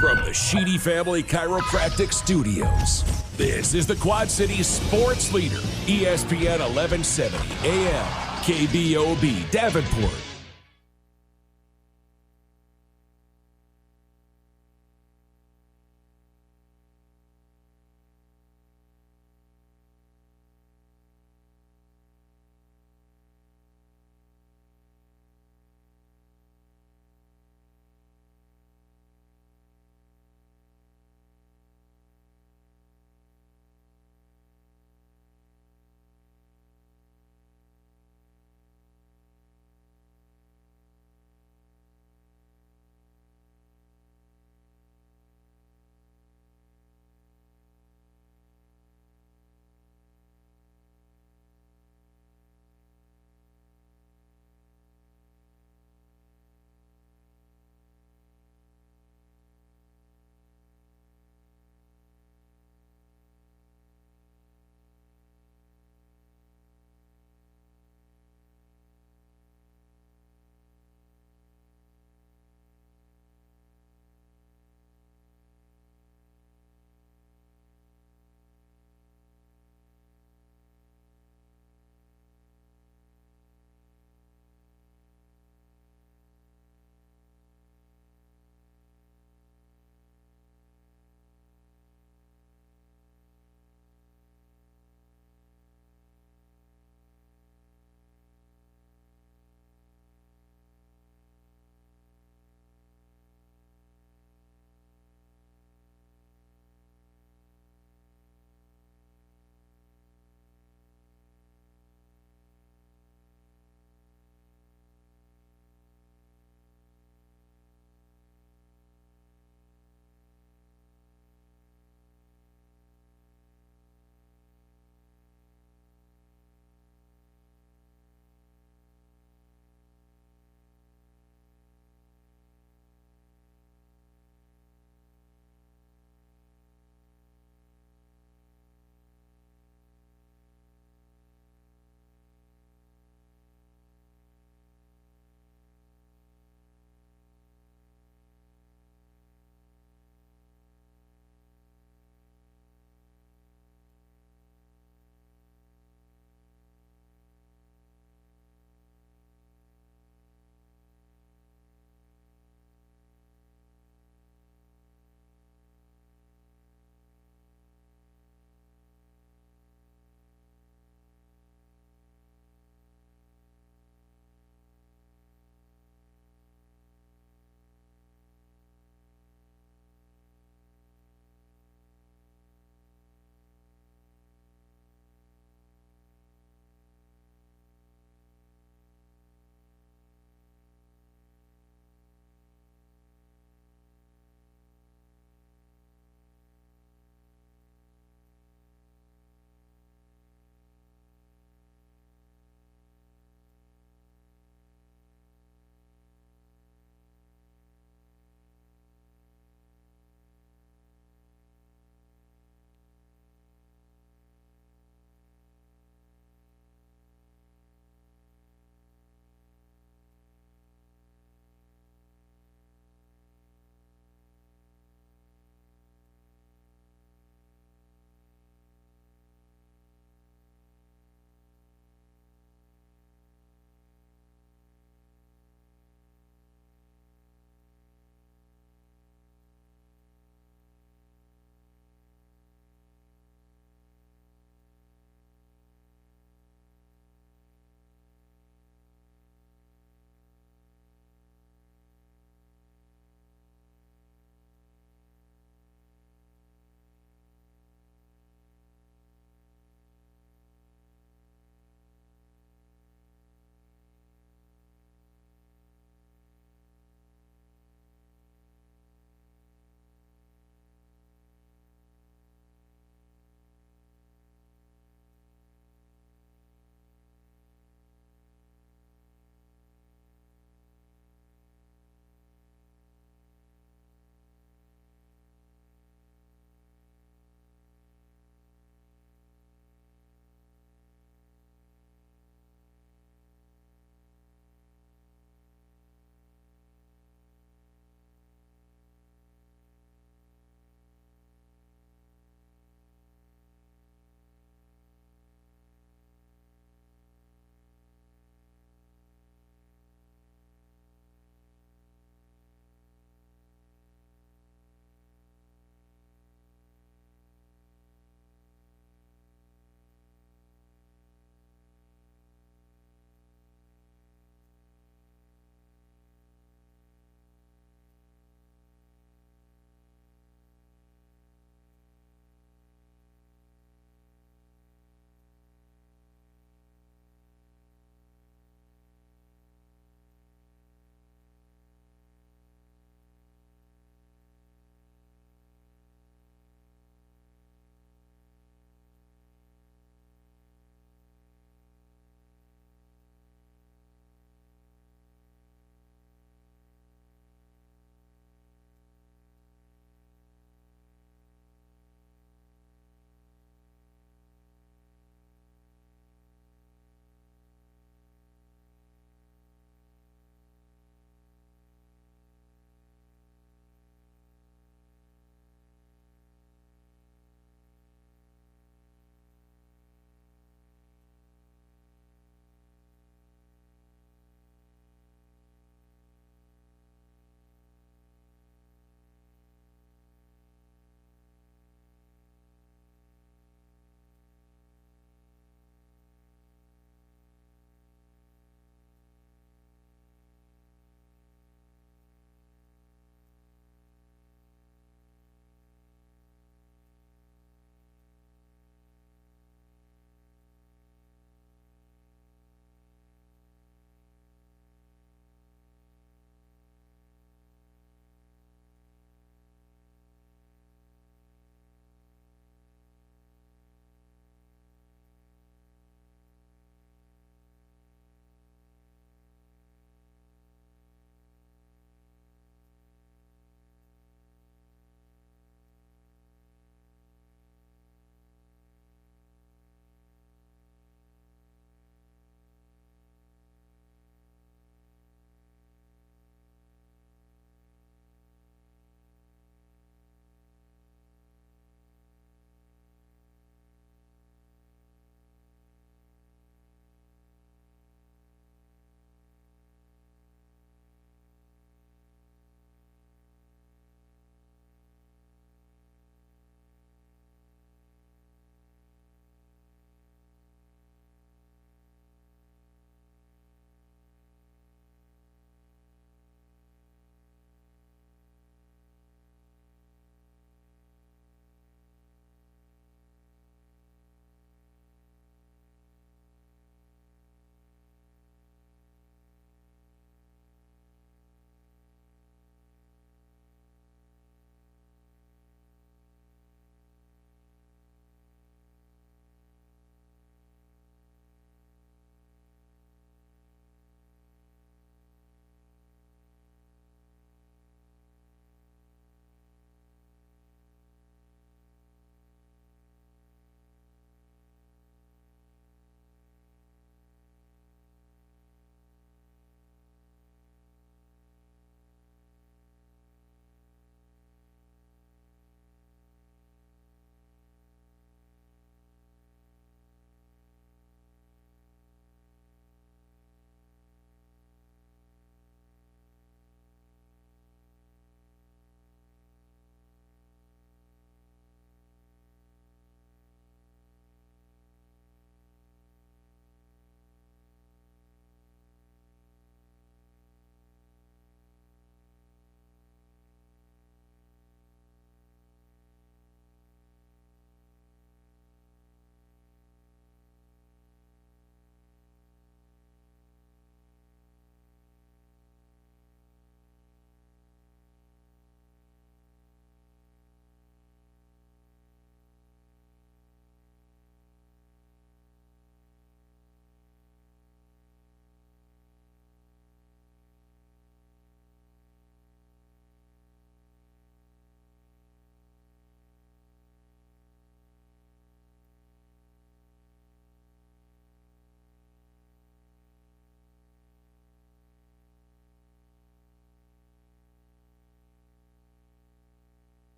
From the Sheedy Family Chiropractic Studios, this is the Quad Cities sports leader, ESPN 1170 AM, KBOB Davenport.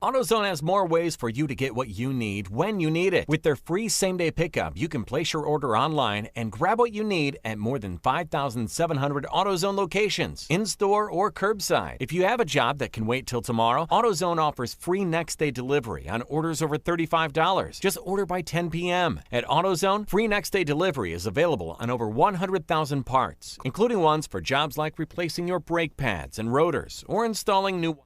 AutoZone has more ways for you to get what you need when you need it. With their free same-day pickup, you can place your order online and grab what you need at more than 5,700 AutoZone locations, in-store or curbside. If you have a job that can wait till tomorrow, AutoZone offers free next-day delivery on orders over $35. Just order by 10 p.m. At AutoZone, free next-day delivery is available on over 100,000 parts, including ones for jobs like replacing your brake pads and rotors or installing new